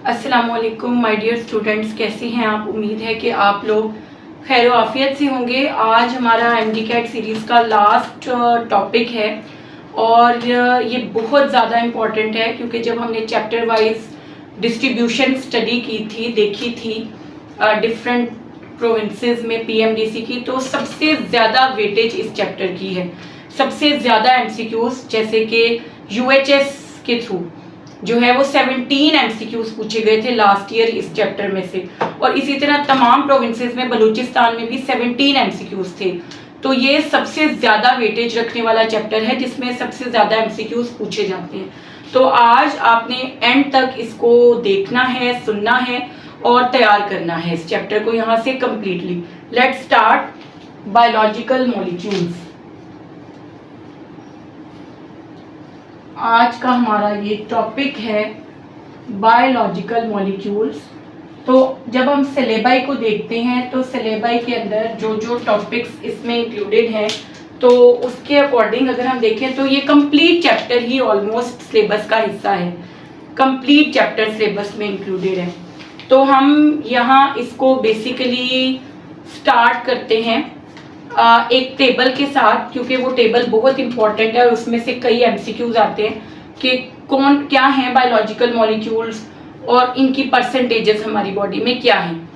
अस्सलामुअलैकुम my dear students, कैसे हैं आप। उम्मीद है कि आप लोग खैर आफियत से होंगे। आज हमारा MD-CAT सीरीज़ का लास्ट टॉपिक है और ये बहुत ज़्यादा इम्पॉर्टेंट है क्योंकि जब हमने चैप्टर वाइज डिस्ट्रीब्यूशन स्टडी की थी, देखी थी डिफरेंट प्रोविंसेस में PMDC की, तो सबसे ज़्यादा वेटेज इस चैप्टर की है। सबसे ज़्यादा MCQs जैसे कि UHS के थ्रू जो है वो 17 MCQs पूछे गए थे लास्ट ईयर इस चैप्टर में से, और इसी तरह तमाम प्रोविंसेस में बलूचिस्तान में भी 17 MCQs थे। तो ये सबसे ज़्यादा वेटेज रखने वाला चैप्टर है जिसमें सबसे ज़्यादा MCQs पूछे जाते हैं। तो आज आपने एंड तक इसको देखना है, सुनना है और तैयार करना है इस चैप्टर को यहाँ से completely. Let's start biological molecules. आज का हमारा ये टॉपिक है बायोलॉजिकल मॉलिक्यूल्स। तो जब हम सिलेबाई को देखते हैं तो सिलेबाई के अंदर जो जो टॉपिक्स इसमें इंक्लूडेड हैं, तो उसके अकॉर्डिंग अगर हम देखें तो ये कंप्लीट चैप्टर ही ऑलमोस्ट सिलेबस का हिस्सा है। कंप्लीट चैप्टर सिलेबस में इंक्लूडेड है। तो हम यहाँ इसको बेसिकली स्टार्ट करते हैं एक टेबल के साथ, क्योंकि वो टेबल बहुत इंपॉर्टेंट है और उसमें से कई MCQs आते हैं कि कौन क्या हैं बायोलॉजिकल मॉलिक्यूल्स और इनकी परसेंटेजेस हमारी बॉडी में क्या हैं।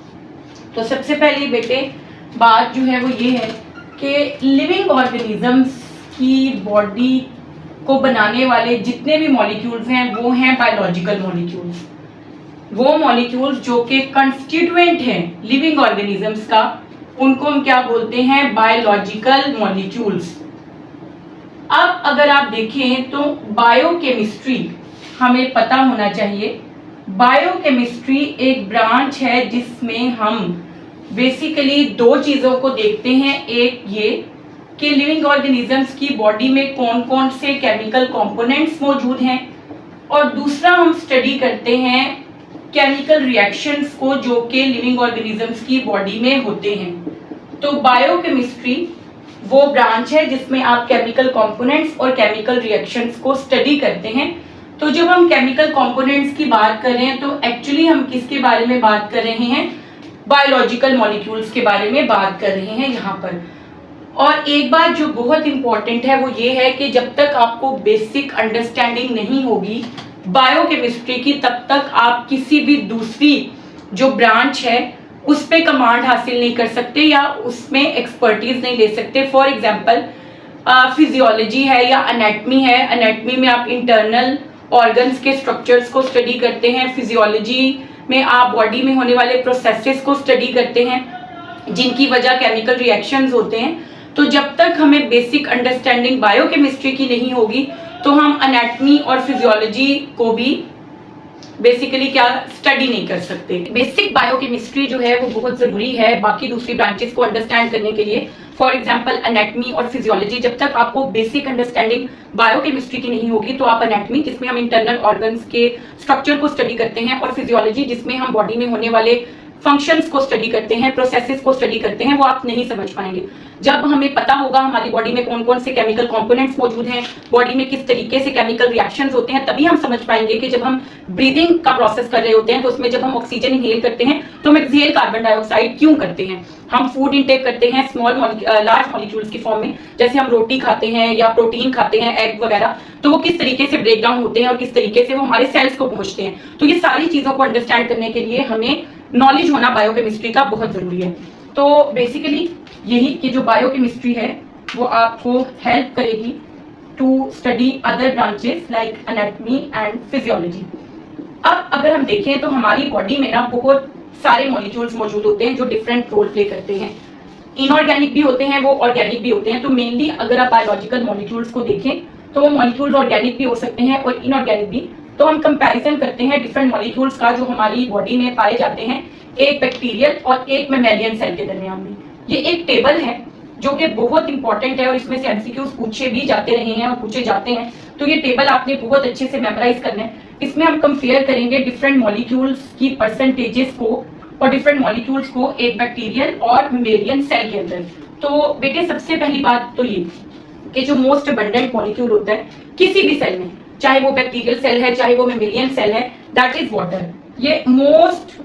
तो सबसे पहले बेटे बात जो है वो ये है कि लिविंग ऑर्गेनिजम्स की बॉडी को बनाने वाले जितने भी मॉलिक्यूल्स हैं वो हैं बायोलॉजिकल मॉलिक्यूल्स। वो मॉलिक्यूल्स जो कि कंस्टिट्यूएंट हैं लिविंग ऑर्गेनिजम्स का, उनको हम क्या बोलते हैं, बायोलॉजिकल मॉलिक्यूल्स। अब अगर आप देखें तो बायोकेमिस्ट्री हमें पता होना चाहिए। बायोकेमिस्ट्री एक ब्रांच है जिसमें हम बेसिकली दो चीज़ों को देखते हैं। एक ये कि लिविंग ऑर्गेनिजम्स की बॉडी में कौन कौन से केमिकल कंपोनेंट्स मौजूद हैं, और दूसरा हम स्टडी करते हैं केमिकल रिएक्शंस को जो कि लिविंग ऑर्गेनिजम्स की बॉडी में होते हैं। तो बायोकेमिस्ट्री वो ब्रांच है जिसमें आप केमिकल कंपोनेंट्स और केमिकल रिएक्शंस को स्टडी करते हैं। तो जब हम केमिकल कंपोनेंट्स की बात कर रहे हैं तो एक्चुअली हम किसके बारे में बात कर रहे हैं, बायोलॉजिकल मॉलिक्यूल्स के बारे में बात कर रहे हैं यहाँ पर। और एक बात जो बहुत इंपॉर्टेंट है वो ये है कि जब तक आपको बेसिक अंडरस्टैंडिंग नहीं होगी बायोकेमिस्ट्री की, तब तक आप किसी भी दूसरी जो ब्रांच है उस पे कमांड हासिल नहीं कर सकते या उसमें एक्सपर्टीज नहीं ले सकते। फॉर एग्जांपल फिजियोलॉजी है या एनाटमी है। एनाटमी में आप इंटरनल ऑर्गन्स के स्ट्रक्चर्स को स्टडी करते हैं। फिजियोलॉजी में आप बॉडी में होने वाले प्रोसेसेस को स्टडी करते हैं जिनकी वजह केमिकल रिएक्शंस होते हैं। तो जब तक हमें बेसिक अंडरस्टैंडिंग बायोकेमिस्ट्री की नहीं होगी तो हम एनाटमी और फिजियोलॉजी को भी बेसिकली क्या स्टडी नहीं कर सकते। बेसिक बायोकेमिस्ट्री जो है वो बहुत ज़रूरी है बाकी दूसरी ब्रांचेस को अंडरस्टैंड करने के लिए। फॉर एग्जांपल एनाटमी और फिजियोलॉजी, जब तक आपको बेसिक अंडरस्टैंडिंग बायोकेमिस्ट्री की नहीं होगी तो आप एनाटमी जिसमें हम इंटरनल ऑर्गन्स के स्ट्रक्चर को स्टडी करते हैं, और फिजियोलॉजी जिसमें हम बॉडी में होने वाले फंक्शंस को स्टडी करते हैं, प्रोसेसेस को स्टडी करते हैं, वो आप नहीं समझ पाएंगे। जब हमें पता होगा हमारी बॉडी में कौन कौन से केमिकल कंपोनेंट्स मौजूद हैं, बॉडी में किस तरीके से केमिकल रिएक्शंस होते हैं, तभी हम समझ पाएंगे कि जब हम ब्रीदिंग का प्रोसेस कर रहे होते हैं तो उसमें जब हम ऑक्सीजन इनहेल करते हैं तो हम एक्सहेल कार्बन डाइऑक्साइड क्यों करते हैं। हम फूड इंटेक करते हैं लार्ज मॉलिक्यूल्स की फॉर्म में, जैसे हम रोटी खाते हैं या प्रोटीन खाते हैं, एग वगैरह, तो वो किस तरीके से ब्रेक डाउन होते हैं और किस तरीके से वो हमारे सेल्स को पहुंचते हैं। तो ये सारी चीज़ों को अंडरस्टैंड करने के लिए हमें नॉलेज होना बायोकेमिस्ट्री का बहुत ज़रूरी है। तो बेसिकली यही कि जो बायोकेमिस्ट्री है वो आपको हेल्प करेगी to study other branches like anatomy and physiology. अब अगर हम देखें तो हमारी बॉडी में ना बहुत सारे मॉलिक्यूल्स मौजूद होते हैं जो डिफरेंट रोल प्ले करते हैं। इनऑर्गेनिक भी होते हैं, वो ऑर्गेनिक भी होते हैं। तो मेनली अगर आप बायोलॉजिकल मॉलिक्यूल्स को देखें तो वो मॉलिक्यूल्स ऑर्गेनिक भी हो सकते हैं और इनऑर्गेनिक भी। तो हम कंपैरिजन करते हैं डिफरेंट मॉलिक्यूल्स का जो हमारी बॉडी में पाए जाते हैं एक बैक्टीरियल और एक मैमेलियन सेल के दरमियान में। ये एक टेबल है जो कि बहुत इंपॉर्टेंट है और इसमें से MCQs पूछे भी जाते रहे हैं और पूछे जाते हैं। तो ये टेबल आपने बहुत अच्छे से मेमोराइज करना है। इसमें हम कंपेयर करेंगे डिफरेंट मॉलिक्यूल्स की परसेंटेजेस को और डिफरेंट मॉलिक्यूल्स को एक बैक्टीरियल और मैमेलियन सेल के अंदर। तो बेटे सबसे पहली बात तो ये कि जो मोस्ट अबंडेंट मॉलिक्यूल होता है किसी भी सेल में, चाहे वो बैक्टीरियल सेल है चाहे वो मैमेलियन सेल है, दैट इज वाटर। ये मोस्ट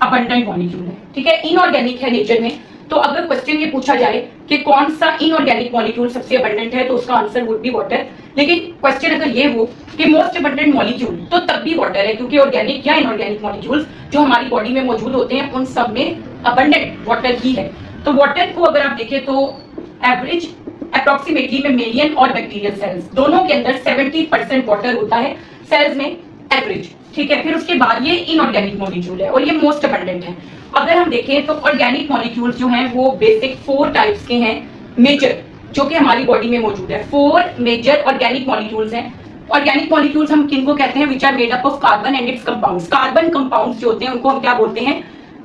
अबंडेंट मॉलिक्यूल है, ठीक है, इनऑर्गेनिक है नेचर में। तो अगर क्वेश्चन ये पूछा जाए कि कौन सा इनऑर्गेनिक मॉलिक्यूल सबसे अबंडेंट है तो उसका आंसर वुड बी वाटर। लेकिन क्वेश्चन अगर ये हो कि मोस्ट अबंडेंट मॉलिक्यूल, तो तब भी वाटर है, क्योंकि ऑर्गेनिक या इनऑर्गेनिक मॉलिक्यूल्स जो हमारी बॉडी में मौजूद होते हैं उन सब में अबंडेंट वाटर ही है। तो वाटर को अगर आप देखें तो एवरेज अप्रोक्सीमेटली मेमेलियन और बैक्टीरियल सेल्स दोनों के अंदर 70% वाटर होता है सेल्स में एवरेज, ठीक है। फिर उसके बाद ये इनऑर्गेनिक मॉलिक्यूल है और ये मोस्ट अबंडेंट है। अगर हम देखें तो ऑर्गेनिक मॉलिक्यूल्स जो हैं वो बेसिक 4 टाइप्स के हैं मेजर, जो कि हमारी बॉडी में मौजूद है। 4 मेजर ऑर्गेनिक मॉलिक्यूल्स हैं। ऑर्गेनिक मॉलिक्यूल्स हम किनको कहते हैं? Which are made up of carbon and its compounds. Carbon compounds जो होते हैं उनको हम क्या बोलते हैं?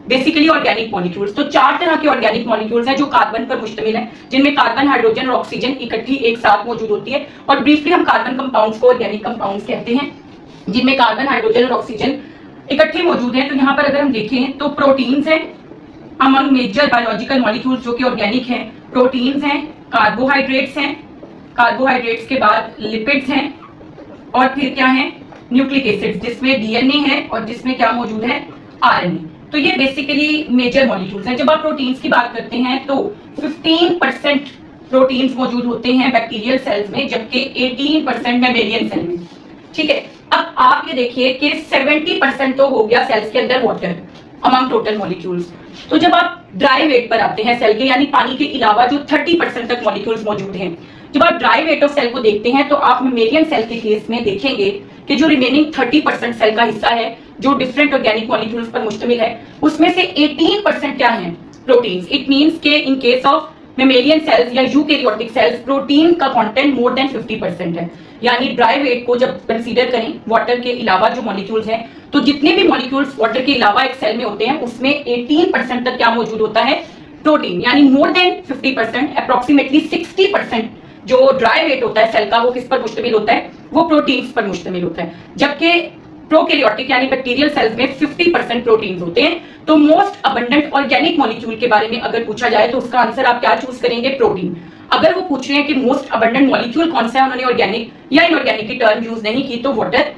Basically organic molecules. तो 4 तरह के ऑर्गेनिक मॉलिक्यूल्स हैं जो कार्बन पर मुश्तमिल है, जिनमें कार्बन, हाइड्रोजन और ऑक्सीजन इकट्ठी एक साथ मौजूद होती है। और ब्रीफली हम कार्बन कंपाउंड्स को ऑर्गेनिक कंपाउंड्स कहते हैं, जिनमें कार्बन, हाइड्रोजन और ऑक्सीजन इकट्ठे मौजूद हैं। तो यहाँ पर अगर हम देखें तो प्रोटीन्स हैं अमंग मेजर बायोलॉजिकल मॉलिक्यूल्स जो कि ऑर्गेनिक हैं। प्रोटीन्स हैं, कार्बोहाइड्रेट्स हैं, कार्बोहाइड्रेट्स के बाद लिपिड्स हैं, और फिर क्या है? न्यूक्लिक एसिड्स, जिसमें डीएनए है और जिसमें क्या मौजूद है? आरएनए। तो ये बेसिकली मेजर मॉलिक्यूल्स हैं। जब आप प्रोटीन्स की बात करते हैं तो 15% प्रोटीन्स मौजूद होते हैं बैक्टीरियल सेल्स में, जबकि 18% मैमेलियन सेल में, ठीक है। अब आप ये देखिए कि 70% तो हो गया सेल्स के अंदर वाटर अमंग टोटल मॉलिक्यूल्स। तो जब आप ड्राई वेट पर आते हैं सेल के, यानी पानी के अलावा जो 30% तक मॉलिक्यूल्स मौजूद हैं, जब आप ड्राई वेट ऑफ सेल को देखते हैं तो आप मैमेलियन सेल के केस में देखेंगे कि जो रिमेनिंग 30% सेल का हिस्सा है जो डिफरेंट ऑर्गेनिक मॉलिक्यूल्स पर मुश्तमिल है, उसमें से 18% क्या है? प्रोटीन्स। इट मींस के in case of mammalian cells या यूकैरियोटिक सेल्स प्रोटीन का कंटेंट मोर देन 50% है। यानी ड्राई वेट को जब कंसीडर करें वाटर के अलावा जो मॉलिक्यूल्स हैं, तो जितने भी मॉलिक्यूल्स वाटर के अलावा एक सेल में होते हैं उसमें 18% तक क्या मौजूद होता है? प्रोटीन। यानी मोर देन 50%, अप्रोक्सीमेटली 60% जो ड्राई वेट होता है सेल का वो किस पर मुश्तमिल होता है? वो प्रोटीन्स पर मुश्तमिल होता है। जबकि प्रोकैरियोटिक यानी बैक्टीरियल सेल्स में 50% प्रोटीन्स होते हैं। तो मोस्ट अबंडेंट ऑर्गेनिक मॉलिक्यूल के बारे में अगर पूछा जाए तो उसका आंसर आप क्या चूज करेंगे? प्रोटीन। अगर वो पूछ रहे हैं कि मोस्ट अबंडेंट मॉलिक्यूल कौन सा है, उन्होंने ऑर्गेनिक या इनऑर्गेनिक की टर्म यूज नहीं की तो वाटर।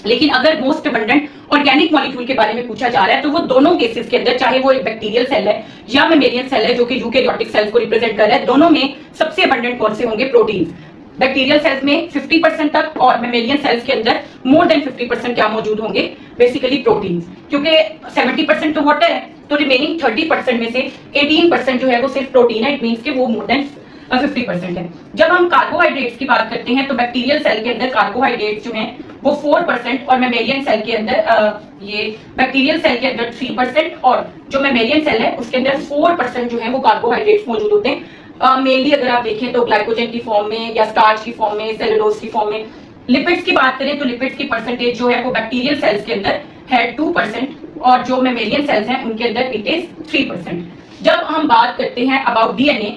लेकिन अगर मोस्ट अबंडेंट ऑर्गेनिक मॉलिक्यूल के बारे में पूछा जा रहा है तो वो दोनों केसेस के अंदर, चाहे वो एक बैक्टीरियल सेल है या मैमेलियन सेल है जो कि यूकैरियोटिक सेल्स को रिप्रेजेंट कर रहा है, दोनों में सबसे अबंडेंट कौन से होंगे? प्रोटीन। बैक्टीरियल सेल्स में 50% तक और मैमेलियन सेल्स के अंदर मोर देन 50% क्या मौजूद होंगे? Basically proteins. क्योंकि 70% तो वाटर है तो रिमेनिंग 30% में से 18% जो है वो सिर्फ प्रोटीन है। इट मींस कि वो मोर देन 50% है। जब हम कार्बोहाइड्रेट्स की बात करते हैं तो बैक्टीरियल सेल के अंदर कार्बोहाइड्रेट्स जो हैं वो 4% और मैमेलियन सेल के अंदर ये बैक्टीरियल सेल के अंदर 3% और जो मैमेलियन सेल है उसके अंदर 4% जो है वो कार्बोहाइड्रेट्स मौजूद होते हैं। मेनली अगर आप देखें तो ग्लाइकोजन की फॉर्म में या स्टार्च की फॉर्म में, सेलुलोज की फॉर्म में। लिपिड्स की बात करें तो लिपिड्स की परसेंटेज जो है वो बैक्टीरियल सेल्स के अंदर है 2% और जो मैमेलियन सेल्स हैं उनके अंदर इट इज 3%। जब हम बात करते हैं अबाउट डीएनए,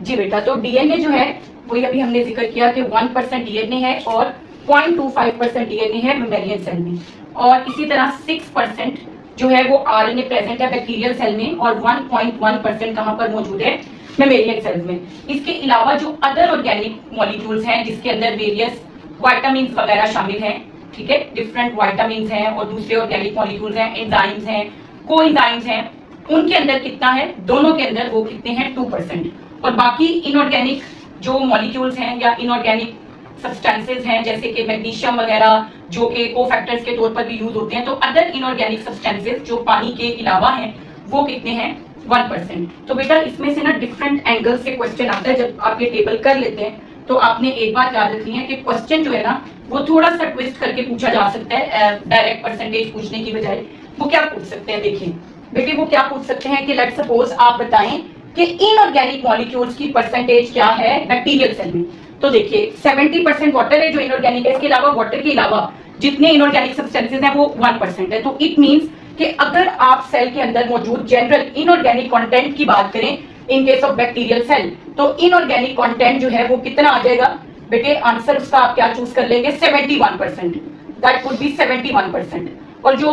जी बेटा, तो डीएनए जो है वही अभी हमने जिक्र किया कि 1% डीएनए है और 0.25% डीएनए है मैमेलियन सेल में, और इसी तरह 6% जो है वो आरएनए प्रेजेंट है बैक्टीरियल सेल में और 1.1% कहां पर मौजूद है? मैमेलियन सेल्स में। इसके अलावा जो अदर ऑर्गेनिक मॉलिक्यूल्स हैं जिसके अंदर वेरियस विटामिन्स वगैरह शामिल हैं, ठीक है, डिफरेंट विटामिन्स हैं और दूसरे ऑर्गेनिक मॉलिक्यूल्स हैं, एंजाइम्स हैं, कोएंजाइम्स हैं, उनके अंदर कितना है? दोनों के अंदर वो कितने हैं? 2%। और बाकी इनऑर्गेनिक जो मॉलिक्यूल्स हैं या इनऑर्गेनिक सब्सटेंसेस हैं जैसे कि मैग्नीशियम वगैरह जो कि कोफैक्टर्स के तौर पर भी यूज होते हैं, तो अदर इनऑर्गेनिक सब्सटेंसेस जो पानी के अलावा हैं वो कितने हैं? 1%। तो बेटा इसमें से ना डिफरेंट एंगल्स से क्वेश्चन आता है। जब आप ये टेबल कर लेते हैं तो आपने एक बात याद रखनी है कि क्वेश्चन जो है ना वो थोड़ा सा ट्विस्ट करके पूछा जा सकता है। डायरेक्ट परसेंटेज पूछने की बजाय वो क्या पूछ सकते हैं? देखिए बेटे वो क्या पूछ सकते हैं कि लेट्स सपोज आप बताएं कि इनऑर्गेनिक मॉलिक्यूल्स की परसेंटेज क्या है बैक्टीरियल सेल में। तो देखिए 70% वाटर है जो इनऑर्गेनिक है, इसके अलावा वाटर के अलावा जितने इनऑर्गेनिक सब्सटेंसेस हैं वो 1% है। तो इट मींस कि अगर आप सेल के अंदर मौजूद जनरल इनऑर्गेनिक कंटेंट की बात करें in case of bacterial cell, तो इनऑर्गेनिक कंटेंट जो है वो कितना आ जाएगा? बेटे आंसर उसका आप क्या चूज कर लेंगे? 71%। That would be 71%। और जो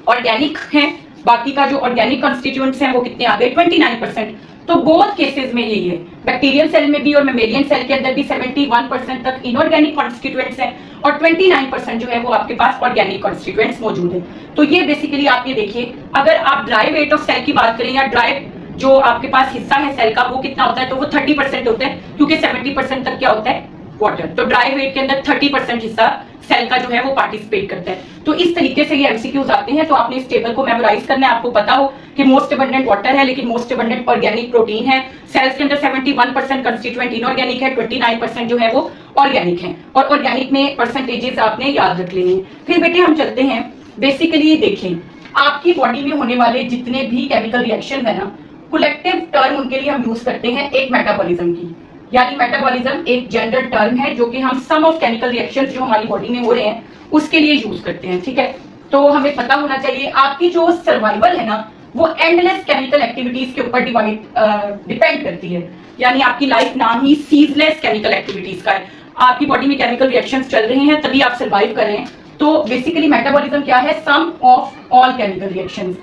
ऑर्गेनिक हैं, बाकी का जो ऑर्गेनिक कॉन्स्टिट्यूएंट्स हैं वो कितने आ गए? 29%। तो बोथ केसेस में यही है, बैक्टीरियल सेल में भी और मेमेलियन सेल के अंदर भी 71% तक इनऑर्गेनिक कॉन्स्टिट्यूएंट्स हैं और 29% जो है वो आपके पास ऑर्गेनिक कॉन्स्टिट्यूएंट्स मौजूद है। तो ये बेसिकली आप ये देखिए, अगर आप ड्राई वेट ऑफ सेल की बात करें या ड्राई जो आपके पास हिस्सा है सेल का वो कितना होता है, तो वो 30% होता है, क्योंकि 70% तक क्या होता है, वाटर। तो ड्राई वेट के अंदर 30% हिस्सा सेल का जो है वो पार्टिसिपेट करता है। तो इस तरीके से ये एमसीक्यूज आते हैं। तो आपने इस टेबल को मेमोराइज करना है, आपको पता हो कि मोस्ट अबंडेंट वाटर है लेकिन मोस्ट अबंडेंट ऑर्गेनिक प्रोटीन है। सेल्स के अंदर 71% कंस्टिट्यूएंट इनऑर्गेनिक है, 29% जो है वो ऑर्गेनिक है, और ऑर्गेनिक में परसेंटेजेस आपने याद रख लेने हैं। फिर बेटे हम चलते हैं, बेसिकली देखें आपकी बॉडी में होने वाले जितने भी केमिकल रिएक्शन है ना, कलेक्टिव टर्म उनके लिए हम यूज करते हैं एक मेटाबॉलिज्म की, यानी मेटाबॉलिज्म एक जनरल टर्म है जो कि हम सम ऑफ केमिकल रिएक्शंस जो हमारी बॉडी में हो रहे हैं उसके लिए यूज करते हैं। ठीक है, तो हमें पता होना चाहिए आपकी जो सर्वाइवल है ना वो एंडलेस केमिकल एक्टिविटीज के ऊपर डिपेंड करती है, यानी आपकी लाइफ नाम ही सीजलेस केमिकल एक्टिविटीज का है। आपकी बॉडी में केमिकल रिएक्शंस चल रहे हैं तभी आप सर्वाइव कर रहे हैं। तो बेसिकली मेटाबॉलिज्म क्या है, सम ऑफ ऑल केमिकल रिएक्शंस।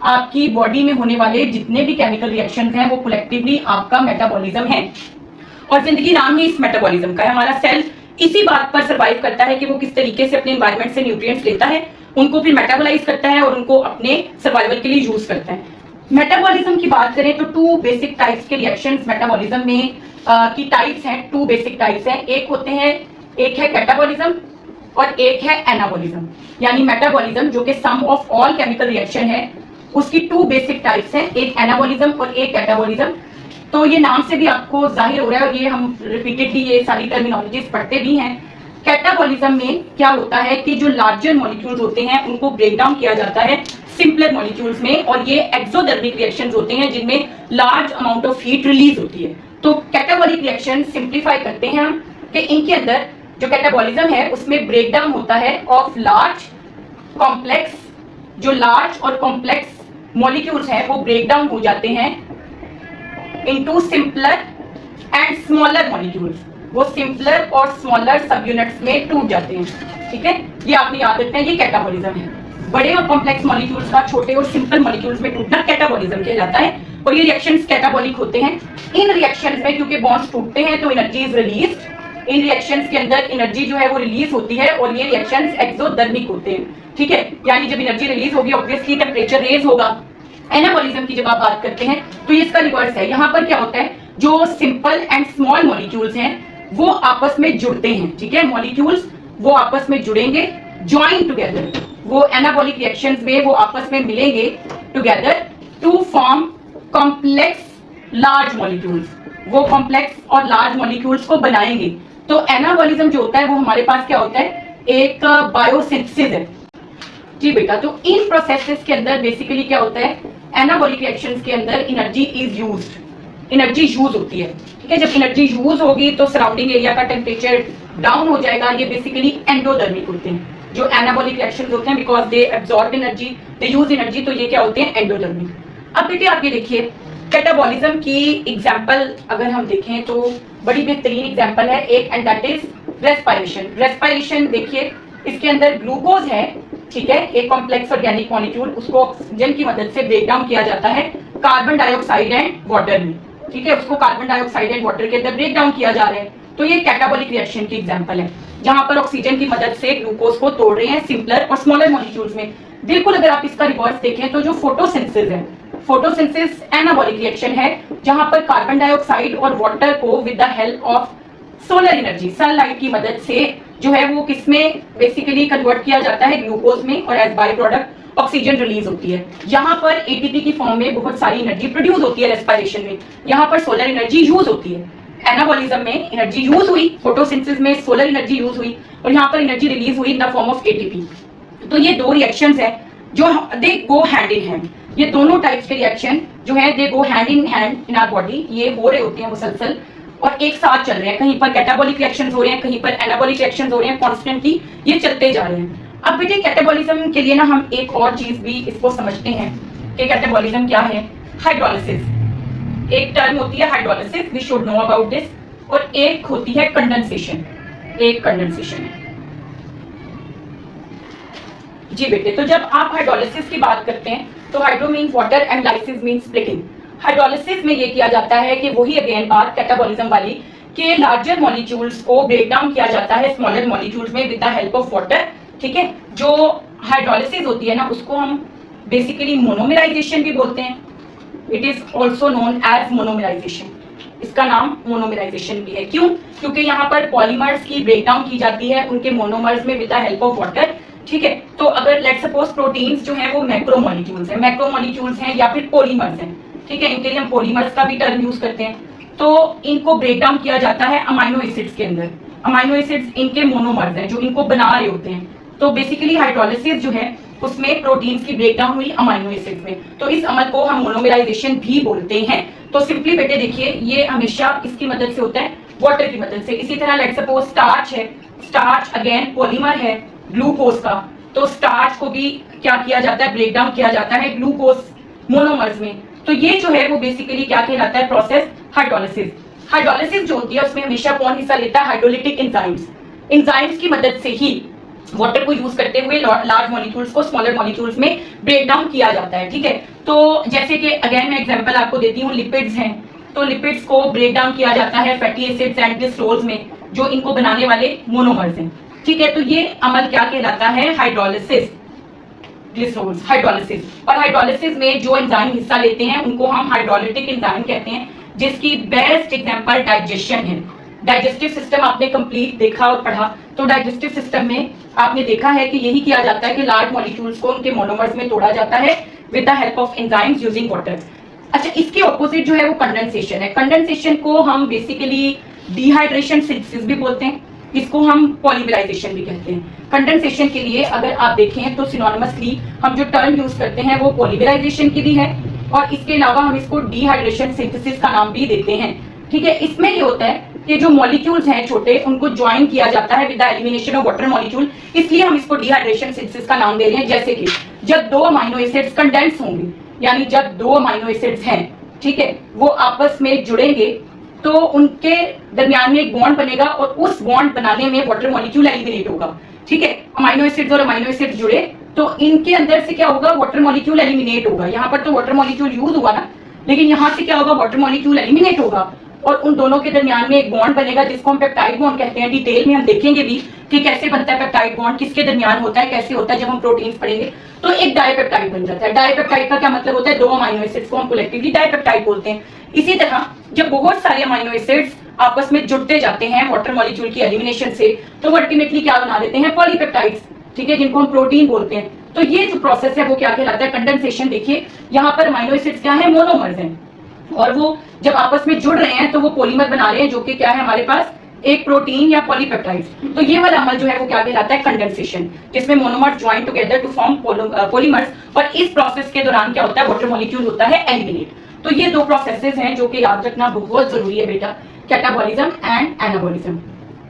आपकी बॉडी में होने वाले जितने भी केमिकल रिएक्शंस हैं वो कलेक्टिवली आपका मेटाबॉलिज्म है, और जिंदगी नाम ही इस मेटाबॉलिज्म का है। हमारा सेल इसी बात पर सर्वाइव करता है कि वो किस तरीके से अपने एनवायरनमेंट से न्यूट्रिएंट्स लेता है, उनको फिर मेटाबोलाइज करता है और उनको अपने सर्वाइवल के लिए यूज करता है। मेटाबॉलिज्म की बात करें तो टू बेसिक टाइप्स के रिएक्शंस मेटाबॉलिज्म में की टाइप्स हैं, टू बेसिक टाइप्स हैं। एक होते हैं, एक है कैटाबॉलिज्म और एक है एनाबॉलिज्म। यानी मेटाबॉलिज्म जो कि सम ऑफ ऑल केमिकल रिएक्शन है उसकी टू बेसिक टाइप्स हैं, एक एनाबॉलिज्म और एक कैटाबॉलिज्म। तो ये नाम से भी आपको जाहिर हो रहा है और ये हम रिपीटेडली ये सारी टर्मिनोलॉजीज पढ़ते भी हैं। कैटाबॉलिज्म में क्या होता है कि जो लार्जर मॉलिक्यूल्स होते हैं उनको ब्रेक डाउन किया जाता है सिंपलर मॉलिक्यूल्स में, और ये एक्सोथर्मिक रिएक्शंस होते हैं जिनमें large amount of heat release होती है। तो कैटाबॉलिक रिएक्शन सिंप्लीफाई करते हैं हम कि इनके अंदर जो कैटाबॉलिज्म है उसमें ब्रेक डाउन होता है ऑफ लार्ज कॉम्प्लेक्स, जो लार्ज और कॉम्प्लेक्स मॉलिक्यूल्स हैं वो ब्रेक डाउन हो जाते हैं into simpler and smaller molecules. वो सिंपलर और स्मॉलर सब यूनिट्स में टूट जाते हैं। ठीक है, ये आपने याद रखना है, ये कैटाबॉलिज्म है। बड़े और कॉम्प्लेक्स मॉलिक्यूल्स का छोटे और सिंपल मॉलिक्यूल्स में टूटना कैटाबॉलिज्म कहलाता है, और ये रिएक्शंस कैटाबॉलिक होते हैं। इन रिएक्शंस में क्योंकि बॉन्ड्स टूटते हैं तो energy is released, in reactions के अंदर एनर्जी जो है वो रिलीज होती है, और ये रिएक्शंस एक्सोथर्मिक होते हैं। ठीक है, यानी जब एनर्जी रिलीज होगी ऑब्वियसली टेम्परेचर रेज होगा। एनाबॉलिज्म की जब आप बात करते हैं तो ये इसका रिवर्स है। यहाँ पर क्या होता है, जो सिंपल एंड स्मॉल मॉलिक्यूल्स हैं वो आपस में जुड़ते हैं। ठीक है, मॉलिक्यूल्स वो आपस में जुड़ेंगे, ज्वाइन टुगेदर, वो एनाबॉलिक रिएक्शंस में वो आपस में मिलेंगे together to form complex large molecules. वो कॉम्प्लेक्स और लार्ज मॉलिक्यूल्स को बनाएंगे। तो एनाबॉलिज्म जो होता है वो हमारे पास क्या होता है, एक बायोसिंथेसिस है। जी बेटा, तो इन प्रोसेसेस के अंदर बेसिकली क्या होता है, एनाबॉलिक रिएक्शंस के अंदर energy is used, energy use होती है। ठीक है, जब एनर्जी यूज होगी तो सराउंडिंग एरिया का टेम्परेचर डाउन हो जाएगा। ये बेसिकली एंडोथर्मिक होते हैं जो एनाबॉलिक रिएक्शंस होते हैं, because they absorb energy, they use energy, तो ये क्या होते हैं, एंडोथर्मिक। अब बेटे आप ये देखिए कैटाबॉलिज्म की एग्जाम्पल अगर हम देखें तो बड़ी बेहतरीन एग्जाम्पल है एक, and that is respiration. Respiration देखिए, इसके अंदर ग्लूकोज है, ठीक है, एक कॉम्प्लेक्स ऑर्गेनिक मॉलिक्यूल, उसको ऑक्सीजन की मदद से ब्रेक डाउन किया जाता है कार्बन डाइऑक्साइड एंड वाटर में। ठीक है, उसको कार्बन डाइऑक्साइड एंड वाटर के अंदर ब्रेक डाउन किया जा रहा है। तो ये कैटाबॉलिक रिएक्शन की एग्जांपल है जहां पर ऑक्सीजन की मदद से ग्लूकोज को तोड़ रहे हैं सिंपलर और स्मॉलर मॉलिक्यूल्स में। बिल्कुल अगर आप इसका रिवर्स देखें तो जो फोटोसिंथेसिस है, फोटोसिंथेसिस एनाबॉलिक रिएक्शन है जहां पर कार्बन डाइऑक्साइड और वाटर को with the help of solar energy, sunlight की मदद से जो है वो किसमें बेसिकली कन्वर्ट किया जाता है, ग्लूकोज में, और as by product oxygen release होती है। यहाँ पर एटीपी की फॉर्म में बहुत सारी एनर्जी प्रोड्यूस होती है रेस्पिरेशन में, यहाँ पर सोलर एनर्जी यूज होती है। एनाबॉलिज्म में एनर्जी यूज हुई, फोटोसिंथेसिस में सोलर एनर्जी यूज हुई, और यहाँ पर एनर्जी रिलीज हुई in the form of ATP. तो ये दो रिएक्शंस है जो दे गो हैंड इन हैंड। ये दोनों टाइप्स के रिएक्शन जो है they go hand in hand in our body, ये हो रहे होते हैं मुसलसल और एक साथ चल रहे हैं। कहीं पर कैटाबॉलिक रिएक्शंस हो रहे हैं, कहीं पर एनाबॉलिक रिएक्शंस हो रहे हैं, कॉन्स्टेंटली ये चलते जा रहे हैं। अब बेटे कैटाबॉलिज्म के लिए ना हम एक और चीज भी इसको समझते हैं कि कैटाबॉलिज्म क्या है। हाइड्रोलिसिस एक टर्म होती है, hydrolysis, we should know about this, और एक होती है कंडेंसेशन, एक कंडेंसेशन है। जी बेटे, तो जब आप हाइड्रोलिसिस की बात करते हैं तो hydro means water and lysis means splitting. Hydrolysis में ये किया जाता है कि वही अगेन बात कैटाबॉलिज्म वाली कि लार्जर मॉलिक्यूल्स को ब्रेक डाउन किया जाता है स्मॉलर मॉलिक्यूल्स में with the help of water. ठीक है, जो हाइड्रोलिसिस होती है ना उसको हम बेसिकली मोनोमराइजेशन भी बोलते हैं। It is also known as monomerisation, इसका नाम मोनोमराइजेशन भी है। क्यों? क्योंकि यहाँ पर पॉलीमर्स की ब्रेकडाउन की जाती है उनके मोनोमर्स में with the help of water. ठीक है, तो अगर लेट्स सपोज प्रोटीन्स जो है वो मैक्रोमोलिक्यूल्स हैं, मैक्रोमोलिक्यूल्स हैं या फिर पॉलीमर्स हैं, ठीक है, इनके लिए हम पॉलीमर्स का भी टर्म यूज करते हैं। तो इनको ब्रेक डाउन किया जाता है अमाइनो एसिड्स के अंदर। अमाइनो एसिड्स इनके मोनोमर्स हैं जो इनको बना रहे होते हैं। तो बेसिकली हाइड्रोलिसिस जो है उसमें प्रोटीन्स की ब्रेक डाउन हुई अमाइनो एसिड्स में, तो इस अमल को हम मोनोमराइजेशन भी बोलते हैं। तो सिंपली बेटे देखिए ये हमेशा इसकी मदद से होता है, वाटर की मदद से। इसी तरह लेट्स सपोज स्टार्च है, स्टार्च अगेन पॉलीमर है ग्लूकोज का, तो स्टार्च को भी क्या किया जाता है, ब्रेक डाउन किया जाता है ग्लूकोज मोनोमर्स में। तो ये जो है वो बेसिकली क्या कहलाता है, प्रोसेस हाइड्रोलिसिस। हाइड्रोलिसिस जो होती है उसमें हमेशा कौन हिस्सा लेता है, हाइड्रोलिटिक एंजाइम्स। एंजाइम्स की मदद से ही वाटर को यूज करते हुए लार्ज मॉलिक्यूल्स को स्मॉलर मॉलिक्यूल्स में ब्रेक डाउन किया जाता है। ठीक है, तो जैसे कि अगेन मैं एग्जांपल आपको देती हूँ, लिपिड्स हैं, तो लिपिड्स को ब्रेक डाउन किया जाता है फैटी एसिड्स एंड ग्लिसरॉल्स में जो इनको बनाने वाले मोनोमर्स हैं। ठीक है, तो ये अमल क्या कहलाता है, हाइड्रोलिसिस, ग्लिसरॉल्स हाइड्रोलिसिस। और हाइड्रोलिसिस में जो एंजाइम हिस्सा लेते हैं उनको हम हाइड्रोलिटिक एंजाइम कहते हैं, जिसकी बेस्ट एग्जांपल डाइजेशन है। डाइजेस्टिव सिस्टम आपने कंप्लीट देखा और पढ़ा, तो डाइजेस्टिव सिस्टम में आपने देखा है कि यही किया जाता है कि लार्ज मॉलिक्यूल्स को उनके मोनोमर्स में तोड़ा जाता है with the help of enzymes using water. अच्छा, इसके ऑपोजिट जो है वो कंडेंसेशन है। कंडेंसेशन को हम बेसिकली डिहाइड्रेशन सिंथेसिस भी बोलते हैं, इसको हम पॉलीमराइजेशन भी कहते हैं। कंडेंसेशन के लिए अगर आप देखें तो सिनोनिमसली हम जो टर्म यूज करते हैं वो पॉलीमराइजेशन की भी है, और इसके अलावा हम इसको डिहाइड्रेशन सिंथेसिस का नाम भी देते हैं। ठीक है, इसमें ये होता है कि जो मॉलिक्यूल्स हैं छोटे उनको ज्वाइन किया जाता है with the elimination of water molecule, इसलिए हम इसको डिहाइड्रेशन सिंथेसिस का नाम दे रहे हैं। जैसे कि जब दो अमाइनो एसिड्स कंडेंस होंगे, यानी जब दो अमाइनो एसिड्स हैं, ठीक है, वो आपस में जुड़ेंगे तो उनके दरमियान में एक बॉन्ड बनेगा और उस बॉन्ड बनाने में वाटर मॉलिक्यूल एलिमिनेट होगा। ठीक है, अमाइनो एसिड्स और अमाइनो एसिड्स जुड़े तो इनके अंदर से क्या होगा, वाटर मॉलिक्यूल एलिमिनेट होगा। यहाँ पर तो वाटर मॉलिक्यूल यूज हुआ ना, लेकिन यहाँ से क्या होगा, वाटर मॉलिक्यूल एलिमिनेट होगा और उन दोनों के दरमियान में एक बॉन्ड बनेगा जिसको हम पेप्टाइड बॉन्ड कहते हैं। डिटेल में हम देखेंगे भी कि कैसे बनता है पेप्टाइड बॉन्ड, किसके दरमियान होता है, कैसे होता है, जब हम प्रोटीन्स पढ़ेंगे। तो एक डाइपेप्टाइड बन जाता है। डाइपेप्टाइड का क्या मतलब होता है, दो अमाइनो एसिड्स को हम कलेक्टिवली डाइपेप्टाइड बोलते हैं। इसी तरह जब बहुत सारे अमाइनो एसिड्स आपस में जुड़ते जाते हैं वाटर मॉलिक्यूल की एलिमिनेशन से, तो वो अल्टीमेटली क्या बना देते हैं, पॉलीपेप्टाइड्स। ठीक है, जिनको हम प्रोटीन बोलते हैं। तो ये जो प्रोसेस है वो क्या कहलाता है, कंडेंसेशन। देखिए यहाँ पर अमाइनो एसिड्स क्या है, मोनोमर्स हैं, और वो जब आपस में जुड़ रहे हैं तो वो पॉलीमर बना रहे हैं जो कि क्या है हमारे पास, एक प्रोटीन या पॉलीपेप्टाइड्स। तो ये वाला अमल जो है वो क्या कहलाता है, कंडेंसेशन, जिसमें monomers join together to form polymers. और इस प्रोसेस के दौरान क्या होता है, वाटर मॉलिक्यूल होता है एलिमिनेट। तो ये दो प्रोसेसेस हैं जो कि याद रखना बहुत जरूरी है बेटा, कैटाबॉलिज्म एंड एनाबॉलिज्म।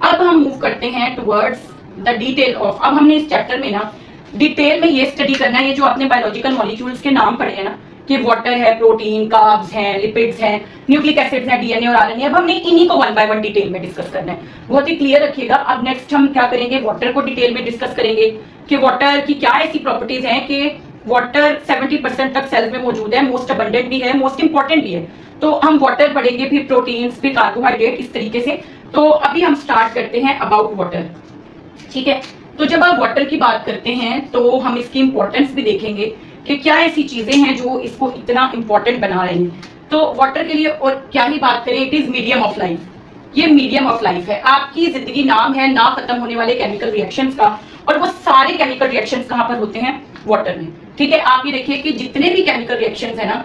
अब हम मूव करते हैं टुवर्ड्स द डिटेल ऑफ, अब हमने इस चैप्टर में ना डिटेल में ये स्टडी करना है, ये जो आपने बायोलॉजिकल मॉलिक्यूल्स के नाम पढ़े हैं ना, कि वाटर है, प्रोटीन, कार्ब्स हैं, लिपिड्स हैं, न्यूक्लिक एसिड्स हैं, डीएनए और आरएनए। अब हमने इन्हीं को वन बाय वन डिटेल में डिस्कस करना है, बहुत ही क्लियर रखिएगा। अब नेक्स्ट हम क्या करेंगे, वाटर को डिटेल में डिस्कस करेंगे कि वाटर की क्या ऐसी प्रॉपर्टीज हैं कि वाटर 70% तक सेल्स में मौजूद है, मोस्ट अबंडेंट भी है, मोस्ट इंपॉर्टेंट भी है। तो हम वाटर पढ़ेंगे, फिर प्रोटीन्स, फिर कार्बोहाइड्रेट, इस तरीके से। तो अभी हम स्टार्ट करते हैं अबाउट वाटर। ठीक है, तो जब आप वाटर की बात करते हैं तो हम इसकी इंपॉर्टेंस भी देखेंगे कि क्या ऐसी चीजें हैं जो इसको इतना इंपॉर्टेंट बना रही हैं। तो वाटर के लिए और क्या ही बात करें, it is medium of life. ये मीडियम ऑफ लाइफ है, आपकी जिंदगी नाम है ना खत्म होने वाले केमिकल रिएक्शंस का, और वो सारे केमिकल रिएक्शंस कहाँ पर होते हैं, वाटर में। ठीक है, आप ये देखिए कि जितने भी केमिकल रिएक्शंस है ना,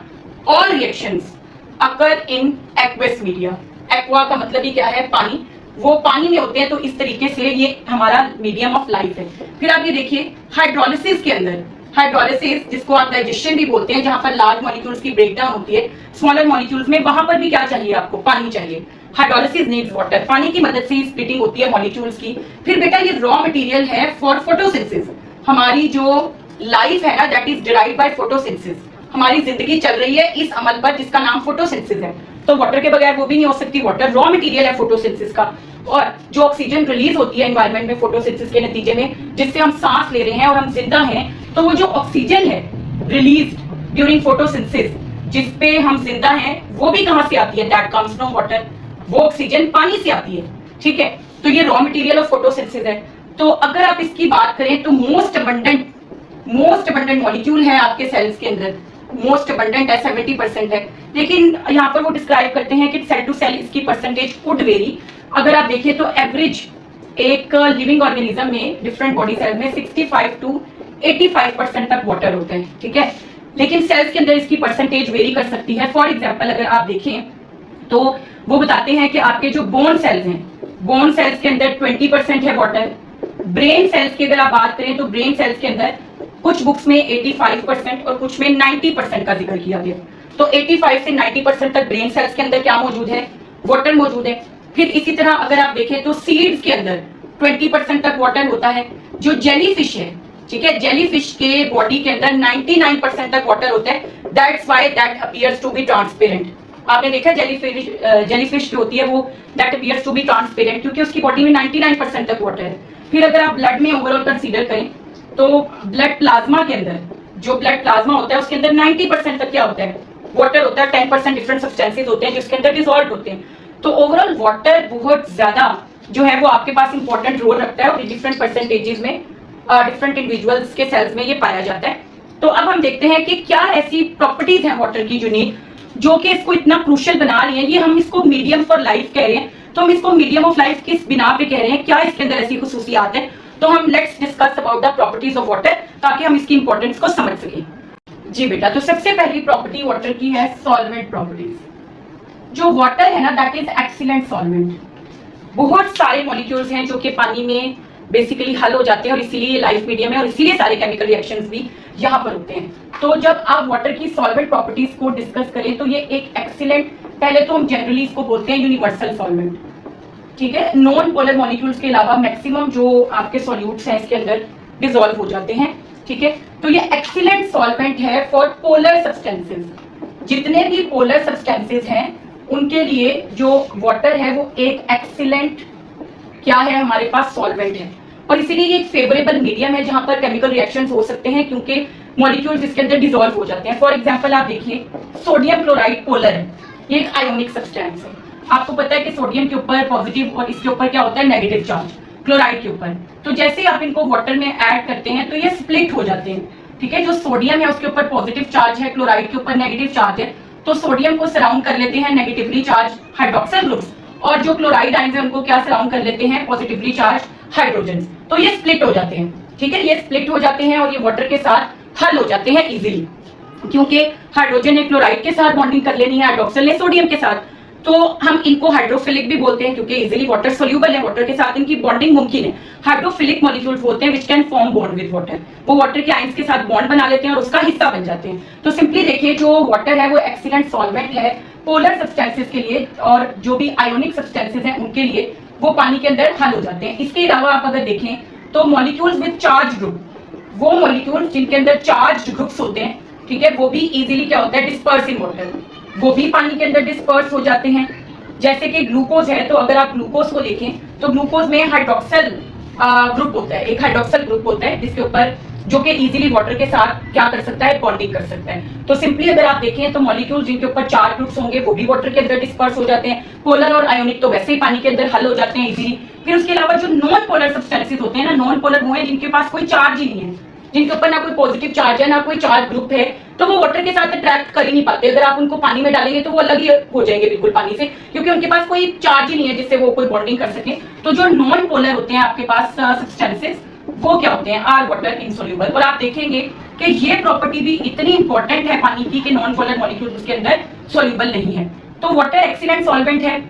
all reactions occur in aqueous media. Aqua का मतलब ही क्या है, पानी, वो पानी में होते हैं। तो इस तरीके से ये हमारा मीडियम ऑफ लाइफ है। फिर आप ये देखिए हाइड्रोलिसिस के अंदर, हाइड्रोलिसिस जिसको आप डाइजेशन भी बोलते हैं, जहां पर लार्ज मॉलिक्यूल्स की ब्रेकडाउन होती है स्मॉलर मॉलिक्यूल्स में, वहां पर भी क्या चाहिए आपको, पानी चाहिए। हाइड्रोलिसिस नीड्स वाटर, पानी की मदद से ही स्प्लिटिंग होती है मॉलिक्यूल्स की। फिर बेटा ये रॉ मटेरियल है फॉर फोटोसिंथेसिस। हमारी जो लाइफ है ना, that is derived by photosynthesis. हमारी जिंदगी चल रही है इस अमल पर जिसका नाम फोटोसिंथेसिस है। तो वाटर के बगैर वो भी नहीं हो सकती। वाटर रॉ मटेरियल है फोटोसिंथेसिस का, और जो ऑक्सीजन रिलीज होती है एनवायरनमेंट में फोटोसिंथेसिस के नतीजे में, जिससे हम सांस ले रहे हैं और हम जिंदा हैं, तो वो जो ऑक्सीजन है रिलीज ड्यूरिंग फोटोसिंथेसिस, जिसपे हम जिंदा हैं वो भी कहां से आती है, दैट कम्स फ्रॉम वाटर, वो ऑक्सीजन पानी से आती है, ठीक है। तो ये रॉ मटेरियल ऑफ फोटोसिंथेसिस है। तो अगर आप इसकी बात करें तो मोस्ट अबंडेंट मॉलिक्यूल है आपके सेल्स के अंदर, मोस्ट अबंडेंट है 70% है, लेकिन यहाँ पर वो डिस्क्राइब करते हैं कि सेल टू सेल इसकी परसेंटेज कुड वेरी। अगर आप देखें तो एवरेज एक लिविंग ऑर्गेनिज्म में डिफरेंट बॉडी सेल में 65 to 85% तक वाटर होता है, ठीक है, लेकिन सेल्स के अंदर इसकी परसेंटेज वेरी कर सकती है। फॉर एग्जांपल अगर आप देखें तो वो बताते हैं कि आपके जो बोन सेल्स हैं, बोन सेल्स के अंदर 20% है वाटर। ब्रेन सेल्स की अगर आप बात करें तो ब्रेन सेल्स के अंदर कुछ बुक्स में 85% और कुछ में 90% का जिक्र किया गया। तो 85 से 90% तक ब्रेन सेल्स के अंदर क्या मौजूद है, वाटर मौजूद है। फिर इसी तरह अगर आप देखें तो सीड्स के अंदर 20% तक वाटर होता है। जो जेलीफिश है, ठीक है, जेलीफिश के बॉडी के अंदर 99% तक वाटर होता है। That's why that appears to be transparent. आपने देखा जेलीफिश जो होती है वो that appears to be transparent क्योंकि उसकी बॉडी में 99% तक वाटर है। फिर अगर आप ब्लड में ओवरऑल कंसीडर करें तो ब्लड प्लाज्मा के अंदर, जो ब्लड प्लाज्मा होता है उसके अंदर 90% तक क्या होता है, वाटर होता है। 10% डिफरेंट सब्सटेंसेस होते हैं जिसके अंदर डिसॉल्व होते हैं। तो ओवरऑल वाटर बहुत ज्यादा जो है वो आपके पास इंपॉर्टेंट रोल रखता है और डिफरेंट परसेंटेजेस में डिफरेंट इंडिविजुअल्स के सेल्स में ये पाया जाता है। तो अब हम देखते हैं कि क्या ऐसी प्रॉपर्टीज हैं वाटर की यूनिक जो कि इसको इतना क्रूशियल बना रही है। ये हम इसको मीडियम फॉर लाइफ कह रहे हैं, तो हम इसको मीडियम ऑफ लाइफ किस बिना पे कह रहे हैं, क्या इसके अंदर ऐसी खुसूसियात है। तो हम let's discuss about the properties of water ताकि हम इसकी इंपॉर्टेंस को समझ सकें। जी बेटा, तो सबसे पहली प्रॉपर्टी वाटर की है सॉल्वेंट प्रॉपर्टीज। जो वाटर है ना दैट इज एक्सीलेंट सॉल्वेंट। बहुत सारे मॉलिक्यूल्स हैं जो कि पानी में बेसिकली हल हो जाते हैं और इसीलिए लाइफ मीडियम है और इसीलिए सारे केमिकल रिएक्शंस भी यहाँ पर होते हैं। तो जब आप वाटर की सॉल्वेंट प्रॉपर्टीज को डिस्कस करें तो ये एक एक्सीलेंट, पहले तो हम जनरली इसको बोलते हैं यूनिवर्सल सॉल्वेंट, ठीक है। नॉन पोलर मॉलिक्यूल्स के अलावा मैक्सिमम जो आपके सॉल्यूट्स हैं इसके अंदर डिसॉल्व हो जाते हैं, ठीक है। तो ये एक्सीलेंट सॉल्वेंट है फॉर पोलर सब्सटेंसेस। जितने भी पोलर सब्सटेंसेस हैं उनके लिए जो वाटर है वो एक एक्सीलेंट क्या है, हमारे पास सॉल्वेंट है। और इसीलिए ये एक फेवरेबल मीडियम है जहां पर केमिकल रिएक्शंस हो सकते हैं क्योंकि मॉलिक्यूल्स इसके अंदर डिसॉल्व हो जाते हैं। फॉर एग्जांपल आप देखिए सोडियम क्लोराइड पोलर है, ये एक आयोनिक सब्सटेंस है। आपको पता है कि सोडियम के ऊपर पॉजिटिव और इसके ऊपर क्या होता है, नेगेटिव चार्ज, क्लोराइड के ऊपर। तो जैसे आप इनको वाटर में ऐड करते हैं तो ये स्प्लिट हो जाते हैं, ठीक है। जो सोडियम है उसके ऊपर पॉजिटिव चार्ज है, क्लोराइड के ऊपर नेगेटिव चार्ज है, तो सोडियम को सराउंड कर लेते हैं नेगेटिवली चार्ज हाइड्रोक्सिल ग्रुप्स और जो क्लोराइड आयंस है उनको क्या सराउंड कर लेते हैं, पॉजिटिवली चार्ज हाइड्रोजन। तो ये स्प्लिट हो जाते हैं, ठीक है, ये स्प्लिट हो जाते हैं और ये वाटर के साथ हल हो जाते हैं इजीली क्योंकि हाइड्रोजन ने क्लोराइड के साथ बॉन्डिंग कर लेनी है, हाइड्रोक्सिल ने सोडियम के साथ। तो हम इनको हाइड्रोफिलिक भी बोलते हैं क्योंकि इजीली वाटर सोल्यूबल है, वाटर के साथ इनकी बॉन्डिंग मुमकिन है। हाइड्रोफिलिक मॉलिक्यूल्स होते हैं which can form bond with water, वो वाटर के आयंस के साथ बॉन्ड बना लेते हैं और उसका हिस्सा बन जाते हैं। तो सिंपली देखिए जो वाटर है वो एक्सीलेंट सॉल्वेंट है पोलर सब्सटेंसेस के लिए और जो भी आयोनिक सब्सटेंसेस हैं उनके लिए वो पानी के अंदर हल हो जाते हैं। इसके अलावा आप अगर देखें तो मॉलिक्यूल्स विद चार्ज ग्रुप, वो मॉलिक्यूल्स जिनके अंदर चार्ज ग्रुप्स होते हैं, ठीक है, वो भी इजीली क्या होता है, डिस्पर्स इन वाटर, वो भी पानी के अंदर डिस्पर्स हो जाते हैं। जैसे कि ग्लूकोज है, तो अगर आप ग्लूकोज को देखें तो ग्लूकोज में हाइड्रोक्सिल ग्रुप होता है, एक हाइड्रोक्सिल ग्रुप होता है जिसके ऊपर जो कि इजीली वाटर के साथ क्या कर सकता है, बॉन्डिंग कर सकता है। तो सिंपली अगर आप देखें तो मॉलिक्यूल जिनके ऊपर चार ग्रुप्स होंगे वो भी वाटर के अंदर डिस्पर्स हो जाते हैं। पोलर और आयोनिक तो वैसे ही पानी के अंदर हल हो जाते हैं इजीली। फिर उसके अलावा जो नॉन पोलर सब्सटेंसेस होते हैं ना, नॉन पोलर वो है जिनके पास कोई चार्ज ही नहीं है, जिनके ऊपर ना कोई पॉजिटिव चार्ज है ना कोई चार्ज ग्रुप है, तो वो वाटर के साथ अट्रैक्ट कर ही नहीं पाते। अगर आप उनको पानी में डालेंगे तो वो अलग ही हो जाएंगे बिल्कुल पानी से क्योंकि उनके पास कोई चार्ज ही नहीं है जिससे वो कोई बॉन्डिंग कर सके। तो जो नॉन पोलर होते हैं आपके पास सब्सटेंसेस वो क्या होते हैं, आर वाटर इनसोल्यूबल। और आप देखेंगे कि ये प्रॉपर्टी भी इतनी इंपॉर्टेंट है पानी की कि नॉन पोलर मॉलिक्यूल उसके अंदर सोल्यूबल नहीं है। तो वाटर एक्सीलेंट सॉल्वेंट है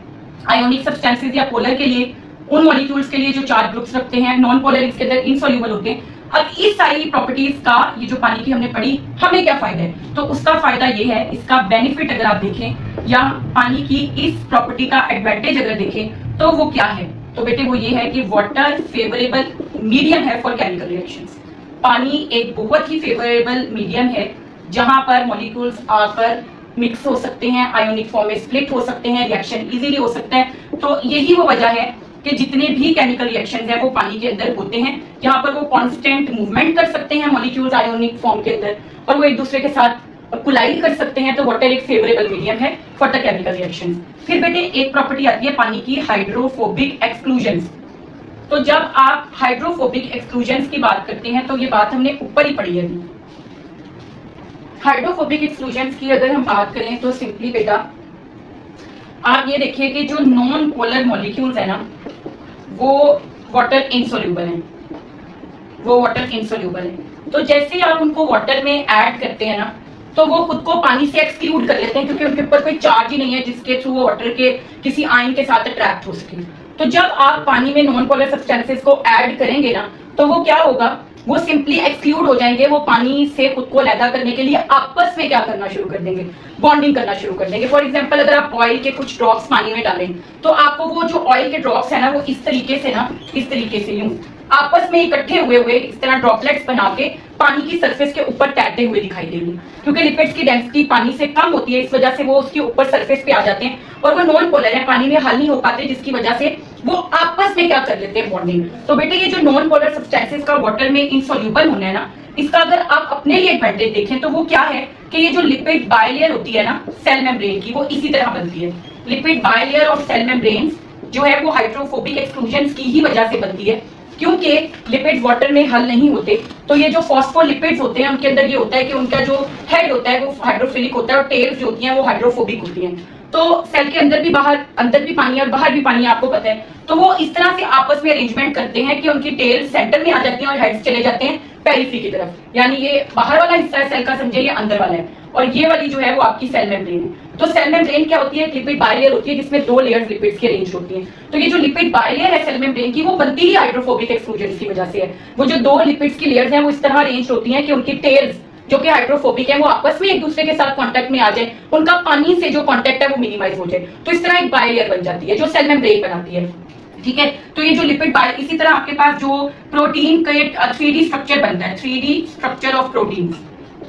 आयोनिक सब्सटेंसेस या पोलर के लिए, उन मॉलिक्यूल्स के लिए जो चार्ज ग्रुप्स रखते हैं। नॉन पोलर इसके अंदर इनसोल्यूबल होते हैं। अब इस सारी प्रॉपर्टीज का ये जो पानी की हमने पढ़ी हमें क्या फायदा है, तो उसका फायदा ये है, इसका बेनिफिट अगर आप देखें या पानी की इस प्रॉपर्टी का एडवांटेज अगर देखें तो वो क्या है, तो बेटे वो ये है कि वाटर फेवरेबल मीडियम है फॉर केमिकल रिएक्शंस। पानी एक बहुत ही फेवरेबल मीडियम है जहां पर मॉलिक्यूल्स आकर मिक्स हो सकते हैं, आयोनिक फॉर्म में स्प्लिट हो सकते हैं, रिएक्शन इजीली हो सकता है। तो यही वो वजह है कि जितने भी केमिकल रिएक्शंस हैं वो पानी के अंदर होते हैं, यहाँ पर वो कांस्टेंट मूवमेंट कर सकते हैं मॉलिक्यूल्स आयोनिक फॉर्म के अंदर और वो एक दूसरे के साथ कोलाइड कर सकते हैं तो वाटर एक फेवरेबल मीडियम है फॉर द केमिकल रिएक्शन। फिर बेटे एक प्रॉपर्टी आती है पानी की हाइड्रोफोबिक एक्सक्लूजन। तो जब आप हाइड्रोफोबिक एक्सक्लूजन की बात करते हैं तो ये बात हमने ऊपर ही पढ़ी है। हाइड्रोफोबिक एक्सक्लूजन की अगर हम बात करें तो सिंपली बेटा आप ये देखिए कि जो नॉन पोलर मॉलिक्यूल्स है ना वो वाटर इनसोल्यूबल हैं, वो वाटर इनसोल्यूबल है। तो जैसे ही आप उनको वाटर में ऐड करते हैं ना तो वो खुद को पानी से एक्सक्लूड कर लेते हैं क्योंकि उनके ऊपर कोई चार्ज ही नहीं है जिसके थ्रू वो वाटर के किसी आयन के साथ अट्रैक्ट हो सके। तो जब आप पानी में नॉन पोलर सब्सटेंसेस को ऐड करेंगे ना तो वो क्या होगा, वो सिंपली एक्सक्लूड हो जाएंगे, वो पानी से खुद को अलग करने के लिए आपस में क्या करना शुरू कर देंगे, बॉन्डिंग करना शुरू कर देंगे। फॉर एग्जांपल अगर आप ऑयल के कुछ ड्रॉप्स पानी में डालें तो आपको वो जो ऑयल के ड्रॉप्स है ना वो इस तरीके से ना, इस तरीके से यूं आपस में इकट्ठे हुए हुए इस तरह ड्रॉपलेट्स बना के पानी की सरफेस के ऊपर तैरते हुए दिखाई देंगे। क्योंकि लिपिड्स की डेंसिटी पानी से कम होती है इस वजह से वो उसके ऊपर सरफेस पे आ जाते हैं और वो नॉन पोलर है, पानी में हल नहीं हो पाते, जिसकी वजह से वो आपस में क्या कर लेते हैं, बॉन्डिंग। तो बेटे ये जो नॉन पोलर सब्सटेंसेस का वाटर में इनसॉल्यूबल होना है ना, इसका अगर आप अपने लिए एडवांटेज देखें तो वो क्या है कि ये जो लिपिड बायलेयर होती है ना सेल मेम्ब्रेन की, वो इसी तरह बनती है। लिपिड बायलेयर और सेल मेम्ब्रेन जो है वो हाइड्रोफोबिक एक्सक्लूजन की ही वजह से बनती है क्योंकि लिपिड्स वाटर में हल नहीं होते। तो ये जो फॉस्फोलिपिड्स होते हैं उनके अंदर ये होता है कि उनका जो हेड होता है वो हाइड्रोफिलिक होता है और टेल्स जो होती हैं वो हाइड्रोफोबिक होती हैं। तो सेल के अंदर भी बाहर, अंदर भी पानी और बाहर भी पानी, आपको पता है। तो वो इस तरह से आपस में अरेंजमेंट करते हैं कि उनकी टेल्स सेंटर में आ जाती हैं और हेड्स चले जाते हैं पेरिफेरी की तरफ, यानी ये बाहर वाला हिस्सा है सेल का, समझे, ये अंदर वाला है, और ये वाली जो है वो आपकी सेल मेम्ब्रेन है। तो सेल मेम्ब्रेन क्या होती है, लिपिड बायलेयर होती है जिसमें दो लेयर्स लिपिड्स की अरेंज होती हैं। तो ये जो लिपिड बायलेयर है सेल मेम्ब्रेन की वो बनती ही हाइड्रोफोबिक एक्सक्लूजन की वजह से है। वो जो दो लिपिड्स की लेयर्स हैं वो इस तरह अरेंज होती हैं कि उनकी टेल्स जो कि हाइड्रोफोबिक है वो आपस में एक दूसरे के साथ कांटेक्ट में आ जाए, उनका पानी से जो कांटेक्ट है वो मिनिमाइज हो जाए। तो इस तरह एक बायलेयर बन जाती है जो सेल मेम्ब्रेन बनाती है, ठीक है। तो ये जो लिपिड बायलेयर, इसी तरह आपके पास जो प्रोटीन का 3D स्ट्रक्चर बनता है, 3D स्ट्रक्चर ऑफ प्रोटीन,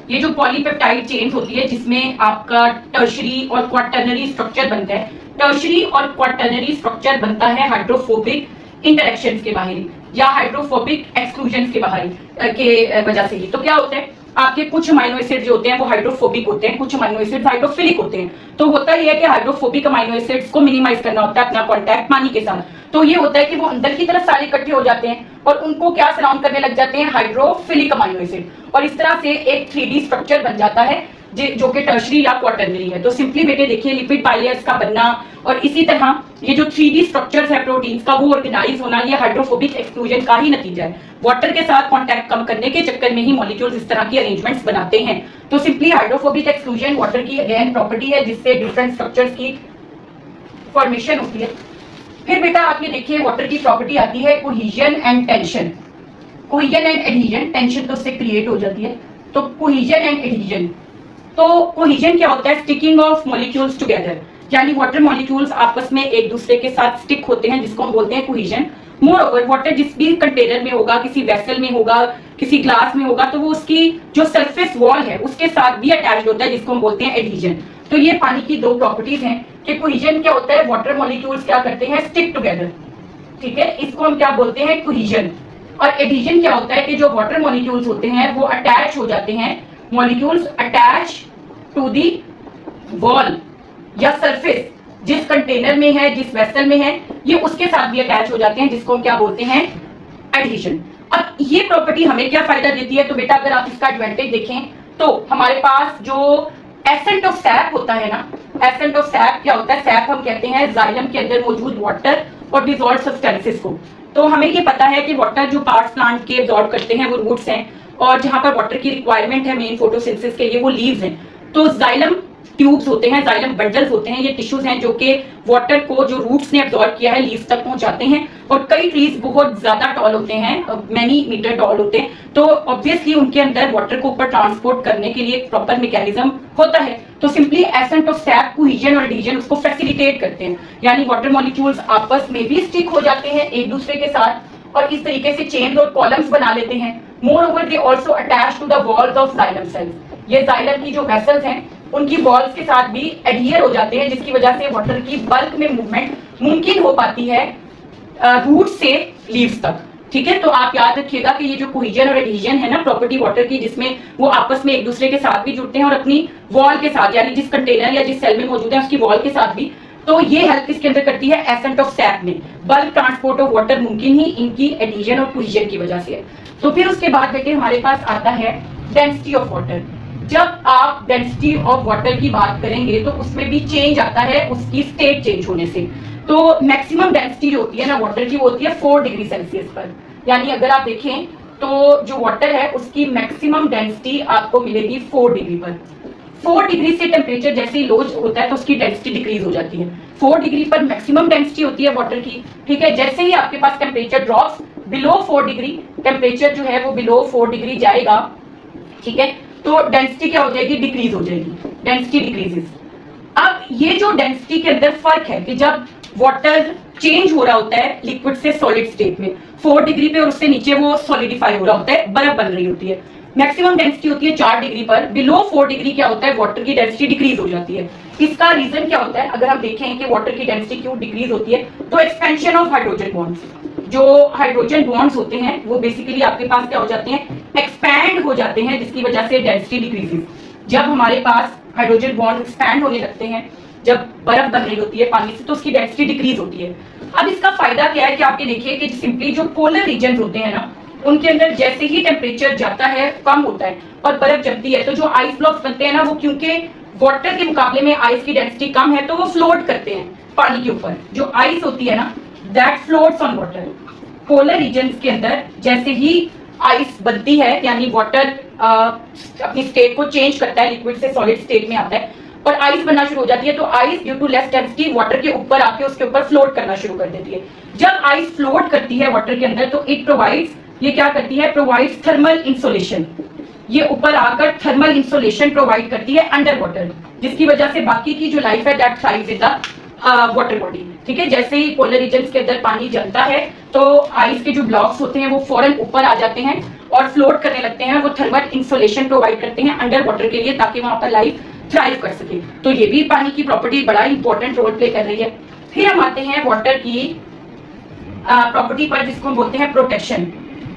ये जो पॉलीपेप्टाइड चेन होती है जिसमें आपका टर्शरी और क्वाटर्नरी स्ट्रक्चर बनता है। टर्शरी और क्वाटर्नरी स्ट्रक्चर बनता है हाइड्रोफोबिक इंटरेक्शंस के बाहर या हाइड्रोफोबिक एक्सक्लूजन के बाहर के वजह से ही। तो क्या होता है, आपके कुछ अमाइनो एसिड जो होते हैं वो हाइड्रोफोबिक होते हैं, कुछ अमाइनो एसिड हाइड्रोफिलिक होते हैं। तो होता ही है कि हाइड्रोफोबिक अमाइनो एसिड्स को मिनिमाइज करना होता है अपना कांटेक्ट पानी के साथ। तो ये होता है कि वो अंदर की तरफ सारे इकट्ठे हो जाते हैं और उनको क्या सराउंड करने लग जाते हैं, हाइड्रोफिलिक अमाइनो एसिड, और इस तरह से एक 3D स्ट्रक्चर बन जाता है जो कि टर्शरी या क्वाटर्नरी है। तो सिंपली बेटे देखिए लिपिड बायलेयर्स का बनना और इसी तरह ये जो 3D स्ट्रक्चर्स है प्रोटीन्स का वो ऑर्गेनाइज होना, ये हाइड्रोफोबिक एक्सक्लूजन का ही नतीजा है। वाटर के साथ कांटेक्ट कम करने के चक्कर में ही मॉलिक्यूल्स इस तरह की अरेंजमेंट्स बनाते हैं। तो सिंपली हाइड्रोफोबिक एक्सक्लूजन वाटर की अगेन प्रॉपर्टी है जिससे डिफरेंट स्ट्रक्चर्स की फॉर्मेशन होती है। फिर बेटा आप ये देखिए वाटर की प्रॉपर्टी आती है cohesion and tension. Cohesion and adhesion, tension तो उससे क्रिएट हो जाती है। तो कोहेजन एंड एडहेजन, तो कोहेजन क्या होता है, स्टिकिंग ऑफ मॉलिक्यूल्स टुगेदर, यानी वाटर मॉलिक्यूल्स आपस में एक दूसरे के साथ स्टिक होते हैं जिसको हम बोलते हैं कोहेजन। मोर ओवर वाटर जिस भी कंटेनर में होगा, किसी वेसल में होगा, किसी ग्लास में होगा, तो वो उसकी जो सरफेस वॉल है उसके साथ भी अटैच्ड होता है जिसको हम बोलते हैं एडहेजन। तो ये पानी की दो प्रॉपर्टीज हैं कि कोहेजन क्या होता है, वाटर मॉलिक्यूल्स क्या करते हैं, स्टिक टुगेदर, ठीक है, इसको हम क्या बोलते हैं, कोहेजन। और एडहेजन क्या होता है कि जो वाटर मॉलिक्यूल्स होते हैं वो अटैच हो जाते हैं, molecules attach to the wall या सरफेस जिस कंटेनर में है, जिस वेसल में है, ये उसके साथ भी अटैच हो जाते हैं जिसको हम क्या बोलते हैं, एडहेजन। अब ये प्रॉपर्टी हमें क्या फायदा देती है, तो बेटा अगर आप इसका एडवांटेज देखें तो हमारे पास जो एसेंट ऑफ सैप होता है ना, एसेंट ऑफ सैप क्या होता है, सैप हम कहते हैं जाइलम के अंदर मौजूद वाटर और डिसॉल्व्ड सब्सटेंसेस को। तो हमें ये पता है कि वाटर जो पार्ट्स प्लांट के एब्जॉर्ब करते हैं वो रूट्स हैं, और जहां पर वाटर की रिक्वायरमेंट है मेन फोटोसिंथेसिस के लिए वो लीव्स हैं। तो जाइलम ट्यूब्स होते हैं, जाइलम बंडल्स होते हैं, ये टिश्यूज हैं जो कि वाटर को जो रूट्स ने एब्जॉर्ब किया है लीव्स तक पहुंचाते हैं। और कई ट्रीज बहुत ज्यादा टॉल होते हैं, मैनी मीटर टॉल होते हैं, तो ऑब्वियसली उनके अंदर वाटर को ऊपर ट्रांसपोर्ट करने के लिए एक प्रॉपर मैकेनिज्म होता है। तो simply ascent of SAP, cohesion और एडहेजन उसको फैसिलिटेट करते हैं, यानी वाटर मॉलिक्यूल्स आपस में भी स्टिक हो जाते हैं एक दूसरे के साथ और इस तरीके से चेन्स और कॉलम्स बना लेते हैं। Moreover they also attach to the walls of xylem cells. ये जाइलम की जो वेसल्स हैं उनकी वॉल्स के साथ भी एडहियर हो जाते हैं जिसकी वजह से वाटर की बल्क में मूवमेंट मुमकिन हो पाती है रूट से लीव्स तक। ठीक है, तो आप याद रखिएगा कि ये जो कोहेजन और एडहेजन है ना प्रॉपर्टी वाटर की, जिसमें वो आपस में एक दूसरे के साथ भी जुड़ते हैं और अपनी वॉल के साथ, यानी जिस कंटेनर या जिस सेल में मौजूद है उसकी वॉल के साथ भी, तो ये हेल्प इसके अंदर करती है एसेंट ऑफ सैप में। बल्क ट्रांसपोर्ट ऑफ वाटर मुमकिन ही इनकी एडहेजन और कोहेजन की वजह से है। तो फिर उसके बाद बेटे हमारे पास आता है डेंसिटी ऑफ वाटर। जब आप डेंसिटी ऑफ वाटर की बात करेंगे तो उसमें भी चेंज आता है उसकी स्टेट चेंज होने से। तो मैक्सिमम डेंसिटी जो होती है ना वाटर की, वो होती है 4 डिग्री सेल्सियस पर। यानी अगर आप देखें तो जो वाटर है उसकी मैक्सिमम डेंसिटी आपको मिलेगी 4 डिग्री पर। 4 डिग्री से टेम्परेचर जैसे ही लो होता है तो उसकी डेंसिटी डिक्रीज हो जाती है। 4 डिग्री पर मैक्सिमम डेंसिटी होती है वाटर की, ठीक है। जैसे ही आपके पास temperature drops below 4 degree, temperature जो है वो बिलो 4 डिग्री जाएगा, ठीक है, तो डेंसिटी क्या हो जाएगी, डिक्रीज हो जाएगी, डेंसिटी डिक्रीजेस। अब ये जो डेंसिटी के अंदर फर्क है कि जब वाटर चेंज हो रहा होता है लिक्विड से सॉलिड स्टेट में 4 डिग्री पे और उससे नीचे वो सॉलिडिफाई हो रहा होता है, बर्फ बन रही होती है, मैक्सिमम डेंसिटी होती है 4 डिग्री पर। बिलो 4 डिग्री क्या होता है, वाटर की डेंसिटी डिक्रीज हो जाती है। इसका रीजन क्या होता है, अगर हम देखें कि वाटर की डेंसिटी क्यों डिक्रीज होती है, तो एक्सपेंशन ऑफ हाइड्रोजन बॉन्ड्स। जो हाइड्रोजन बॉन्ड्स होते हैं वो बेसिकली आपके पास क्या हो जाते हैं, एक्सपैंड हो जाते हैं, जिसकी वजह से डेंसिटी डिक्रीजेस। जब हमारे पास हाइड्रोजन बॉन्ड एक्सपैंड होने लगते हैं, जब बर्फ बन रही होती है पानी से, तो उसकी डेंसिटी डिक्रीज होती है। अब इसका फायदा क्या है कि आप ये देखिए कि सिंपली जो पोलर रीजन होते हैं ना, उनके अंदर जैसे ही टेम्परेचर जाता है, कम होता है और बर्फ जमती है, तो जो आइस ब्लॉक्स बनते हैं ना, वो क्योंकि वाटर के मुकाबले में आइस की डेंसिटी कम है तो वो फ्लोट करते हैं पानी के ऊपर। जो आइस होती है ना, that floats on water. Polar regions के अंदर जैसे ही आइस बनती है, यानी वाटर अपनी स्टेट को चेंज करता है, लिक्विड से सॉलिड स्टेट में आता है और आइस बनना शुरू हो जाती है, तो ice due to less density water के ऊपर आके उसके ऊपर फ्लोट करना शुरू कर देती है। जब आइस फ्लोट करती है वाटर के अंदर तो इट प्रोवाइड्स, ये क्या करती है, प्रोवाइड्स थर्मल इंसुलेशन। ये ऊपर आकर थर्मल इंसुलेशन प्रोवाइड करती है अंडर वाटर, जिसकी वजह से बाकी की जो लाइफ है that thrives in the water body, ठीक है। जैसे ही पोलर रीजन्स के अंदर पानी जमता है तो आइस के जो ब्लॉक्स होते हैं वो फौरन ऊपर आ जाते हैं और फ्लोट करने लगते हैं। वो थर्मल इंसुलेशन प्रोवाइड करते हैं अंडर वाटर के लिए, ताकि वहां पर लाइफ थ्राइव कर सके। तो ये भी पानी की प्रॉपर्टी बड़ा इंपॉर्टेंट रोल प्ले कर रही है। फिर हम आते हैं वाटर की प्रॉपर्टी पर, जिसको हम बोलते हैं प्रोटेक्शन।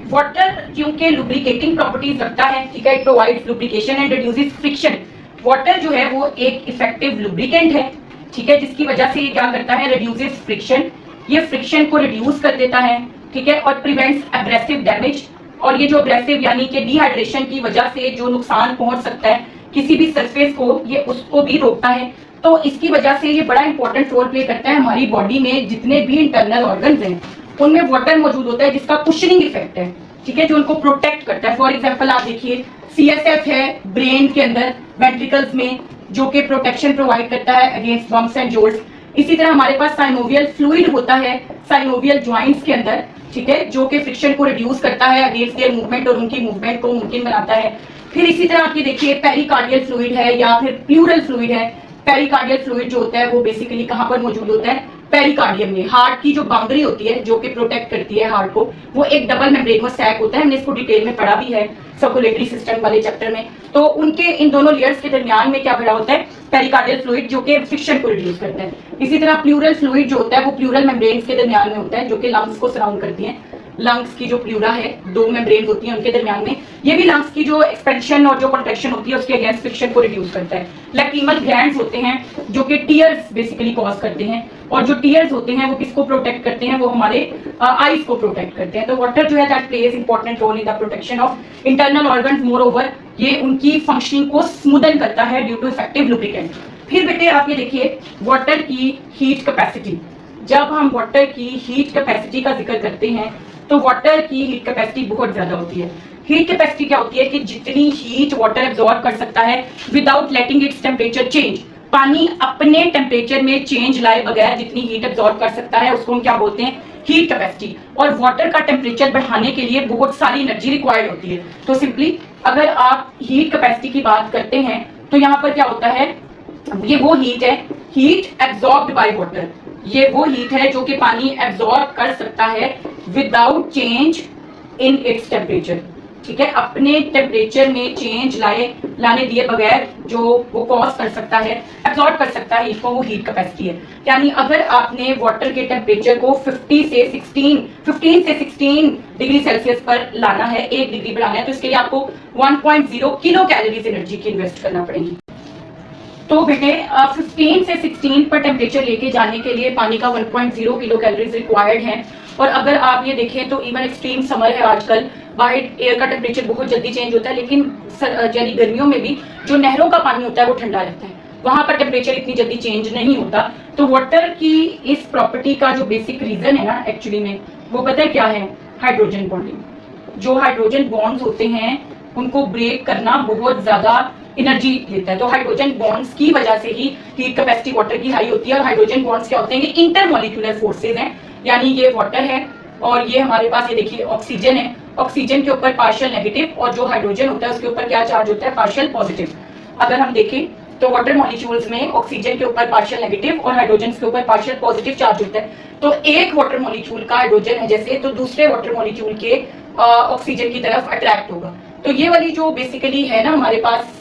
वाटर क्योंकि लुब्रिकेटिंग प्रॉपर्टीज रखता है, ठीक है, it provides lubrication and reduces friction. Water जो है वो एक इफेक्टिव लुब्रिकेंट है, ठीक है, जिसकी वजह से ये क्या करता है, रिड्यूसेस फ्रिक्शन। ये फ्रिक्शन को रिड्यूस कर देता है, ठीक है, और प्रिवेंट्स एब्रेसिव डैमेज। और ये जो एब्रेसिव यानी कि डिहाइड्रेशन की वजह से जो नुकसान पहुंच सकता है किसी भी सरफेस को, ये उसको भी रोकता है। तो इसकी वजह से ये बड़ा इंपॉर्टेंट रोल प्ले करता है। हमारी बॉडी में जितने भी इंटरनल ऑर्गन्स हैं उनमें वाटर मौजूद होता है, जिसका कुशनिंग इफेक्ट है, ठीक है, जो उनको प्रोटेक्ट करता है। फॉर एग्जांपल आप देखिए CSF है ब्रेन के अंदर वेंट्रिकल्स में, जो कि प्रोटेक्शन प्रोवाइड करता है अगेंस्ट बम्प्स एंड जोल्ट्स। इसी तरह हमारे पास साइनोवियल फ्लूइड होता है साइनोवियल जॉइंट्स के अंदर, ठीक है, जो कि फ्रिक्शन को रिड्यूस करता है अगेंस्ट देयर मूवमेंट और उनकी मूवमेंट को मुमकिन बनाता है। फिर इसी तरह आप ये देखिए पेरिकार्डियल फ्लूइड है या फिर प्लूरल फ्लूइड है। पेरिकार्डियल फ्लूइड जो होता है वो बेसिकली कहाँ पर मौजूद होता है, पेरिकार्डियम में। हार्ट की जो बाउंड्री होती है जो कि प्रोटेक्ट करती है हार्ट को, वो एक डबल मेम्ब्रेनस सैक होता है। हमने इसको डिटेल में पढ़ा भी है सर्कुलेटरी सिस्टम वाले चैप्टर में। तो उनके इन दोनों लेयर्स के दरमियान में क्या भरा होता है, पेरिकार्डियल फ्लूइड, जो कि फ्रिक्शन को रिड्यूस करता है। इसी तरह प्लूरल फ्लूइड जो होता है वो प्लूरल मेम्ब्रेन्स के दरमियान में होता है, जो कि लंग्स को सराउंड करती है। लंग्स की जो प्लूरा है, 2 मेम्ब्रेन होती हैं उनके दरमियान में, ये भी लंग्स की जो एक्सपेंशन और जो कॉन्ट्रैक्शन होती है उसके अगेंस्ट फ्रिक्शन को रिड्यूस करता है। लैक्रिमल ग्लैंड्स होते हैं जो कि टीयर्स बेसिकली कॉज करते हैं, और जो टीयर्स होते हैं वो किसको प्रोटेक्ट करते हैं, वो हमारे आईज को प्रोटेक्ट करते हैं। तो वाटर जो है that plays important role in the protection of internal organs. Moreover ये उनकी फंक्शनिंग को स्मूदन करता है ड्यू टू इफेक्टिव लुब्रिकेंट। फिर बेटे आप ये देखिए वाटर की हीट कैपेसिटी। जब हम वाटर की हीट कैपेसिटी का जिक्र करते हैं तो वाटर की हीट कैपेसिटी बहुत ज्यादा होती है। हीट कैपेसिटी क्या होती है कि जितनी हीट वाटर एब्जॉर्ब कर सकता है विदाउट लेटिंग इट्स टेम्परेचर चेंज। पानी अपने टेम्परेचर में चेंज लाए बगैर जितनी हीट एब्जॉर्ब कर सकता है उसको हम क्या बोलते हैं, हीट कैपेसिटी। और वाटर का टेम्परेचर बढ़ाने के लिए बहुत सारी एनर्जी रिक्वायर्ड होती है। तो सिंपली अगर आप हीट कैपेसिटी की बात करते हैं तो यहाँ पर क्या होता है, ये वो हीट है, हीट एब्जॉर्ब्ड बाय वाटर। ये वो हीट है जो कि पानी एब्जॉर्ब कर सकता है without change in its temperature. ठीक है, अपने टेम्परेचर में चेंज लाने दिए बगैर जो वो कॉज कर सकता है, एब्जॉर्ब कर सकता है हीट को, वो हीट कैपेसिटी है। यानी अगर आपने वाटर के टेम्परेचर को 15 से 16 डिग्री सेल्सियस पर लाना है, 1 डिग्री बढ़ाना है, तो इसके लिए आपको 1.0 किलो कैलोरीज एनर्जी की इन्वेस्ट करना पड़ेगी। तो बेटे 15 से 16 पर टेम्परेचर लेके जाने के लिए पानी का 1.0 किलो कैलोरीज रिक्वायर्ड है। और अगर आप ये देखें तो इवन एक्सट्रीम समर है आजकल, बाहर एयर का टेम्परेचर बहुत जल्दी चेंज होता है, लेकिन यानी गर्मियों में भी जो नहरों का पानी होता है वो ठंडा रहता है, वहां पर टेम्परेचर इतनी जल्दी चेंज नहीं होता। तो वाटर की इस प्रॉपर्टी का जो बेसिक रीजन है ना एक्चुअली में, वो पता है क्या है? Hydrogen bonding. जो हाइड्रोजन बॉन्ड्स होते हैं उनको ब्रेक करना बहुत ज्यादा एनर्जी लेता है। तो हाइड्रोजन बॉन्ड्स की वजह से ही हीट कैपेसिटी वाटर की हाई होती है। और हाइड्रोजन बॉन्ड्स क्या होते हैं? ये इंटरमॉलिक्यूलर फोर्सेज हैं, यानी ये वाटर है और ये हमारे पास ये देखिए ऑक्सीजन है। ऑक्सीजन के ऊपर पार्शियल नेगेटिव और जो हाइड्रोजन होता है उसके ऊपर क्या चार्ज होता है? Partial positive. अगर हम देखें तो वाटर मॉलिक्यूल्स में ऑक्सीजन के ऊपर पार्शियल नेगेटिव और हाइड्रोजन के ऊपर पार्शियल पॉजिटिव चार्ज होता है। तो एक वाटर मॉलिक्यूल का हाइड्रोजन है जैसे, तो दूसरे वाटर मॉलिक्यूल के ऑक्सीजन की तरफ अट्रैक्ट होगा। तो ये वाली जो बेसिकली है ना हमारे पास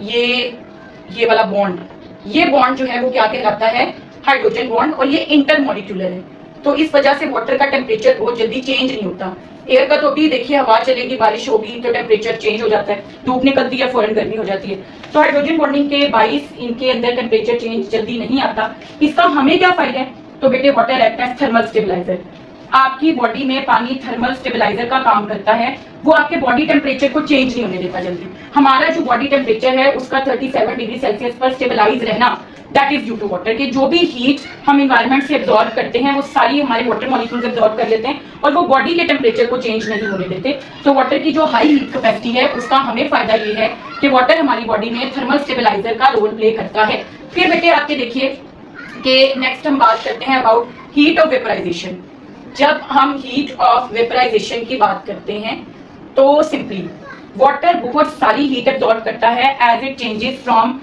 ये वाला बॉन्ड, ये बॉन्ड जो है वो क्या कहलाता है? Hydrogen bond. और ये इंटरमॉलिक्यूलर है, तो इस वजह से वाटर का टेम्परेचर बहुत जल्दी चेंज नहीं होता। एयर का तो अभी देखिए, हवा चलेगी, बारिश होगी तो टेम्परेचर चेंज हो जाता है, धूप निकलती है फौरन गर्मी हो जाती है। तो हाइड्रोजन बॉन्डिंग के बाइस इनके अंदर टेम्परेचर चेंज जल्दी नहीं आता। इसका हमें क्या फायदा है? तो बेटे water act as thermal stabiliser. आपकी बॉडी में पानी थर्मल स्टेबलाइजर का काम करता है, वो आपके बॉडी टेम्परेचर को चेंज नहीं होने देता जल्दी। हमारा जो बॉडी टेम्परेचर है उसका 37 डिग्री सेल्सियस पर स्टेबलाइज रहना, that is due to water. कि जो भी हीट हम एनवायरनमेंट से एब्जॉर्ब करते हैं वो सारी हमारे वाटर मॉलिक्यूल्स एब्जॉर्ब कर लेते हैं और वो बॉडी के टेम्परेचर को चेंज नहीं होने देते। तो वाटर की जो हाई हीट कैपेसिटी है उसका हमें फायदा ये है कि वाटर हमारी बॉडी में थर्मल स्टेबलाइजर का रोल प्ले करता है। फिर बेटे आपके देखिए कि नेक्स्ट हम बात करते हैं अबाउट हीट ऑफ वेपराइजेशन। जब हम हीट ऑफ वेपराइजेशन की बात करते हैं तो सिंपली वाटर बहुत सारी हीट एब्जॉर्ब करता है as it changes from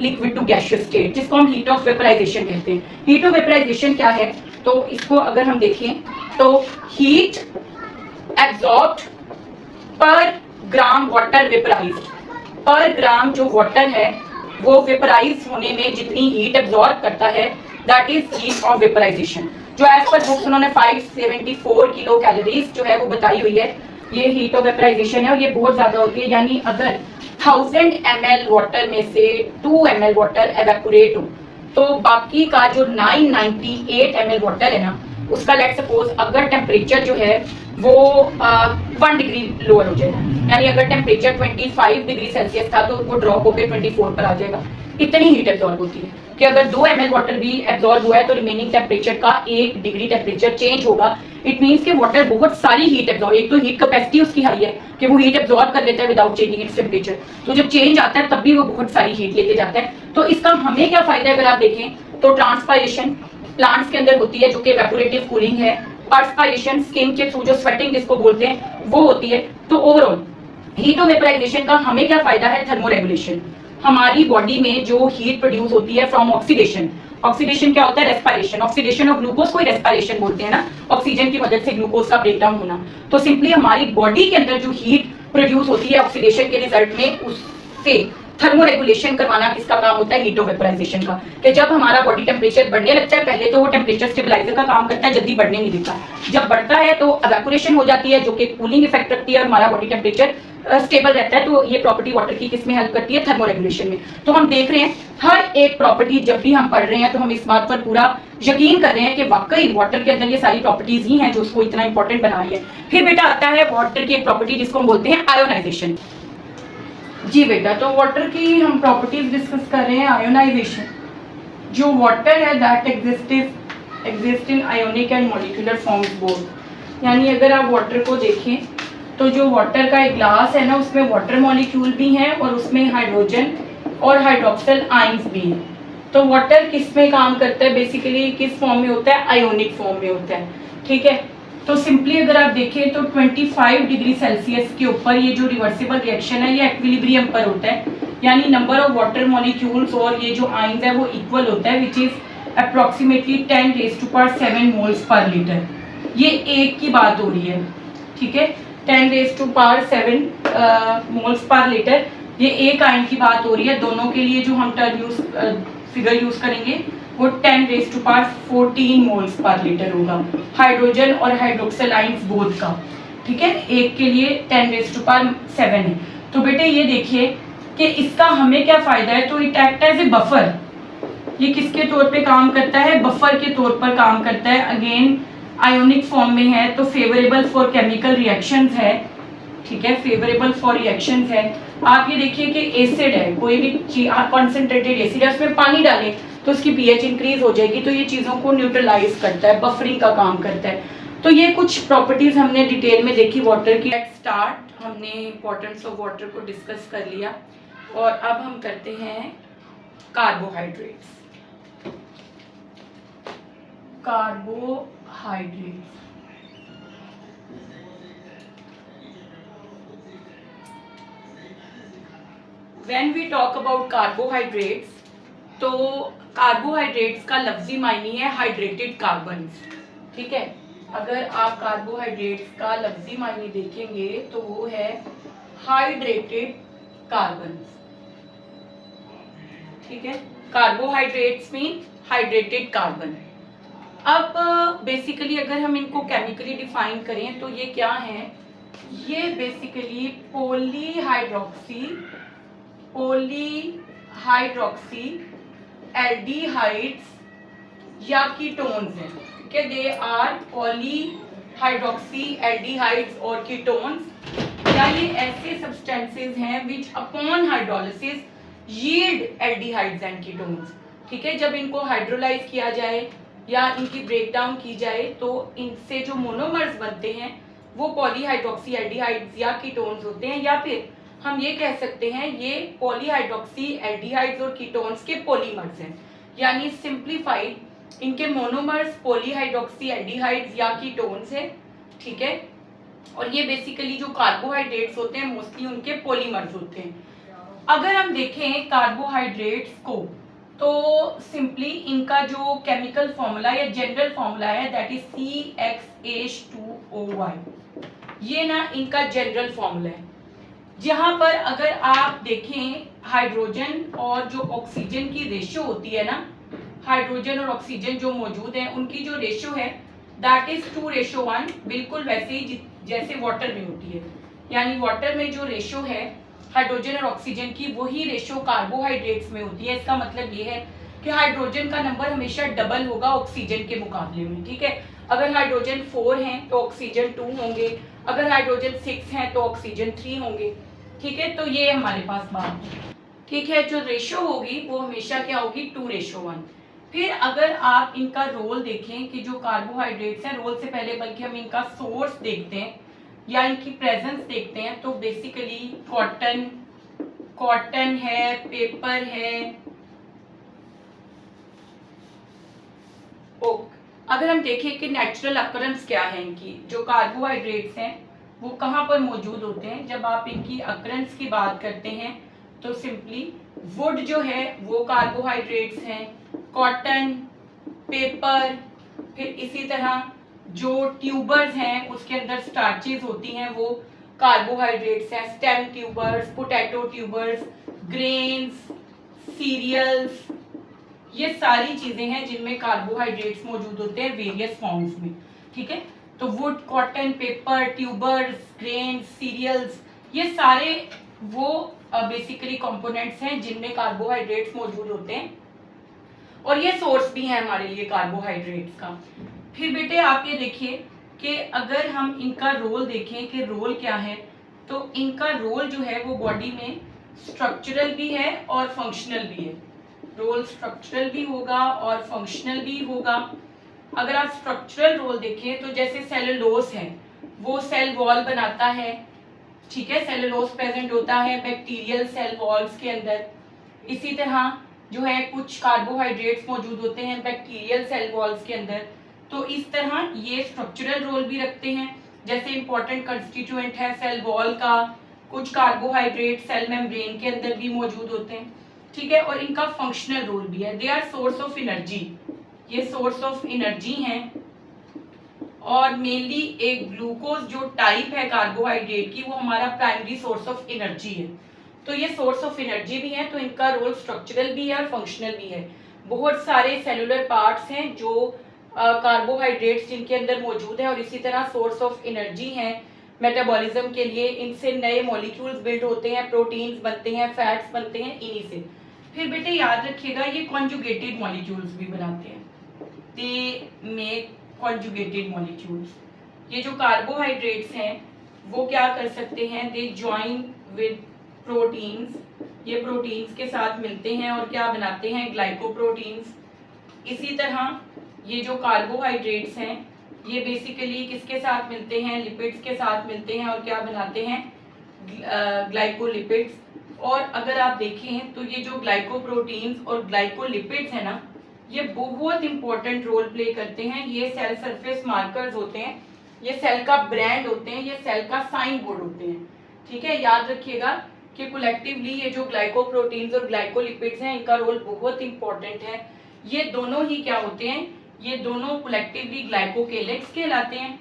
liquid to gaseous state, जिसको हम हीट ऑफ वेपराइजेशन कहते हैं। हीट ऑफ वेपराइजेशन क्या है? तो इसको अगर हम देखें तो हीट एब्जॉर्ब्ड पर ग्राम वाटर वेपराइज्ड, पर ग्राम जो वाटर है वो वेपराइज होने में जितनी हीट एब्जॉर्ब करता है that is heat of vaporisation. जो एज पर बुक्स उन्होंने 574 किलो कैलोरीज जो है वो बताई हुई है, ये हीट ऑफ वेपराइजेशन है और ये बहुत ज्यादा होती है। यानी अगर 1000 ml वाटर में से 2 ml वाटर एवेपोरेट हो तो बाकी का जो 998 ml वाटर है ना, उसका लेट सपोज अगर टेम्परेचर जो है वो 1 डिग्री लोअर हो जाएगा, यानी अगर टेम्परेचर 25 डिग्री सेल्सियस था तो वो ड्रॉप होकर 24 पर आ जाएगा। इतनी हीट एब्जॉर्ब होती है कि अगर 2 ml वाटर भी एब्जॉर्ब हुआ है तो रिमेनिंग टेम्परेचर का 1 डिग्री टेम्परेचर चेंज होगा। इट मींस कि वाटर बहुत सारी हीट एब्जॉर्ब, एक तो हीट कैपेसिटी उसकी हाई है कि वो हीट एब्जॉर्ब कर लेता है विदाउट चेंजिंग इट्स टेम्परेचर, तो जब चेंज आता है तब भी वो बहुत सारी हीट लेके जाता है। तो इसका हमें क्या फायदा है अगर आप देखें तो ट्रांसपायरेशन प्लांट्स के अंदर होती है जो कि इवेपोरेटिव कूलिंग है, पर्सपायरेशन स्किन के थ्रू जो स्वेटिंग जिसको बोलते हैं वो होती है। तो ओवरऑल हीट ऑफ वेपराइजेशन का हमें क्या फायदा है? थर्मोरेगुलेशन। हमारी बॉडी में जो हीट प्रोड्यूस होती है फ्रॉम ऑक्सीडेशन, ऑक्सीडेशन क्या होता है? रेस्पायरेशन। ऑक्सीडेशन ऑफ ग्लूकोज को रेस्पायरेशन बोलते हैं ना, ऑक्सीजन की मदद से ग्लूकोज का ब्रेकडाउन होना। तो सिंपली हमारी बॉडी के अंदर जो हीट प्रोड्यूस होती है ऑक्सीडेशन के रिजल्ट में, उससे थर्मोरेगुलेशन करवाना किसका काम होता है? हीट ऑफ वेपराइजेशन का। कि जब हमारा बॉडी टेम्परेचर बढ़ने लगता है, पहले तो वो टेम्परेचर स्टेबलाइजर का काम करता है, जल्दी बढ़ने नहीं देता। जब बढ़ता है तो एवेपोरेशन हो जाती है जो कि कूलिंग इफेक्ट रखती है और हमारा बॉडी टेम्परेचर स्टेबल रहता है। तो ये प्रॉपर्टी वाटर की किस में हेल्प करती है? थर्मोरेगुलेशन में। तो हम देख रहे हैं हर एक प्रॉपर्टी जब भी हम पढ़ रहे हैं तो हम इस बात पर पूरा यकीन कर रहे हैं कि वाकई वाटर के अंदर ये सारी प्रॉपर्टीज ही हैं जो उसको इतना इंपॉर्टेंट बना रही है। फिर बेटा आता है वाटर की एक प्रॉपर्टी जिसको हम बोलते हैं आयोनाइजेशन। जी बेटा, तो वाटर की हम प्रॉपर्टीज डिस्कस कर रहे हैं। आयोनाइजेशन, जो वाटर है that exist in ionic and molecular forms both. यानी अगर आप वाटर को देखें तो जो वाटर का एक ग्लास है ना, उसमें वाटर मॉलिक्यूल भी हैं और उसमें हाइड्रोजन और हाइड्रोक्सिल आयंस भी हैं। तो वाटर किस में काम करता है? बेसिकली किस फॉर्म में होता है? आयोनिक फॉर्म में होता है। ठीक है, तो सिंपली अगर आप देखें तो 25 डिग्री सेल्सियस के ऊपर ये जो रिवर्सिबल रिएक्शन है ये इक्विलिब्रियम पर होता है, यानी नंबर ऑफ वाटर मॉलिक्यूल्स और ये जो आयंस है वो इक्वल होता है, which is approximately 10⁻⁷ moles per litre. ये एक की बात हो रही है, ठीक है। 10⁻⁷ मोल्स पर लीटर। ये एक आयन की बात हो रही है, दोनों के लिए जो हम फिगर यूज करेंगे वो 10⁻14 मोल्स पर लीटर होगा, हाइड्रोजन और हाइड्रोक्सिल आयंस बोथ का। ठीक है, एक के लिए 10⁻7 है। तो बेटे ये देखिए कि इसका हमें क्या फायदा है, तो it act as a buffer. ये किसके तौर पे काम करता है, बफर के तौर पर काम करता है। अगेन आयोनिक फॉर्म में है तो फेवरेबल फॉर केमिकल रिएक्शंस है। ठीक है, फेवरेबल फॉर रिएक्शंस है। आप ये देखिए कि एसिड है, कोई भी कॉन्सेंट्रेटेड एसिड है, उसमें पानी डालें तो उसकी पीएच इंक्रीज हो जाएगी, तो ये चीज़ों को न्यूट्रलाइज करता है, बफरिंग का काम करता है। तो ये कुछ प्रॉपर्टीज हमने डिटेल में देखी वाटर की। लेट्स स्टार्ट, हमने इंपॉर्टेंस ऑफ वाटर को डिस्कस कर लिया और अब हम करते हैं carbohydrates. Carbohydrates when we talk about carbohydrates, तो कार्बोहाइड्रेट्स का लफ्जी मायने है हाइड्रेटेड कार्बन। ठीक है, अगर आप कार्बोहाइड्रेट्स का लफ्जी मायने देखेंगे तो वो है हाइड्रेटेड कार्बन। ठीक है, कार्बोहाइड्रेट्स मीन हाइड्रेटेड कार्बन। अब बेसिकली अगर हम इनको केमिकली डिफाइन करें तो ये क्या है, ये बेसिकली पॉलीहाइड्रोक्सी एल्डिहाइड्स या कीटोन्स हैं। ठीक है, दे आर पॉलीहाइड्रोक्सी एल्डिहाइड्स और कीटोन्स, या ये ऐसे सब्सटेंसेस हैं which upon hydrolysis yield aldehydes and ketones. ठीक है, जब इनको हाइड्रोलाइज किया जाए या इनकी ब्रेकडाउन की जाए तो इनसे जो मोनोमर्स बनते हैं वो पॉलीहाइड्रोक्सी एल्डिहाइड्स या कीटोन्स होते हैं, या फिर हम ये कह सकते हैं ये पॉलीहाइड्रोक्सी एल्डिहाइड्स और कीटोन्स के पॉलीमर्स हैं। यानी सिंप्लीफाइड इनके मोनोमर्स पॉलीहाइड्रोक्सी एल्डिहाइड्स या कीटोन्स है। ठीक है, और ये बेसिकली जो कार्बोहाइड्रेट्स होते हैं मोस्टली उनके पॉलीमर्स होते हैं। अगर हम देखें कार्बोहाइड्रेट्स को तो सिंपली इनका जो केमिकल फॉर्मूला या जनरल फॉर्मूला है दैट इज CxH2OY, ये ना इनका जनरल फॉर्मूला है। जहां पर अगर आप देखें हाइड्रोजन और जो ऑक्सीजन की रेशियो होती है ना, हाइड्रोजन और ऑक्सीजन जो मौजूद है उनकी जो रेशियो है दैट इज 2:1, बिल्कुल वैसे ही जैसे वाटर में होती है। यानी वाटर में जो रेशियो है हाइड्रोजन और ऑक्सीजन की, वही रेशियो कार्बोहाइड्रेट्स में होती है। इसका मतलब ये है कि हाइड्रोजन का नंबर हमेशा डबल होगा ऑक्सीजन के मुकाबले में। ठीक है, अगर हाइड्रोजन 4 हैं तो ऑक्सीजन 2 होंगे, अगर हाइड्रोजन 6 हैं तो ऑक्सीजन 3 होंगे। ठीक है, तो ये हमारे पास बात है। ठीक है, जो रेशियो होगी वो हमेशा क्या होगी 2:1। फिर अगर आप इनका रोल देखें कि जो कार्बोहाइड्रेट्स हैं, रोल से पहले बल्कि हम इनका सोर्स देखते हैं या इनकी प्रेजेंस देखते हैं, तो बेसिकली कॉटन है, पेपर है, ओक। अगर हम देखें कि नेचुरल अकरेंस क्या है इनकी, जो कार्बोहाइड्रेट्स हैं वो कहाँ पर मौजूद होते हैं, जब आप इनकी अकरेंस की बात करते हैं तो सिंपली वुड जो है वो कार्बोहाइड्रेट्स हैं, कॉटन, पेपर, फिर इसी तरह जो ट्यूबर्स हैं उसके अंदर स्टार्चेस होती हैं वो कार्बोहाइड्रेट्स हैं, stem tubers, potato tubers, grains, cereals, ये सारी चीजें हैं जिनमें कार्बोहाइड्रेट्स मौजूद होते हैं वेरियस फॉर्म्स में। ठीक है, तो wood, cotton, paper, tubers, grains, cereals, ये सारे वो बेसिकली कंपोनेंट्स हैं जिनमें कार्बोहाइड्रेट्स मौजूद होते हैं और ये सोर्स भी है हमारे लिए कार्बोहाइड्रेट्स का। फिर बेटे आप ये देखिए कि अगर हम इनका रोल देखें कि रोल क्या है, तो इनका रोल जो है वो बॉडी में स्ट्रक्चरल भी है और फंक्शनल भी है। रोल स्ट्रक्चरल भी होगा और फंक्शनल भी होगा। अगर आप स्ट्रक्चरल रोल देखें तो जैसे सेलुलोज है वो सेल वॉल बनाता है। ठीक है, सेलुलोज प्रेजेंट होता है बैक्टीरियल सेल वॉल्स के अंदर। इसी तरह जो है कुछ कार्बोहाइड्रेट्स मौजूद होते हैं बैक्टीरियल सेल वॉल्स के अंदर। तो इस तरह ये स्ट्रक्चरल रोल भी रखते हैं, जैसे इंपॉर्टेंट कंस्टिट्यूएंट है सेल वॉल का। कुछ कार्बोहाइड्रेट सेल मेम्ब्रेन के अंदर भी मौजूद होते हैं। ठीक है, और इनका फंक्शनल रोल भी है। They are source of energy, ये सोर्स ऑफ एनर्जी हैं और मेनली एक ग्लूकोज जो टाइप है कार्बोहाइड्रेट की, वो हमारा प्राइमरी सोर्स ऑफ एनर्जी है। तो ये सोर्स ऑफ एनर्जी भी है, तो इनका रोल स्ट्रक्चरल भी है और फंक्शनल भी है। बहुत सारे सेलुलर पार्ट्स हैं जो कार्बोहाइड्रेट्स जिनके अंदर मौजूद है, और इसी तरह सोर्स ऑफ एनर्जी हैं मेटाबॉलिज्म के लिए। इनसे नए मॉलिक्यूल्स बिल्ड होते हैं, प्रोटीन्स बनते हैं, फैट्स बनते हैं इन्हीं से। फिर बेटे याद रखिएगा ये कॉन्जुगेटेड मॉलिक्यूल्स भी बनाते हैं, दे मेक कॉन्जुगेटेड मॉलिक्यूल्स। ये जो कार्बोहाइड्रेट्स हैं वो क्या कर सकते हैं, दे ज्वाइन विद प्रोटीन्स, ये प्रोटीन्स के साथ मिलते हैं और क्या बनाते हैं, ग्लाइकोप्रोटीन्स। इसी तरह ये जो कार्बोहाइड्रेट्स हैं ये बेसिकली किसके साथ मिलते हैं, लिपिड्स के साथ मिलते हैं और क्या बनाते हैं, ग्लाइकोलिपिड्स। और अगर आप देखें तो ये जो ग्लाइकोप्रोटीन्स और ग्लाइकोलिपिड्स है ना, ये बहुत इंपॉर्टेंट रोल प्ले करते हैं। ये सेल सरफेस मार्कर्स होते हैं, ये सेल का ब्रांड होते हैं, ये सेल का साइन बोर्ड होते हैं। ठीक है, याद रखिएगा कि कलेक्टिवली ये जो ग्लाइकोप्रोटीन्स और ग्लाइकोलिपिड्स हैं इनका रोल बहुत इंपॉर्टेंट है। ये दोनों ही क्या होते हैं, ये दोनों कलेक्टिवली ग्लाइकोकेलिक्स कहलाते हैं।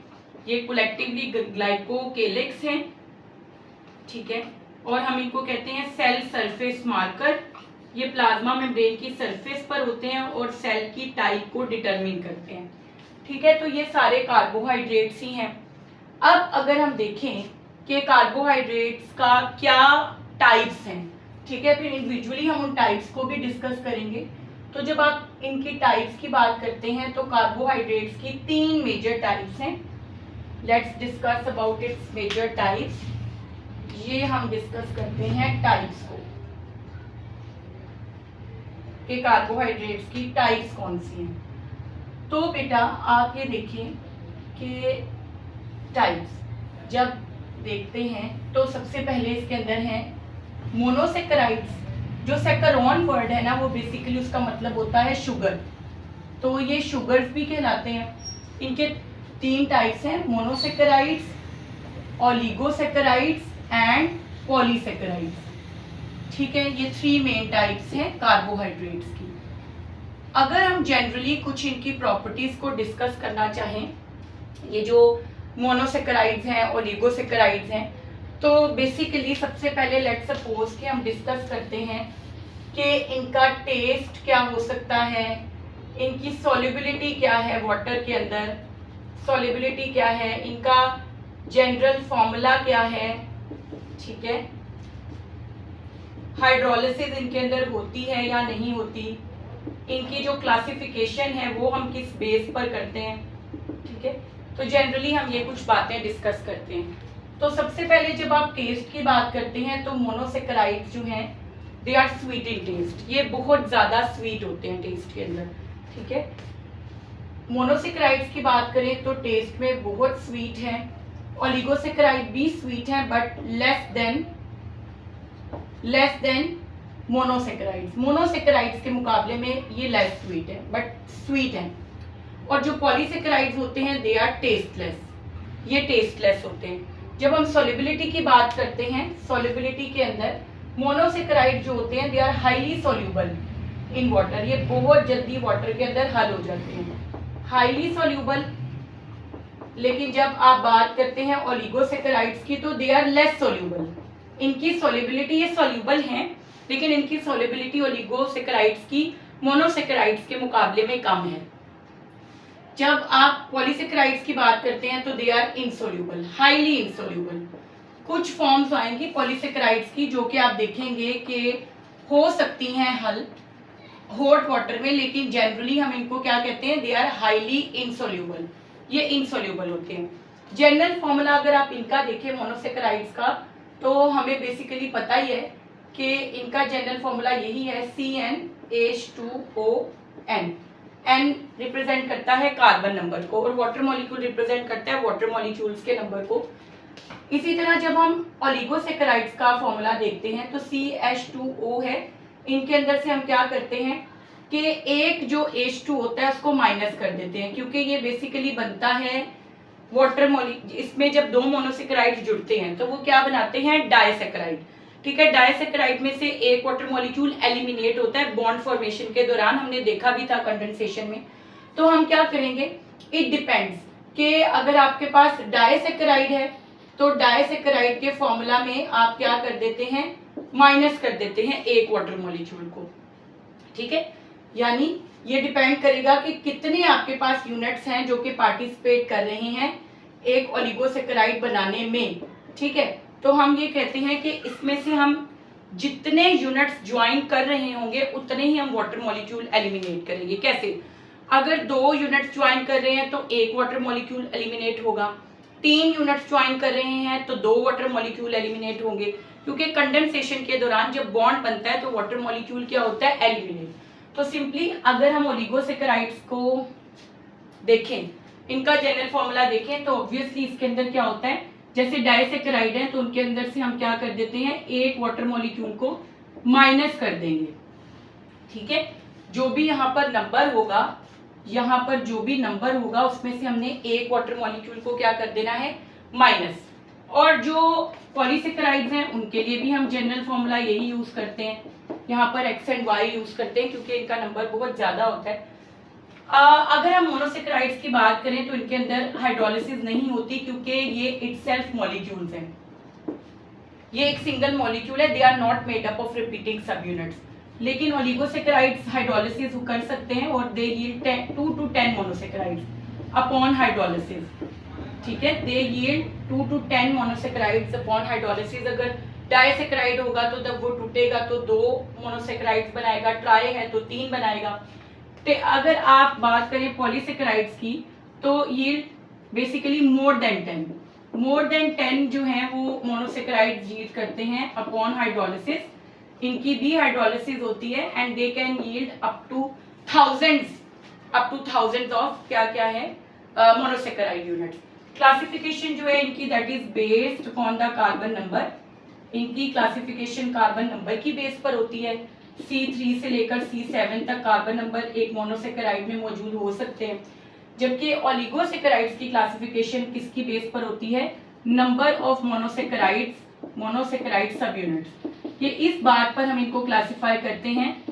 ये कलेक्टिवली ग्लाइकोकेलिक्स हैं, ठीक है, और हम इनको कहते हैं सेल सरफेस मार्कर। ये प्लाज्मा मेम्ब्रेन की सरफेस पर होते हैं और सेल की टाइप को डिटरमिन करते हैं। ठीक है, तो ये सारे कार्बोहाइड्रेट्स ही हैं। अब अगर हम देखें कि कार्बोहाइड्रेट्स का क्या टाइप्स हैं, ठीक है, फिर इंडिविजुअली हम उन टाइप्स को भी डिस्कस करेंगे। तो जब आप इनकी टाइप्स की बात करते हैं तो कार्बोहाइड्रेट्स की 3 मेजर टाइप्स हैं। Let's discuss about its major types. ये हम डिस्कस करते हैं टाइप्स को कि कार्बोहाइड्रेट्स की टाइप्स कौन सी हैं। तो बेटा आप ये देखें कि टाइप्स जब देखते हैं तो सबसे पहले इसके अंदर हैं मोनोसेक्राइड्स। जो सेकरॉन वर्ड है ना वो बेसिकली उसका मतलब होता है शुगर, तो ये शुगर्स भी कहलाते हैं। इनके 3 टाइप्स हैं, मोनोसेक्राइड्स, ओलिगोसेक्राइड्स एंड पॉलीसेक्राइड्स। ठीक है, ये 3 मेन टाइप्स हैं कार्बोहाइड्रेट्स की। अगर हम जनरली कुछ इनकी प्रॉपर्टीज को डिस्कस करना चाहें, ये जो मोनोसेक्राइड्स हैं, ओलिगोसेक्राइड्स हैं, तो बेसिकली सबसे पहले लेट्स सपोज कि हम डिस्कस करते हैं कि इनका टेस्ट क्या हो सकता है, इनकी सॉल्युबिलिटी क्या है वाटर के अंदर, सॉल्युबिलिटी क्या है, इनका जनरल फॉर्मूला क्या है, ठीक है, हाइड्रोलिसिस इनके अंदर होती है या नहीं होती, इनकी जो क्लासिफिकेशन है वो हम किस बेस पर करते हैं। ठीक है, तो जनरली हम ये कुछ बातें डिस्कस करते हैं। तो सबसे पहले जब आप टेस्ट की बात करते हैं तो मोनोसेक्राइड्स जो हैं they are sweet in taste, ये बहुत ज़्यादा स्वीट होते हैं टेस्ट के अंदर। ठीक है, मोनोसेक्राइड्स की बात करें तो टेस्ट में बहुत स्वीट है। ओलिगोसेक्राइड भी स्वीट है but less than monosaccharides. Monosaccharides के मुकाबले में ये लेस स्वीट है बट स्वीट है। और जो पॉलीसेक्राइड्स होते हैं दे आर टेस्टलेस, ये टेस्टलेस होते हैं। जब हम सॉल्युबिलिटी की बात करते हैं, सॉल्युबिलिटी के अंदर मोनोसेक्राइड जो होते हैं they are highly soluble in water, ये बहुत जल्दी वाटर के अंदर हल हो जाते हैं, हाईली सॉल्युबल। लेकिन जब आप बात करते हैं ओलिगोसेक्राइड्स की तो दे आर लेस सॉल्युबल, इनकी सॉल्युबिलिटी, ये सॉल्युबल हैं लेकिन इनकी सॉल्युबिलिटी ओलिगोसेक्राइड्स की मोनोसेक्राइड्स के मुकाबले में कम है। जब आप पॉलीसेक्राइड्स की बात करते हैं तो they are insoluble, highly insoluble. कुछ फॉर्म्स आएंगी पॉलीसेक्राइड्स की जो कि आप देखेंगे कि हो सकती हैं हल हॉट वाटर में, लेकिन जनरली हम इनको क्या कहते हैं, दे आर हाईली इनसोल्यूबल, ये इनसोल्यूबल होते हैं। जनरल फॉर्मूला अगर आप इनका देखें मोनोसेक्राइड्स का तो हमें बेसिकली पता ही है कि इनका जनरल फॉर्मूला यही है CnH2ON। N रिप्रेजेंट करता है कार्बन नंबर को और वाटर मॉलिक्यूल रिप्रेजेंट करता है वाटर मॉलिक्यूल्स के नंबर को। इसी तरह जब हम ओलिगोसेक्राइड्स का फॉर्मूला देखते हैं तो CH2O है, इनके अंदर से हम क्या करते हैं कि एक जो H2 होता है उसको माइनस कर देते हैं, क्योंकि ये बेसिकली बनता है वाटर मॉलिक्यूल। इसमें जब 2 मोनोसेक्राइड्स जुड़ते हैं तो वो क्या बनाते हैं, डाइसेक्राइड। ठीक है, डाइसेक्राइड में से एक वाटर मॉलिक्यूल एलिमिनेट होता है बॉन्ड फॉर्मेशन के दौरान, हमने देखा भी था कंडेंसेशन में। तो हम क्या करेंगे, इट डिपेंड्स कि अगर आपके पास डाइसैकेराइड है तो डाइसैकेराइड के फॉर्मूला में आप क्या कर देते हैं, माइनस कर देते हैं एक वाटर मॉलिक्यूल को, ठीक है। यानी ये डिपेंड करेगा कि कितने आपके पास यूनिट्स हैं जो कि पार्टिसिपेट कर रहे हैं एक ओलिगोसैकेराइड बनाने में, ठीक है। तो हम ये कहते हैं कि इसमें से हम जितने यूनिट्स ज्वाइन कर रहे होंगे उतने ही हम वाटर मॉलिक्यूल एलिमिनेट करेंगे। कैसे? अगर 2 यूनिट्स ज्वाइन कर रहे हैं तो 1 वाटर मॉलिक्यूल एलिमिनेट होगा, 3 यूनिट्स ज्वाइन कर रहे हैं तो 2 वाटर मॉलिक्यूल एलिमिनेट होंगे, क्योंकि कंडेंसेशन के दौरान जब बॉन्ड बनता है तो वाटर मॉलिक्यूल क्या होता है, एलिमिनेट। तो सिंपली अगर हम ओलिगोसैकेराइड्स को देखें, इनका जनरल फॉर्मूला देखें तो ऑब्वियसली इसके अंदर क्या होता है, जैसे डाइसैकेराइड है तो उनके अंदर से हम क्या कर देते हैं, एक वाटर मॉलिक्यूल को माइनस कर देंगे, ठीक है। जो भी यहाँ पर नंबर होगा, यहाँ पर जो भी नंबर होगा उसमें से हमने एक वाटर मॉलिक्यूल को क्या कर देना है, माइनस। और जो पॉलीसैकेराइड्स हैं उनके लिए भी हम जनरल फॉर्मूला यही यूज करते हैं, यहाँ पर एक्स एंड वाई यूज करते हैं क्योंकि इनका नंबर बहुत ज्यादा होता है। अगर हम मोनोसैकेराइड्स की बात करें तो इनके अंदर हाइड्रोलिसिस नहीं होती क्योंकि ये इटसेल्फ मॉलिक्यूल्स हैं, ये एक सिंगल मॉलिक्यूल है, they are not made up of repeating subunits. लेकिन ओलिगोसैकेराइड्स हाइड्रोलिसिस कर सकते हैं और they yield 2 to 10 monosaccharides upon hydrolysis, ठीक है। They yield 2 to 10 monosaccharides upon hydrolysis. अगर डाइसैकेराइड होगा तो जब वो टूटेगा तो 2 मोनोसैकेराइड्स बनाएगा, ट्राई है तो 3 बनाएगा। तो अगर आप बात करें पॉलीसैकेराइड्स की तो यील्ड बेसिकली मोर देन 10 जो है वो मोनोसैकेराइड यील्ड करते हैं अपॉन हाइड्रोलिसिस। इनकी भी हाइड्रोलिसिस होती है and they can yield up two thousands of क्या क्या है, मोनोसैकेराइड यूनिट्स। क्लासिफिकेशन जो है इनकी that is based upon the carbon number. इनकी क्लासिफिकेशन कार्बन नंबर की बेस पर होती है। C3 से लेकर C7 तक कार्बन नंबर एक मोनोसैकेराइड में मौजूद हो सकते हैं, जबकि ओलिगोसैकेराइड्स की क्लासिफिकेशन किसकी बेस पर होती है, नंबर ऑफ मोनोसैकेराइड सब यूनिट्स। ये इस बात पर हम इनको क्लासिफाई करते हैं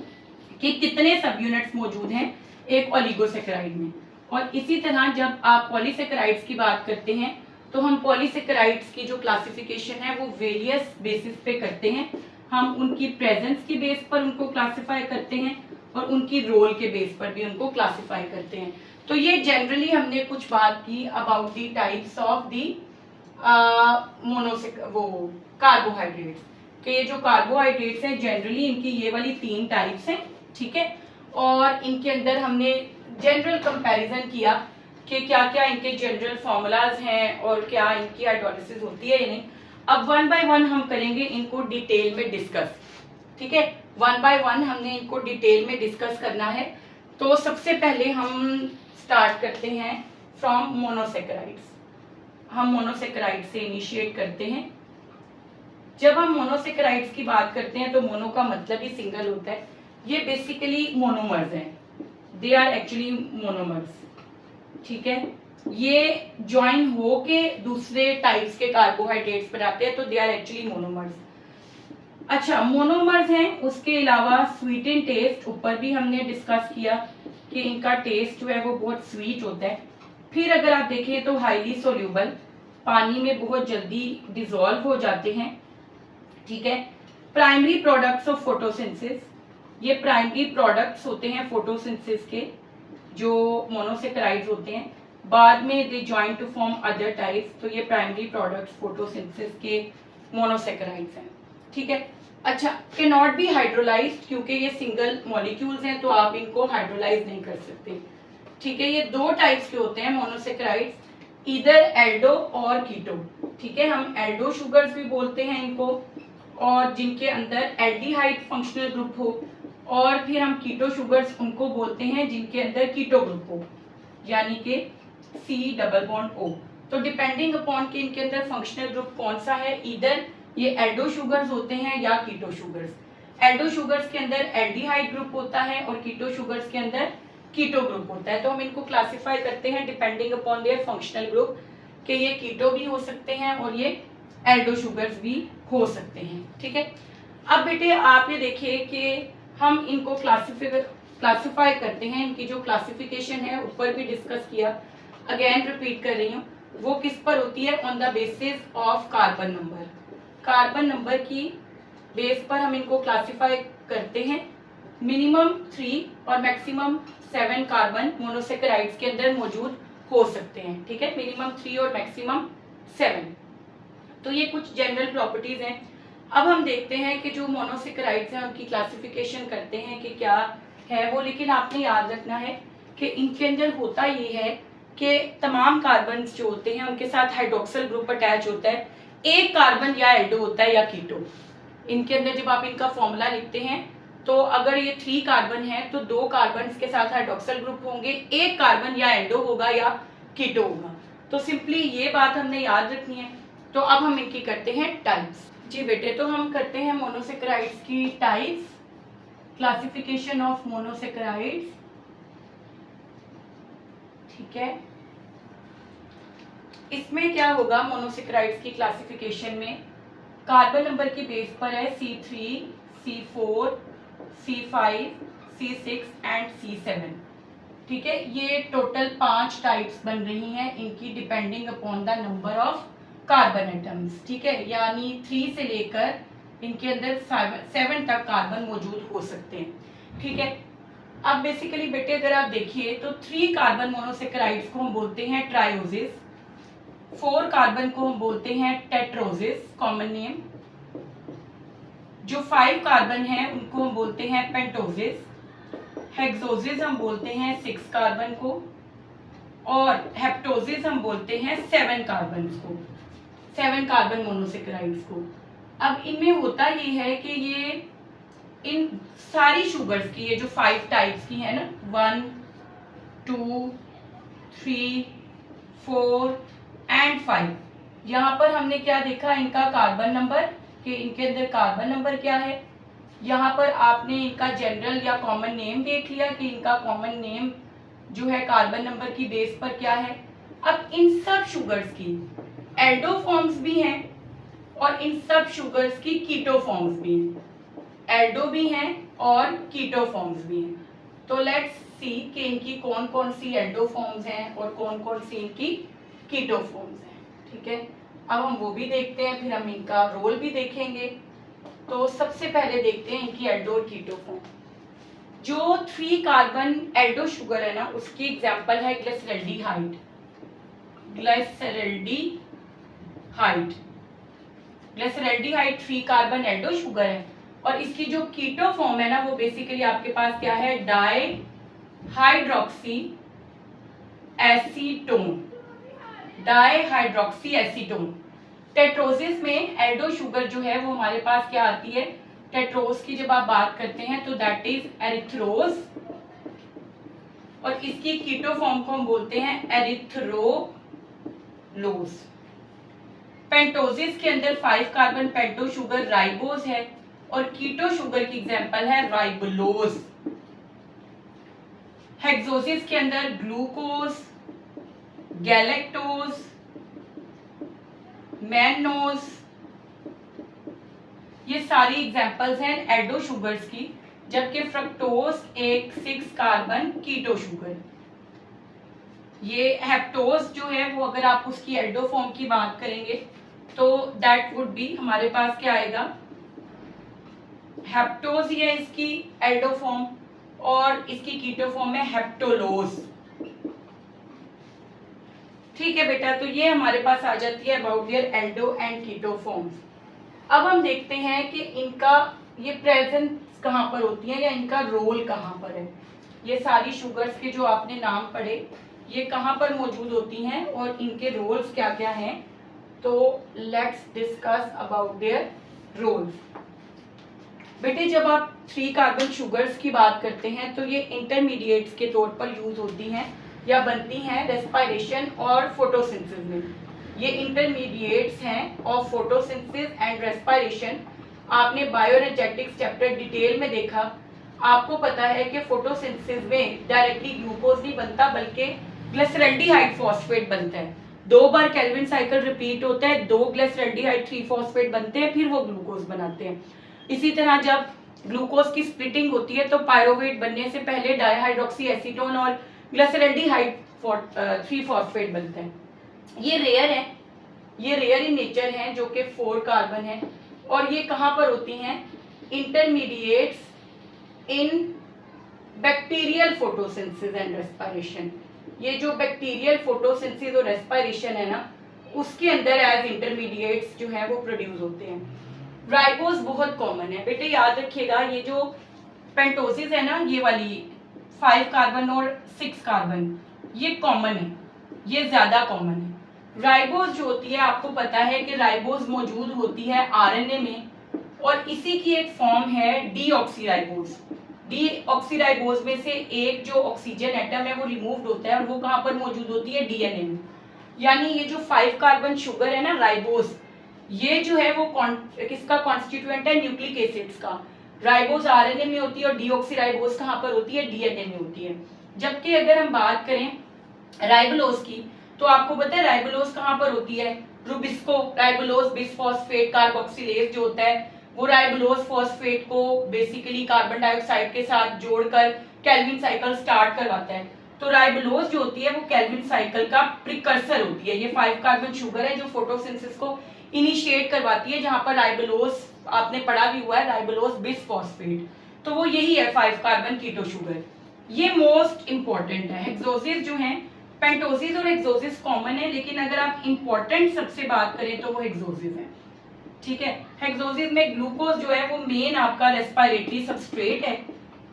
कि कितने सब यूनिट्स मौजूद हैं एक ओलिगोसैकेराइड में। और इसी तरह जब आप पॉलीसैकेराइड्स की बात करते हैं तो हम पॉलीसैकेराइड्स की जो क्लासिफिकेशन है वो वेरियस बेसिस पे करते हैं। हम उनकी प्रेजेंस की बेस पर उनको क्लासिफाई करते हैं और उनकी रोल के बेस पर भी उनको क्लासिफाई करते हैं। तो ये जनरली हमने कुछ बात की about the types of the carbohydrates, कि ये जो कार्बोहाइड्रेट्स हैं जनरली इनकी ये वाली 3 टाइप्स हैं, ठीक है। और इनके अंदर हमने जनरल कंपैरिजन किया कि क्या क्या इनके जनरल फॉर्मूलाज हैं और क्या इनकी हाइड्रोलिसिस होती है या नहीं। अब 1 by 1 हम करेंगे इनको डिटेल में डिस्कस, ठीक है। 1 by 1 हमने इनको डिटेल में डिस्कस करना है। तो सबसे पहले हम स्टार्ट करते हैं फ्रॉम मोनोसैकेराइड्स। हम मोनोसैकेराइड से इनिशिएट करते हैं। जब हम मोनोसैकेराइड्स की बात करते हैं तो मोनो का मतलब ही सिंगल होता है। ये बेसिकली मोनोमर्स हैं, दे आर एक्चुअली मोनोमर्स, ठीक है। ये ज्वाइन हो के दूसरे टाइप्स के कार्बोहाइड्रेट्स बनाते हैं तो दे आर एक्चुअली मोनोमर्स। अच्छा, मोनोमर्स हैं, उसके अलावा स्वीट इन टेस्ट ऊपर भी हमने डिस्कस किया कि इनका टेस्ट जो है वो बहुत स्वीट होता है। फिर अगर आप देखें तो हाईली सोल्यूबल, पानी में बहुत जल्दी डिसॉल्व हो जाते हैं, ठीक है। प्राइमरी प्रोडक्ट्स ऑफ फोटोसिंथेसिस, ये प्राइमरी प्रोडक्ट्स होते हैं फोटोसिंथेसिस के जो मोनोसैकेराइड्स होते हैं। बाद में they join to form other types, तो ये प्राइमरी प्रोडक्ट्स फोटोसिंथेसिस के मोनोसैकेराइड्स हैं, ठीक है। अच्छा, कैन नॉट बी हाइड्रोलाइज्ड क्योंकि ये सिंगल मॉलिक्यूल्स हैं तो आप इनको हाइड्रोलाइज नहीं कर सकते, ठीक है। ये 2 टाइप्स के होते हैं मोनोसैकेराइड्स, इधर एल्डो और कीटो, ठीक है। हम एल्डो शुगर्स भी बोलते हैं इनको, और जिनके अंदर एल्डिहाइड फंक्शनल ग्रुप हो, और फिर हम कीटो शुगर्स उनको बोलते हैं जिनके अंदर कीटो ग्रुप हो, यानी कि C डबल बॉन्ड O। तो डिपेंडिंग अपॉन कि इनके अंदर फंक्शनल ग्रुप कौन सा है, इधर ये एल्डो शुगर्स होते हैं या कीटो शुगर्स। एल्डो शुगर्स के अंदर एल्डिहाइड ग्रुप होता है और कीटो शुगर्स के अंदर कीटो ग्रुप होता है। तो हम इनको क्लासिफाई करते हैं depending upon their functional group कि ये कीटो भी हो सकते हैं और ये एल्डो शुगर्स भी हो सकते हैं, ठीक है। अब बेटे आप ये देखिए कि हम इनको क्लासिफाई करते हैं। इनकी जो क्लासिफिकेशन है ऊपर भी डिस्कस किया। अगेन रिपीट कर रही हूँ, वो किस पर होती है? On the basis of carbon number. Carbon number की बेस पर हम इनको क्लासिफाई करते हैं। मिनिमम 3 और मैक्सिमम 7 कार्बन मोनोसेकेराइड्स के अंदर मौजूद हो सकते हैं, ठीक है, मिनिमम 3 और मैक्सिमम 7। तो ये कुछ जनरल प्रॉपर्टीज हैं। अब हम देखते हैं कि जो मोनोसेकेराइड्स हैं उनकी क्लासिफिकेशन करते हैं कि क्या है वो, लेकिन आपने याद रखना है कि इनके अंदर होता ये है कि तमाम कार्बन जो होते हैं उनके साथ हाइड्रोक्सिल ग्रुप अटैच होता है। एक कार्बन या एल्डो होता है या कीटो। इनके अंदर जब आप इनका फॉर्मूला लिखते हैं तो अगर ये 3 कार्बन है तो 2 कार्बन के साथ हाइड्रोक्सिल ग्रुप होंगे, एक कार्बन या एल्डो होगा या कीटो होगा। तो सिंपली ये बात हमने याद रखनी है। तो अब हम इनकी करते हैं टाइप्स। जी बेटे, तो हम करते हैं मोनोसेकेराइड्स की टाइप्स, क्लासिफिकेशन ऑफ मोनोसेकेराइड्स, ठीक है। इसमें क्या होगा मोनोसेकेराइड्स की क्लासिफिकेशन में, कार्बन नंबर की बेस पर है C3, C4, C5, C6 and C7, ठीक है। ये टोटल 5 टाइप्स बन रही हैं इनकी, depending upon the number of carbon atoms, ठीक है। यानी 3 से लेकर इनके अंदर 7 तक कार्बन मौजूद हो सकते हैं, ठीक है। अब बेसिकली बेटे अगर आप देखिए तो 3 कार्बन मोनोसेकेराइड्स को हम बोलते हैं ट्रायोसिस, 4 कार्बन को हम बोलते हैं टेट्रोसिस, कॉमन नेम। जो 5 कार्बन है उनको हम बोलते हैं पेंटोसिस, हेक्सोसिस हम बोलते हैं 6 कार्बन को, और हेप्टोसिस हम बोलते हैं 7 कार्बन को, 7 कार्बन मोनोसेकेराइड्स को। अब इनमें होता ये है कि ये इन सारी शुगर्स की, ये जो 5 टाइप्स की है ना, 1, 2, 3, 4 एंड 5, यहाँ पर हमने क्या देखा, इनका कार्बन नंबर, कि इनके अंदर कार्बन नंबर क्या है। यहाँ पर आपने इनका जनरल या कॉमन नेम देख लिया कि इनका कॉमन नेम जो है कार्बन नंबर की बेस पर क्या है। अब इन सब शुगर्स की एल्डो फॉर्म्स भी हैं और इन सब शुगर्स की कीटो फॉर्म्स भी हैं, एल्डो भी हैं और कीटो फॉर्म्स भी हैं। तो लेट्स सी कि इनकी कौन कौन सी एल्डो फॉर्म्स हैं और कौन कौन सी इनकी कीटो फॉर्म्स हैं, ठीक है। अब हम वो भी देखते हैं, फिर हम इनका रोल भी देखेंगे। तो सबसे पहले देखते हैं इनकी एल्डो और कीटो फॉर्म। जो 3 कार्बन एल्डो शुगर है ना, उसकी एग्जांपल है glyceraldehyde, glyceraldehyde. Glyceraldehyde 3 carbon Aldo sugar है और इसकी जो कीटो फॉर्म है ना, वो बेसिकली आपके पास क्या है, di hydroxy acetone, di hydroxy acetone. टेट्रोसिस में एल्डो शुगर जो है वो हमारे पास क्या आती है, टेट्रोस की जब आप बात करते हैं तो दैट इज एरिथ्रोज, और इसकी कीटो फॉर्म को हम बोलते हैं एरिथ्रोलोज। पेंटोसिस के अंदर 5 कार्बन पेंटो शुगर राइबोज है और कीटो शुगर की एग्जांपल है राइबोलोज। हेक्सोसिस के अंदर ग्लूकोज, गैलेक्टोज, मैनोज, ये सारी एग्जांपल्स हैं एल्डो शुगर्स की, जबकि फ्रक्टोज एक 6 कार्बन कीटो शुगर। ये हेप्टोज जो है वो अगर आप उसकी एल्डो फॉर्म की बात करेंगे तो दैट वुड बी, हमारे पास क्या आएगा, हेप्टोज ही है इसकी एल्डो फॉर्म और इसकी कीटो फॉर्म है हेप्टोलोज, ठीक है बेटा। तो ये हमारे पास आ जाती है about their aldo and keto forms. अब हम देखते हैं कि इनका ये प्रेजेंस कहाँ पर होती है या इनका रोल कहाँ पर है। ये सारी शुगर्स के जो आपने नाम पढ़े ये कहाँ पर मौजूद होती हैं और इनके रोल्स क्या क्या हैं। तो let's discuss about their roles. बेटे जब आप 3 कार्बन शुगर्स की बात करते हैं तो ये इंटरमीडिएट्स के तौर पर यूज होती हैं या बनती हैं रेस्पिरेशन और फोटोसिंथेसिस में। ये इंटरमीडिएट्स हैं ऑफ फोटोसिंथेसिस एंड रेस्पिरेशन। आपने बायोएनर्जेटिक्स चैप्टर डिटेल में देखा, आपको पता है कि फोटोसिंथेसिस में डायरेक्टली ग्लूकोज नहीं बनता बल्कि ग्लिसरल्डिहाइड फॉस्फेट बनता है। 2 बार केल्विन साइकिल रिपीट होता है, 2 ग्लिसरल्डिहाइड 3 फॉस्फेट बनते हैं, फिर वो ग्लूकोज बनाते हैं। इसी तरह जब ग्लूकोज की स्प्लिटिंग होती है तो पायरोवेट बनने से पहले डाईहाइड्रोक्सी एसीटोन और ग्लिसरल्डिहाइड 3 फॉस्फेट बनता है। ये रेयर है, ये रेयर इन नेचर है जो कि 4 कार्बन है, और ये कहाँ पर होती हैं? Intermediates in bacterial photosynthesis and respiration. ये जो बैक्टीरियल फोटोसिंथेसिस और रेस्पिरेशन है ना, उसके अंदर एज इंटरमीडिएट्स जो है वो प्रोड्यूस होते हैं। राइबोज बहुत कॉमन है बेटे, याद रखिएगा। ये जो पेंटोसिस है ना, ये वाली 5 कार्बन और 6 कार्बन, ये कॉमन है, ये ज्यादा कॉमन है। राइबोज जो होती है, आपको पता है कि राइबोज मौजूद होती है आरएनए में, और इसी की एक फॉर्म है डीऑक्सीराइबोज। डीऑक्सीराइबोज में से एक जो ऑक्सीजन एटम है वो रिमूव्ड होता है, और वो कहाँ पर मौजूद होती है? डीएनए में। यानी ये जो 5 कार्बन शुगर है ना, राइबोज, ये जो है वो किसका कॉन्स्टिट्यूएंट है? न्यूक्लिक एसिड्स का। राइबोज आरएनए में होती है और डीऑक्सीराइबोज कहाँ पर होती है? डीएनए में होती है। जबकि अगर हम बात करें राइबोलोज की, तो आपको पता है राइबोलोज कहाँ पर होती है? रुबिस्को राइबोलोज बिसफॉस्फेट कार्बोक्सिलेज जो होता है, वो राइबोलोज फॉस्फेट को बेसिकली कार्बन डाइऑक्साइड के साथ जोड़कर केल्विन साइकिल स्टार्ट करवाता है। तो राइबोलोज जो होती है वो केल्विन साइकिल का प्रिकर्सर होती है। ये 5 कार्बन शुगर है जो फोटोसिंथेसिस को इनिशिएट करवाती है, जहां पर राइबोलोज आपने पढ़ा भी हुआ है, राइबोलोज बिसफॉस्फेट, तो वो यही है 5 कार्बन कीटो शुगर। ये मोस्ट इंपॉर्टेंट है। हेक्सोसिस जो है, पेंटोसिस और हेक्सोसिस कॉमन है, लेकिन अगर आप इंपॉर्टेंट सबसे बात करें तो वो हेक्सोसिस है। ठीक है, हेक्सोसिस में ग्लूकोज जो है वो मेन आपका रेस्पिरेटरी सबस्ट्रेट है,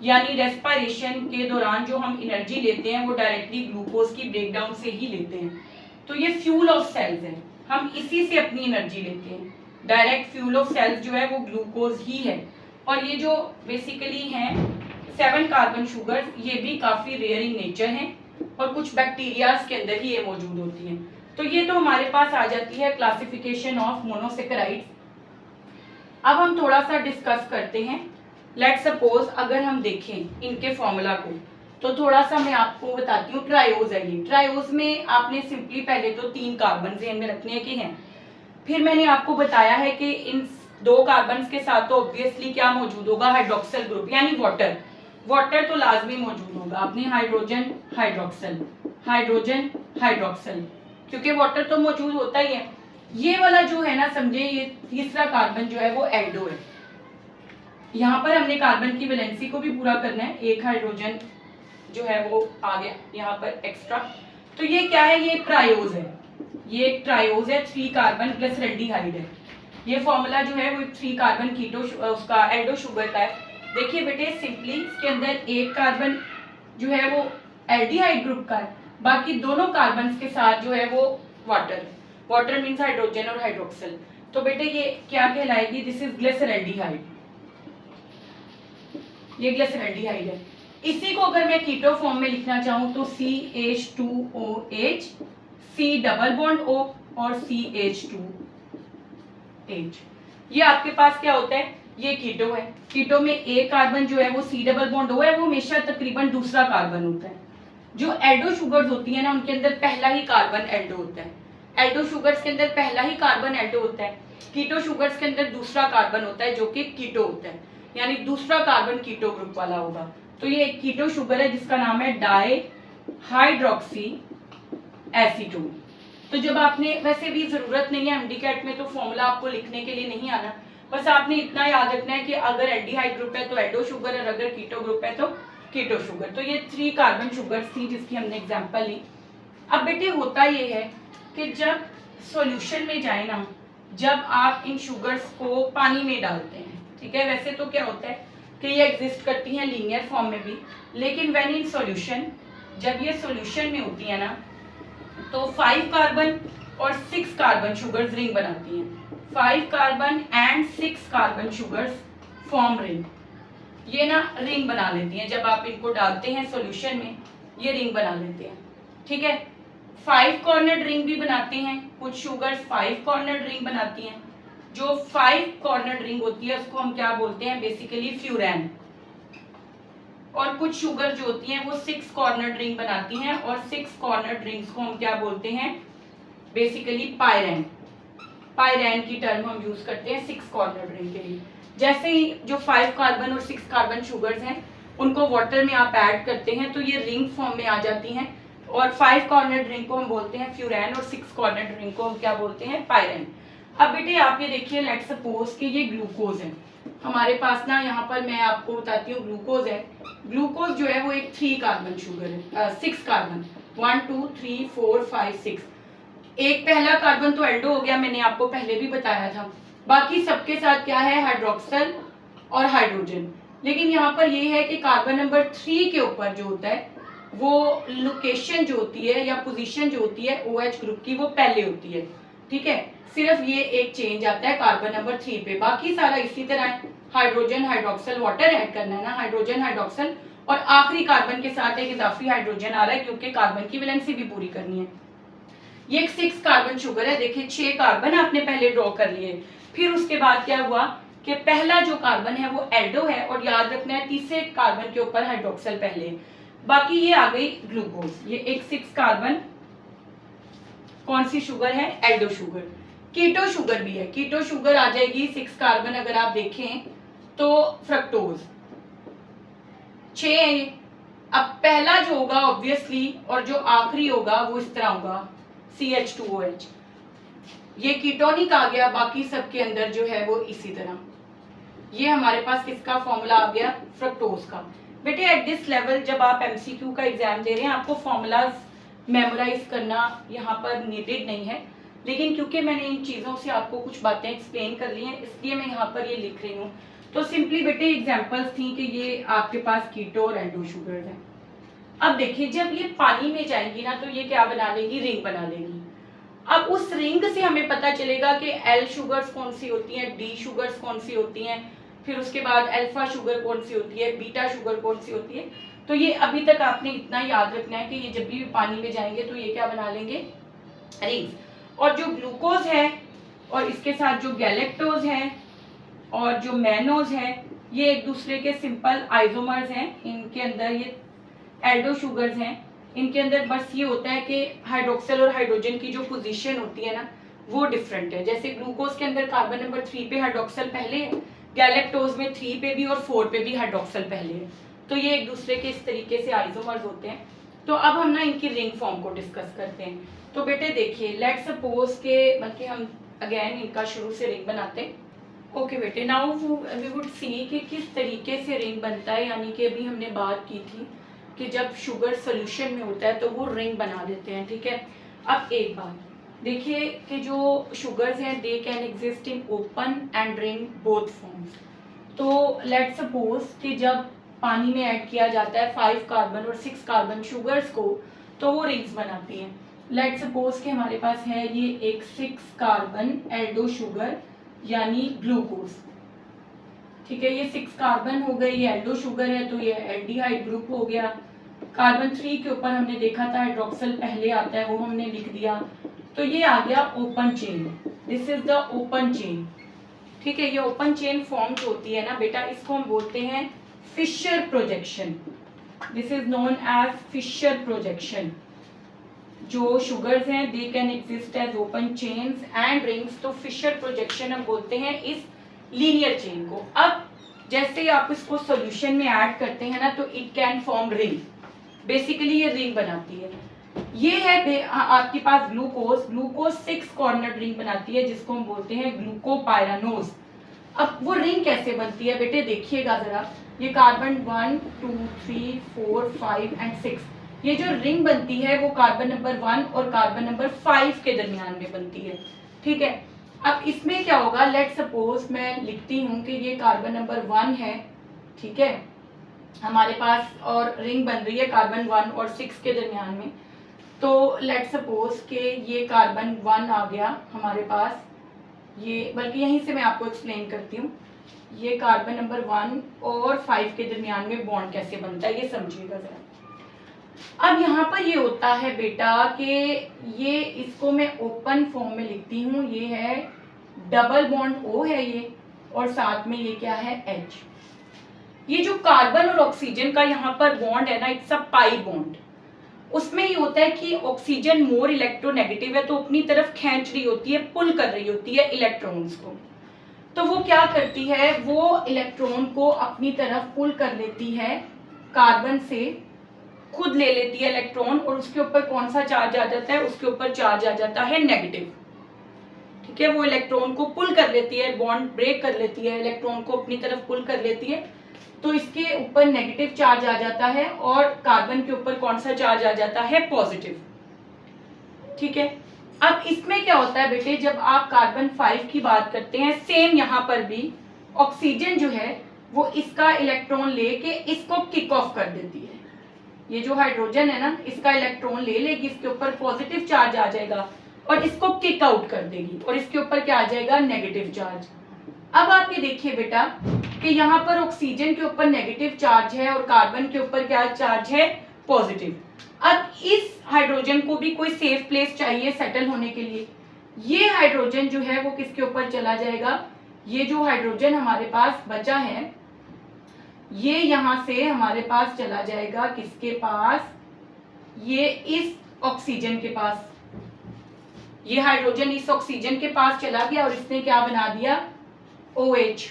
यानी रेस्पिरेशन के दौरान जो हम एनर्जी लेते हैं वो डायरेक्टली ग्लूकोज की ब्रेकडाउन से ही लेते हैं। तो ये फ्यूल ऑफ सेल्स है, हम इसी से अपनी एनर्जी लेते हैं। डायरेक्ट फ्यूल ऑफ सेल्स जो है वो ग्लूकोज ही है। और ये जो बेसिकली हैं 7 कार्बन शुगर, ये भी काफी रेयर इन नेचर हैं, और कुछ बैक्टीरियाज के अंदर ही ये मौजूद होती हैं। तो ये तो हमारे पास आ जाती है क्लासिफिकेशन ऑफ मोनोसेकेराइड्स। अब हम थोड़ा सा डिस्कस करते हैं। लेट सपोज अगर हम देखें इनके फॉर्मूला को, तो थोड़ा सा मैं आपको बताती हूँ। ट्रायोज है ये। ट्रायोज में आपने सिंपली पहले तो 3 कार्बन ध्यान में रखने के हैं। फिर मैंने आपको बताया है कि इन 2 कार्बन के साथ तो ऑब्वियसली क्या मौजूद होगा? हाइड्रोक्सल ग्रुप, यानी वाटर। वाटर तो लाजमी मौजूद होगा। आपने हाइड्रोजन हाइड्रोक्सल, हाइड्रोजन हाइड्रोक्सल, क्योंकि वाटर तो मौजूद होता ही है। ये वाला जो है ना, समझे, ये तीसरा कार्बन जो है वो एल्डो है। यहाँ पर हमने कार्बन की वैलेंसी को भी पूरा करना है। एक हाइड्रोजन जो है वो आ गया यहाँ पर एक्स्ट्रा। तो ये क्या है? ये ट्रायोज है। ये ट्रायोज है, 3 कार्बन प्लस एल्डिहाइड है। ये फॉर्मूला जो है वो 3 कार्बन कीटो उसका एल्डो शुगर का है। देखिए बेटे, सिंपली इसके अंदर एक कार्बन जो है वो एल्डिहाइड ग्रुप का है, बाकी दोनों कार्बन के साथ जो है वो वाटर। वाटर मीन्स हाइड्रोजन और हाइड्रोक्सल। तो बेटे ये क्या कहलाएगी? This is glyceraldehyde. ये ग्लिसरल्डिहाइड है। इसी को अगर मैं कीटो फॉर्म में लिखना चाहूं तो CH2OH, C double bond O और CH2H। ये आपके पास क्या होता है? ये कीटो है। कीटो में एक कार्बन जो है वो C डबल बॉन्ड O है, वो हमेशा तकरीबन दूसरा कार्बन होता है। जो एल्डो शुगर्स होती है ना, उनके अंदर पहला ही कार्बन एल्डो होता है। एल्डो शुगर्स के अंदर पहला ही कार्बन एल्डो होता है। कीटो शुगर्स के अंदर दूसरा कार्बन होता है जो कि कीटो होता है, यानी दूसरा कार्बन कीटो ग्रुप वाला होगा। तो ये एक कीटो शुगर है जिसका नाम है डाई हाइड्रोक्सी एसीटोन। तो जब आपने, वैसे भी जरूरत नहीं है एमडीकैट में तो फॉर्मूला आपको लिखने के लिए नहीं आना, बस आपने इतना याद रखना है कि अगर एल्डिहाइड ग्रुप है तो एल्डो शुगर, और अगर कीटो ग्रुप है तो कीटो शुगर। तो ये 3 कार्बन शुगर थी जिसकी हमने एग्जांपल ली। अब बेटे होता ये है कि जब सॉल्यूशन में जाए ना, जब आप इन शुगर्स को पानी में डालते हैं, ठीक है, वैसे तो क्या होता है कि ये एग्जिस्ट करती हैं लीनियर फॉर्म में भी, लेकिन व्हेन इन सॉल्यूशन, जब ये सॉल्यूशन में होती है ना, तो 5 कार्बन और 6 कार्बन शुगर्स रिंग बनाती हैं। 5 carbon and 6 carbon sugars form ring. ये ना रिंग बना लेती हैं, जब आप इनको डालते हैं सॉल्यूशन में ये रिंग बना लेते हैं। ठीक है, 5 कॉर्नर्ड रिंग भी बनाते हैं कुछ शुगर्स, 5 कॉर्नर्ड रिंग बनाती हैं। जो 5 कॉर्नर्ड रिंग होती है उसको हम क्या बोलते हैं? बेसिकली फ्यूरैन। और कुछ शुगर जो होती हैं वो 6 कॉर्नर्ड रिंग बनाती हैं, और 6 कॉर्नर्ड रिंग्स को हम क्या बोलते हैं? बेसिकली पायरैन। पायरैन की टर्म हम यूज करते हैं 6 कॉर्नर्ड रिंग के लिए। जैसे ही जो 5 कार्बन और 6 कार्बन शुगर्स हैं उनको वाटर में आप ऐड करते हैं तो ये रिंग फॉर्म में आ जाती हैं, और 5 कॉर्नर रिंग को हम बोलते हैं फ्यूरैन और 6 कॉर्नर रिंग को हम क्या बोलते हैं, पायरैन। अब बेटे आप ये देखिए, लेट्स सपोज कि ये ग्लूकोज है हमारे पास ना, यहाँ पर मैं आपको बताती हूँ ग्लूकोज है। ग्लूकोज जो है वो एक 3 कार्बन शुगर है, 6 कार्बन, 1 2 3 4 5 6। एक पहला कार्बन तो एल्डो हो गया, मैंने आपको पहले भी बताया था। बाकी सबके साथ क्या है, हाइड्रोक्सल और हाइड्रोजन। लेकिन यहाँ पर ये है कि कार्बन नंबर 3 के ऊपर जो होता है वो लोकेशन जो होती है या पोजीशन जो होती है OH ग्रुप की वो पहले होती है, ठीक है। सिर्फ ये एक चेंज आता है कार्बन नंबर 3 पे, बाकी सारा इसी तरह है। हाइड्रोजन हाइड्रोक्सल वाटर ऐड करना है ना, हाइड्रोजन हाइड्रोक्सल, और आखिरी कार्बन के साथ एक इजाफी हाइड्रोजन आ रहा है क्योंकि कार्बन की वैलेंसी भी पूरी करनी है। ये एक 6 कार्बन शुगर है, देखिए 6 कार्बन आपने पहले ड्रॉ कर लिए। फिर उसके बाद क्या हुआ कि पहला जो कार्बन है वो एल्डो है, और याद रखना है तीसरे कार्बन के ऊपर हाइड्रोक्सल पहले। बाकी ये आ गई ग्लूकोज, ये एक 6 कार्बन कौन सी शुगर है, एल्डो शुगर। कीटो शुगर भी है, कीटो शुगर आ जाएगी 6 कार्बन, अगर आप देखें तो फ्रक्टोज 6 है ये। अब पहला जो होगा ऑब्वियसली और जो आखिरी होगा वो इस तरह होगा CH2OH, ये कीटोनिक आ गया। बाकी सबके अंदर जो है वो इसी तरह, ये हमारे पास किसका फॉर्मूला आ गया, फ्रक्टोज का। बेटे एट दिस लेवल जब आप MCQ का एग्जाम दे रहे हैं आपको फॉर्मूलाज मेमोराइज करना यहाँ पर नीडेड नहीं है, लेकिन क्योंकि मैंने इन चीज़ों से आपको कुछ बातें एक्सप्लेन कर ली हैं इसलिए मैं यहाँ पर ये लिख रही हूँ। तो सिंपली बेटे एग्जांपल्स थी कि ये आपके पास कीटो और एल्डो शुगर है। अब देखिए जब ये पानी में जाएंगी ना तो ये क्या बना लेंगी, रिंग बना लेंगी। अब उस रिंग से हमें पता चलेगा कि L शुगर्स कौन सी होती हैं, D शुगर्स कौन सी होती हैं, फिर उसके बाद अल्फा शुगर कौन सी होती है, बीटा शुगर कौन सी होती है। तो ये अभी तक आपने इतना याद रखना है कि ये जब भी पानी में जाएंगे तो ये क्या बना लेंगे, रिंग्स। और जो ग्लूकोज है और इसके साथ जो गैलेक्टोज है और जो मैनोज है ये एक दूसरे के सिंपल आइसोमर्स हैं। इनके अंदर ये एल्डो शुगर्स हैं, इनके अंदर बस ये होता है कि हाइड्रोक्सल और हाइड्रोजन की जो पोजीशन होती है ना वो डिफरेंट है। जैसे ग्लूकोज के अंदर कार्बन नंबर 3 पे हाइड्रोक्सल पहले है, गैलेक्टोज में 3 पे भी और 4 पे भी हाइड्रोक्सल पहले है। तो ये एक दूसरे के इस तरीके से आइसोमर्स होते हैं। तो अब हम ना इनकी रिंग फॉर्म को डिस्कस करते हैं। तो बेटे देखिए लेट्स सपोज के बल्कि हम अगेन इनका शुरू से रिंग बनाते हैं। ओके बेटे, नाउ वी वुड सी कि किस तरीके से रिंग बनता है। यानी कि अभी हमने बात की थी कि जब शुगर सोल्यूशन में होता है तो वो रिंग बना देते हैं, ठीक है। अब एक बात देखिए कि जो शुगर्स हैं they can exist in open and ring both forms. तो लेट्स सपोज कि जब पानी में ऐड किया जाता है 5 कार्बन और 6 कार्बन शुगर्स को तो वो रिंग्स बनाती हैं। लेट्स सपोज कि हमारे पास है ये एक 6 कार्बन एल्डो शुगर यानी ग्लूकोज, ठीक है। ये 6 कार्बन हो गए, ये एल्डो शुगर है तो ये एल्डिहाइड ग्रुप हो गया। कार्बन 3 के ऊपर हमने देखा था हाइड्रोक्सल पहले आता है, वो हमने लिख दिया। तो ये आ गया open chain, this is the open chain, ठीक है। ये ओपन चेन फॉर्म जो होती है ना बेटा इसको हम बोलते हैं Fisher projection, this is known as Fisher projection. जो शुगर्स हैं they can exist as open chains and rings, तो फिशर प्रोजेक्शन हम बोलते हैं इस लीनियर चेन को। अब जैसे आप इसको सॉल्यूशन में ऐड करते हैं ना तो it can form ring, basically ये रिंग बनाती है। ये है आपके पास ग्लूकोज, ग्लूकोज 6 कॉर्नर रिंग बनाती है जिसको हम बोलते हैं ग्लूकोपायरानोज। अब वो रिंग कैसे बनती है बेटे देखिएगा जरा, ये कार्बन 1 2 3 4 5 एंड 6, ये जो रिंग बनती है वो कार्बन नंबर 1 और कार्बन नंबर 5 के दरमियान में बनती है, ठीक है। अब इसमें क्या होगा, लेट सपोज मैं लिखती हूँ कि ये कार्बन नंबर 1 है, ठीक है हमारे पास, और रिंग बन रही है कार्बन 1 और 6 के दरमियान में। तो लेट सपोज कि ये कार्बन 1 आ गया हमारे पास, ये बल्कि यहीं से मैं आपको एक्सप्लेन करती हूँ। ये कार्बन नंबर 1 और 5 के दरमियान में बॉन्ड कैसे बनता है ये समझिएगा जरा। अब यहाँ पर ये होता है बेटा कि ये इसको मैं ओपन फॉर्म में लिखती हूँ, ये है डबल बॉन्ड O है ये, और साथ में ये क्या है H। ये जो कार्बन और ऑक्सीजन का यहाँ पर बॉन्ड है ना इट्स अ पाई बॉन्ड। उसमें ये होता है कि ऑक्सीजन मोर इलेक्ट्रोनेगेटिव है तो अपनी तरफ खींच रही होती है, पुल कर रही होती है इलेक्ट्रॉन्स को। तो वो क्या करती है, वो इलेक्ट्रॉन को अपनी तरफ पुल कर लेती है कार्बन से खुद ले लेती है इलेक्ट्रॉन और उसके ऊपर कौन सा चार्ज आ जाता है, उसके ऊपर चार्ज आ जाता है नेगेटिव। ठीक है, वो इलेक्ट्रॉन को पुल कर लेती है, बॉन्ड ब्रेक कर लेती है, इलेक्ट्रॉन को अपनी तरफ पुल कर लेती है, तो इसके ऊपर नेगेटिव चार्ज आ जाता है और कार्बन के ऊपर कौन सा चार्ज आ जाता है, पॉजिटिव। ठीक है, अब इसमें क्या होता है बेटे, जब आप कार्बन 5 की बात करते हैं, सेम यहाँ पर भी ऑक्सीजन जो है वो इसका इलेक्ट्रॉन लेके इसको किक ऑफ कर देती है। ये जो हाइड्रोजन है ना, इसका इलेक्ट्रॉन ले लेगी, इसके ऊपर पॉजिटिव चार्ज आ जाएगा और इसको किक आउट कर देगी और इसके ऊपर क्या आ जाएगा, नेगेटिव चार्ज। अब आप ये देखिए बेटा कि यहाँ पर ऑक्सीजन के ऊपर नेगेटिव चार्ज है और कार्बन के ऊपर क्या चार्ज है, पॉजिटिव। अब इस हाइड्रोजन को भी कोई सेफ प्लेस चाहिए सेटल होने के लिए। ये हाइड्रोजन जो है वो किसके ऊपर चला जाएगा, ये जो हाइड्रोजन हमारे पास बचा है ये यहां से हमारे पास चला जाएगा किसके पास, ये इस ऑक्सीजन के पास। ये हाइड्रोजन इस ऑक्सीजन के पास चला गया और इसने क्या बना दिया, OH।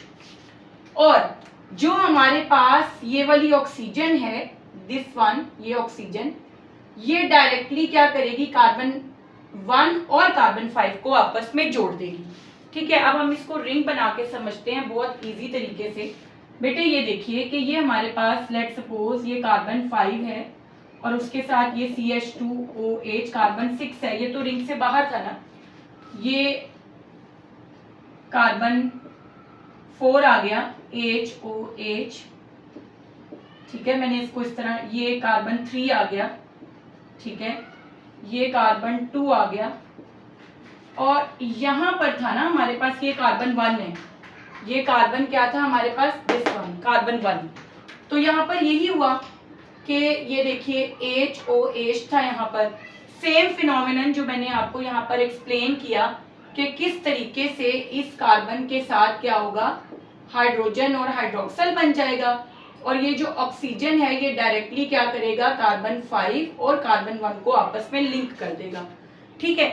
और जो हमारे पास ये वाली ऑक्सीजन है, दिस वन, ये ऑक्सीजन, ये डायरेक्टली क्या करेगी, कार्बन 1 और कार्बन 5 को आपस में जोड़ देगी। ठीक है, अब हम इसको रिंग बना के समझते हैं बहुत इजी तरीके से। बेटे ये देखिए कि ये हमारे पास लेट सपोज ये कार्बन 5 है और उसके साथ ये CH2OH कार्बन 6 है, ये तो रिंग से बाहर था ना, ये कार्बन 4 आ गया HOH। ठीक है, मैंने इसको इस तरह, ये कार्बन 3 आ गया। ठीक है, ये कार्बन 2 आ गया और यहाँ पर था ना हमारे पास ये कार्बन 1 है, ये कार्बन क्या था हमारे पास, दिस वन, कार्बन 1। तो यहाँ पर यही हुआ कि ये देखिए HOH था यहाँ पर। सेम फिनोमिनन जो मैंने आपको यहाँ पर एक्सप्लेन किया कि किस तरीके से इस कार्बन के साथ क्या होगा, हाइड्रोजन और हाइड्रोक्सल बन जाएगा और ये जो ऑक्सीजन है ये डायरेक्टली क्या करेगा, कार्बन 5 और कार्बन 1 को आपस में लिंक कर देगा। ठीक है,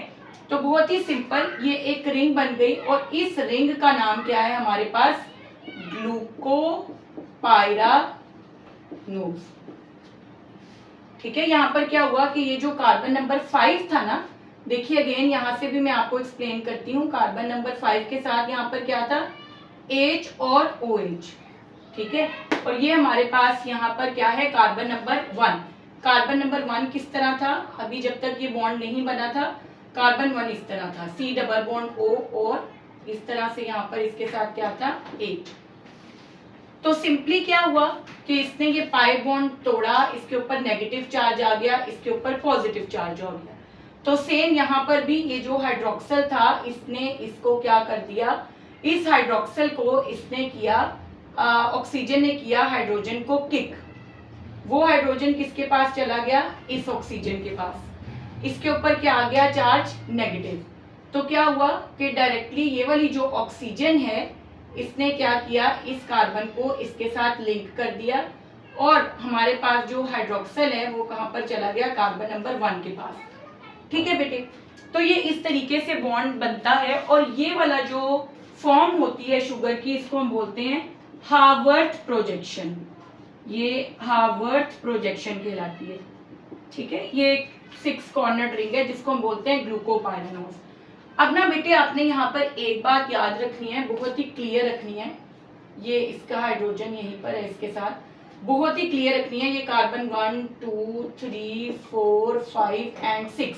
तो बहुत ही सिंपल, ये एक रिंग बन गई और इस रिंग का नाम क्या है हमारे पास, ग्लूकोपाइरानोज। ठीक है, यहाँ पर क्या हुआ कि ये जो कार्बन नंबर 5 था ना, देखिए अगेन यहाँ से भी मैं आपको एक्सप्लेन करती हूँ, कार्बन नंबर 5 के साथ यहाँ पर क्या था, H और OH। ठीक है, और ये हमारे पास यहाँ पर क्या है, कार्बन नंबर 1। कार्बन नंबर 1 किस तरह था, अभी जब तक ये बॉन्ड नहीं बना था, कार्बन 1 इस तरह था, C डबल बॉन्ड O और इस तरह से यहाँ पर इसके साथ क्या था, H। तो सिंपली क्या हुआ कि इसने ये पाई बॉन्ड तोड़ा, इसके ऊपर नेगेटिव चार्ज आ गया, इसके ऊपर पॉजिटिव चार्ज हो गया। तो सेम यहाँ पर भी ये जो हाइड्रोक्सल था, इसने इसको क्या कर दिया, इस हाइड्रोक्सल को इसने किया, ऑक्सीजन ने किया हाइड्रोजन को किक। वो हाइड्रोजन किसके पास चला गया, इस ऑक्सीजन के पास, इसके ऊपर क्या आ गया, चार्ज नेगेटिव। तो क्या हुआ कि डायरेक्टली ये वाली जो ऑक्सीजन है इसने क्या किया, इस कार्बन को इसके साथ लिंक कर दिया और हमारे पास जो हाइड्रोक्सल है वो कहाँ पर चला गया, कार्बन नंबर 1 के पास। ठीक है बेटे, तो ये इस तरीके से बॉन्ड बनता है और ये वाला जो फॉर्म होती है शुगर की, इसको हम बोलते हैं हावर्थ प्रोजेक्शन। ये हावर्थ प्रोजेक्शन कहलाती है। ठीक है, ये 6 कॉर्नर रिंग है जिसको हम बोलते हैं ग्लूकोपाइरानोज। अब ना बेटे आपने यहाँ पर एक बात याद रखनी है, बहुत ही क्लियर रखनी है, ये इसका हाइड्रोजन यहीं पर है, इसके साथ बहुत ही क्लियर रखनी है, ये कार्बन 1 2 3 4 5 एंड 6।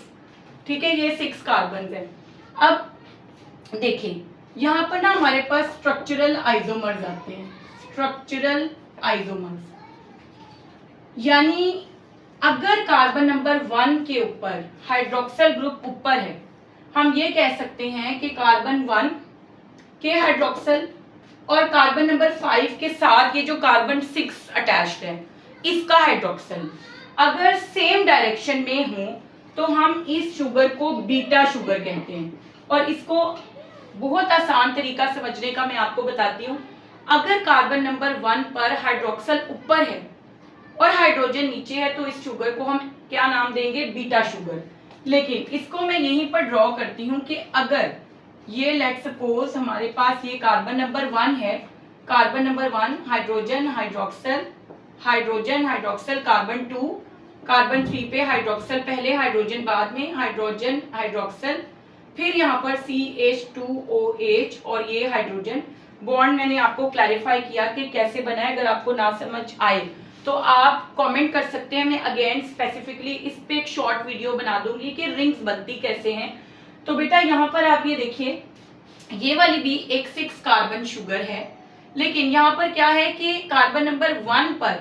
ठीक है, ये 6 कार्बन है। अब देखिए यहाँ पर ना हमारे पास स्ट्रक्चरल आइसोमर्स आते हैं, स्ट्रक्चरल आइसोमर्स, यानी अगर कार्बन नंबर 1 के ऊपर हाइड्रोक्सल ग्रुप ऊपर है, हम ये कह सकते हैं कि कार्बन 1 के हाइड्रोक्सल और कार्बन नंबर 5 के साथ ये जो कार्बन 6 अटैच्ड है इसका हाइड्रोक्सल अगर सेम डायरेक्शन में हो तो हम इस शुगर को बीटा शुगर कहते हैं। और इसको बहुत आसान तरीका समझने का मैं आपको बताती हूँ। अगर कार्बन नंबर 1 पर हाइड्रोक्सल ऊपर है और हाइड्रोजन नीचे है तो इस शुगर को हम क्या नाम देंगे, बीटा शुगर। लेकिन इसको मैं यहीं पर ड्रॉ करती हूँ कि अगर ये लेट सपोज हमारे पास ये कार्बन नंबर 1 है, carbon number 1 hydrogen hydroxyl, hydrogen hydroxyl carbon 2 carbon 3 पे हाइड्रोक्सल पहले, हाइड्रोजन बाद में, हाइड्रोजन हाइड्रोक्सल, फिर यहाँ पर CH2OH और ये हाइड्रोजन बॉन्ड मैंने आपको क्लैरिफाई किया कि कैसे बना है। अगर आपको ना समझ आए तो आप कमेंट कर सकते हैं, मैं अगेन स्पेसिफिकली इस पे एक शॉर्ट वीडियो बना दूंगी कि रिंग्स बनती कैसे हैं। तो बेटा यहाँ पर आप ये देखिए, ये वाली भी एक 6 कार्बन शुगर है, लेकिन यहाँ पर क्या है कि कार्बन नंबर 1 पर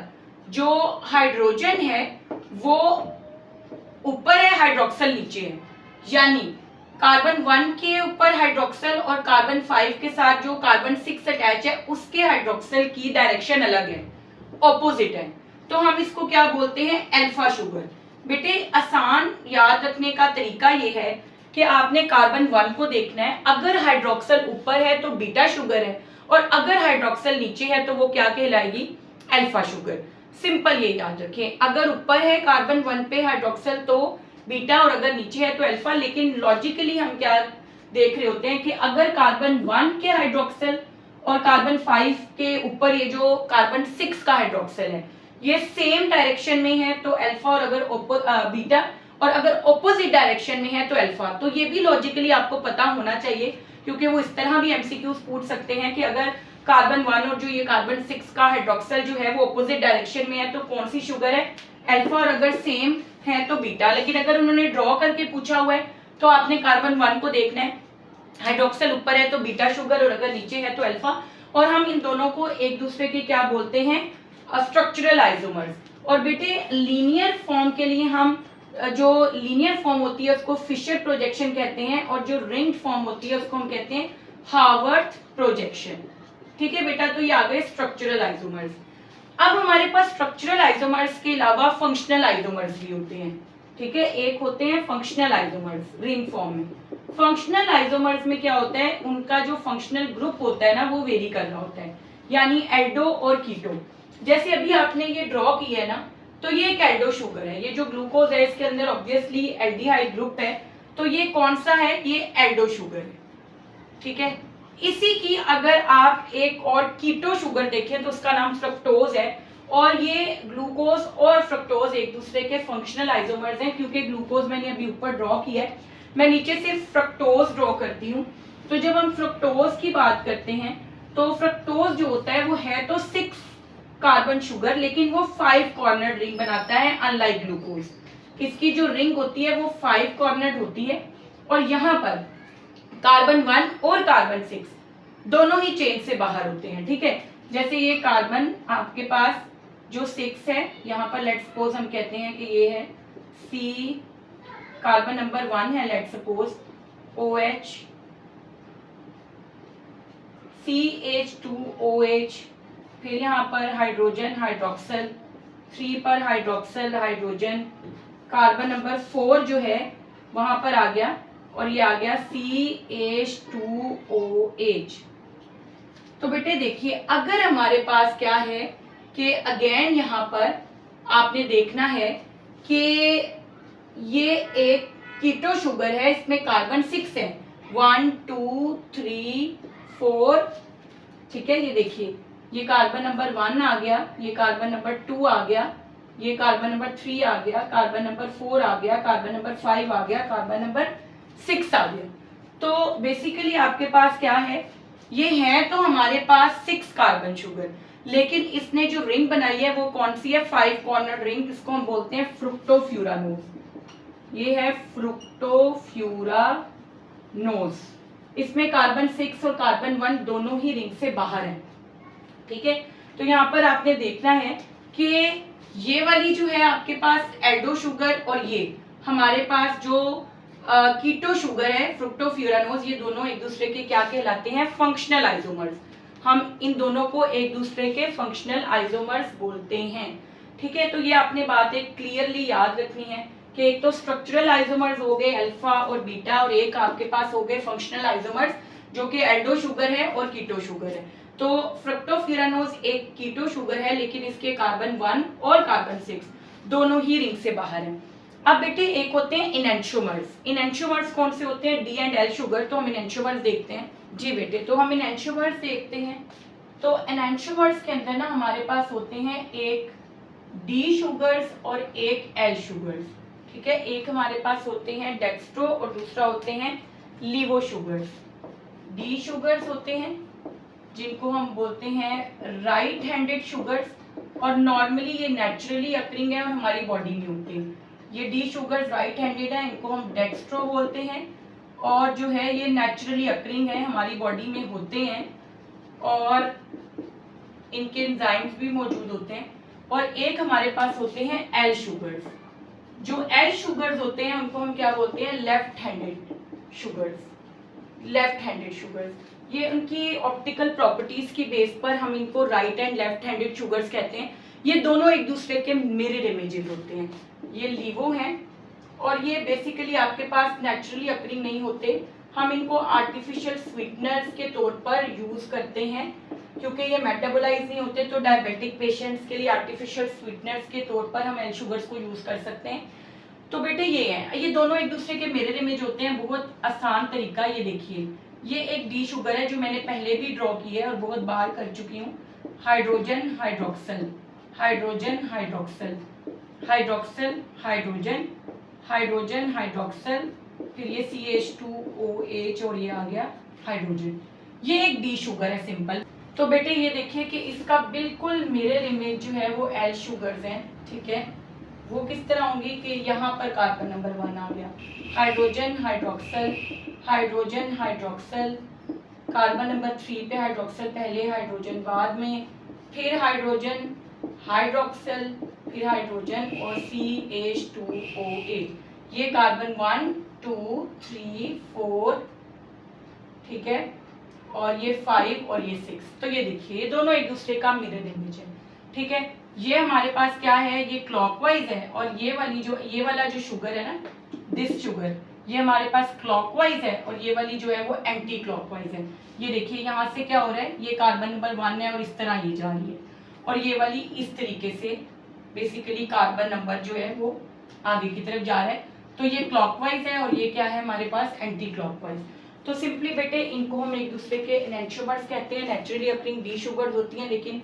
जो हाइड्रोजन है वो ऊपर है, हाइड्रोक्सल नीचे है, यानी कार्बन 1 के ऊपर हाइड्रोक्सल और कार्बन 5 के साथ जो कार्बन 6 अटैच है उसके हाइड्रोक्सल की डायरेक्शन अलग है, ऑपोजिट है। तो हम इसको क्या बोलते हैं, अल्फा शुगर। बेटे आसान याद रखने का तरीका ये है कि आपने कार्बन 1 को देखना है, अगर हाइड्रोक्सल ऊपर है तो बीटा शुगर है, और अगर हाइड्रोक्सल नीचे है तो वो क्या कहलाएगी, अल्फा शुगर। सिंपल ये याद रखें, अगर ऊपर है कार्बन 1 पे हाइड्रोक्सल तो बीटा, और अगर नीचे है तो अल्फा। लेकिन लॉजिकली हम क्या देख रहे होते हैं कि अगर कार्बन 1 के हाइड्रोक्सल और कार्बन 5 के ऊपर ये जो कार्बन 6 का हाइड्रोक्सल है ये सेम डायरेक्शन में है तो अल्फा, और अगर बीटा, और अगर ऑपोजिट डायरेक्शन में है तो अल्फा। तो ये भी लॉजिकली आपको पता होना चाहिए, क्योंकि वो इस तरह भी एमसीक्यूज पूछ सकते हैं कि अगर कार्बन 1 और जो ये कार्बन 6 का हाइड्रोक्सल जो है वो ऑपोजिट डायरेक्शन में है तो कौन सी शुगर है, अल्फा, और अगर सेम है तो बीटा। लेकिन अगर उन्होंने ड्रॉ करके पूछा हुआ है तो आपने कार्बन 1 को देखना है, हाइड्रोक्सल ऊपर है तो बीटा शुगर, और अगर नीचे है तो अल्फा। और हम इन दोनों को एक दूसरे के क्या बोलते हैं, स्ट्रक्चरल आइसोमर्स। और बेटे लीनियर फॉर्म के लिए हम जो लीनियर फॉर्म होती है उसको फिशर प्रोजेक्शन कहते हैं, और जो रिंग फॉर्म होती है उसको हम कहते हैं हावर्थ प्रोजेक्शन। ठीक है बेटा, तो ये आ गए स्ट्रक्चरल आइसोमर्स। अब हमारे पास स्ट्रक्चरल आइसोमर्स के अलावा फंक्शनल आइसोमर्स भी होते हैं। ठीक है, एक होते हैं फंक्शनल आइसोमर्स रिंग फॉर्म में। फंक्शनल आइसोमर्स में क्या होता है, उनका जो फंक्शनल ग्रुप होता है ना वो वेरी कर रहा होता है, यानी एल्डो और कीटो। जैसे अभी आपने ये ड्रॉ किया है ना, तो ये एक एल्डो शुगर है, ये जो ग्लूकोज है इसके अंदर ऑब्वियसली एल्डिहाइड ग्रुप है, तो ये कौन सा है, ये एल्डो शुगर है। ठीक है, इसी की अगर आप एक और कीटो शुगर देखें तो उसका नाम फ्रक्टोज है, और ये ग्लूकोज और फ्रक्टोज एक दूसरे के फंक्शनल आइसोमर्स हैं। क्योंकि ग्लूकोज मैंने अभी ऊपर ड्रॉ किया है, मैं नीचे सिर्फ फ्रक्टोज ड्रॉ करती हूँ। तो जब हम फ्रक्टोज की बात करते हैं तो फ्रक्टोज जो होता है वो है तो 6 कार्बन शुगर, लेकिन वो 5 कॉर्नर रिंग बनाता है, अनलाइक ग्लूकोज। इसकी जो रिंग होती है वो 5 कॉर्नर होती है, और यहाँ पर कार्बन 1 और कार्बन 6 दोनों ही चेन से बाहर होते हैं। ठीक है, जैसे ये कार्बन आपके पास जो 6 है, यहाँ पर लेट्स सपोज हम कहते हैं कि ये है C, कार्बन नंबर 1 है लेट्स सपोज OH, CH2OH, फिर यहाँ पर हाइड्रोजन हाइड्रोक्सल, 3 पर हाइड्रोक्सल हाइड्रोजन, कार्बन नंबर 4 जो है वहां पर आ गया, और ये आ गया CH2OH। तो बेटे देखिए, अगर हमारे पास क्या है कि अगेन यहाँ पर आपने देखना है कि ये एक कीटो शुगर है, इसमें कार्बन 6 है, 1 2 3 4। ठीक है, ये देखिए, ये कार्बन नंबर 1 आ गया, ये कार्बन नंबर 2 आ गया, ये कार्बन नंबर 3 आ गया, कार्बन नंबर 4 आ गया, कार्बन नंबर 5 आ गया, कार्बन नंबर 6 आ गया। तो बेसिकली आपके पास क्या है, ये है तो हमारे पास 6 कार्बन शुगर, लेकिन इसने जो रिंग बनाई है वो कौन सी है, 5 कॉर्नर रिंग, जिसको हम बोलते हैं फ्रुक्टोफ्यूरानोज। ये है फ्रुक्टोफ्यूरानोज। इसमें कार्बन 6 और कार्बन 1 दोनों ही रिंग से बाहर है। ठीक है, तो यहाँ पर आपने देखना है कि ये वाली जो है आपके पास एल्डो शुगर, और ये हमारे पास जो कीटो शुगर है फ्रुक्टोफ्यूरानोज, ये दोनों एक दूसरे के क्या कहलाते हैं, फंक्शनल आइसोमर्स। हम इन दोनों को एक दूसरे के फंक्शनल आइसोमर्स बोलते हैं। ठीक है, तो ये आपने बात एक क्लियरली याद रखनी है कि एक तो स्ट्रक्चरल आइसोमर्स हो गए अल्फा और बीटा, और एक आपके पास हो गए फंक्शनल आइसोमर्स जो कि एल्डो शुगर है और कीटो शुगर है। तो फ्रुक्टोफ्यूरानोज एक कीटो शुगर है, लेकिन इसके कार्बन 1 और कार्बन 6 दोनों ही रिंग से बाहर हैं। अब बेटे एक होते हैं इनएंशियोमर्स। इनएंशियोमर्स कौन से होते हैं, डी एंड एल शुगर। तो हम इनएंशियोमर्स देखते हैं। जी बेटे, तो हम इनएंशियोमर्स देखते हैं। तो इनएंशियोमर्स के अंदर ना हमारे पास होते हैं एक डी शुगर्स और एक एल शुगर्स। ठीक है, एक हमारे पास होते हैं डेक्स्ट्रो और दूसरा होते हैं लीवो शुगर्स। डी शुगर्स होते हैं जिनको हम बोलते हैं राइट हैंडेड शुगर्स, और नॉर्मली ये नेचुरली अकरिंग है और हमारी बॉडी में होते हैं। ये डी शुगर्स राइट हैंडेड है, इनको हम डेक्स्ट्रो बोलते हैं, और जो है ये नेचुरली अकरिंग है, हमारी बॉडी में होते हैं और इनके एंजाइम्स भी मौजूद होते हैं। और एक हमारे पास होते हैं एल शुगर्स। जो एल शुगर्स होते हैं उनको हम क्या बोलते हैं, left handed sugars. Left handed sugars ये उनकी ऑप्टिकल प्रॉपर्टीज की बेस पर हम इनको right and left handed sugars कहते हैं। ये दोनों एक दूसरे के मिरर इमेजेस होते हैं। ये लीवो हैं और ये बेसिकली आपके पास नेचुरली अकरिंग नहीं होते, हम इनको आर्टिफिशियल स्वीटनर्स के तौर पर यूज करते हैं क्योंकि ये मेटाबोलाइज नहीं होते। तो डायबिटिक पेशेंट्स के लिए आर्टिफिशियल स्वीटनर्स के तौर पर हम एल शुगर्स को यूज कर सकते हैं। तो बेटे ये है, ये दोनों एक दूसरे के मिरर इमेज होते हैं। बहुत आसान तरीका, ये देखिए, ये एक डी शुगर है जो मैंने पहले भी ड्रॉ की है और बहुत बार कर चुकी हूँ। Hydrogen hydroxyl, hydrogen hydroxyl, hydroxyl hydrogen, hydrogen hydroxyl, फिर ये CH2OH और ये आ गया हाइड्रोजन। ये एक डी शुगर है सिंपल। तो बेटे ये देखिए कि इसका बिल्कुल मिरर इमेज जो है वो एल शुगर्स हैं। ठीक है, वो किस तरह होंगी कि यहाँ पर कार्बन नंबर 1 आ गया, hydrogen hydroxyl, hydrogen hydroxyl, carbon number 3 पे हाइड्रोक्सल पहले, हाइड्रोजन बाद में, फिर हाइड्रोजन हाइड्रोक्सल, फिर हाइड्रोजन और CH2OH। ये कार्बन 1 2 3 4, ठीक है, और ये 5 और ये 6। तो ये देखिए ये दोनों एक दूसरे का मिरर इमेज है। ठीक है, ये हमारे पास क्या है, ये क्लॉकवाइज है और ये वाला जो शुगर है ना, दिस शुगर, ये हमारे पास क्लॉकवाइज है और ये वाली जो है वो एंटी क्लॉकवाइज है। ये देखिए यहाँ से क्या हो रहा है, ये कार्बन नंबर 1 है और इस तरह ये जा रही है, और ये वाली इस तरीके से बेसिकली कार्बन नंबर जो है वो आगे की तरफ जा रहा है। तो ये क्लॉकवाइज है और ये क्या है हमारे पास एंटी क्लॉकवाइज। तो सिंपली बेटे इनको हम एक दूसरे के एनेंटियोमर्स कहते हैं। नेचुरली अकरिंग डी शुगर्स होती हैं, लेकिन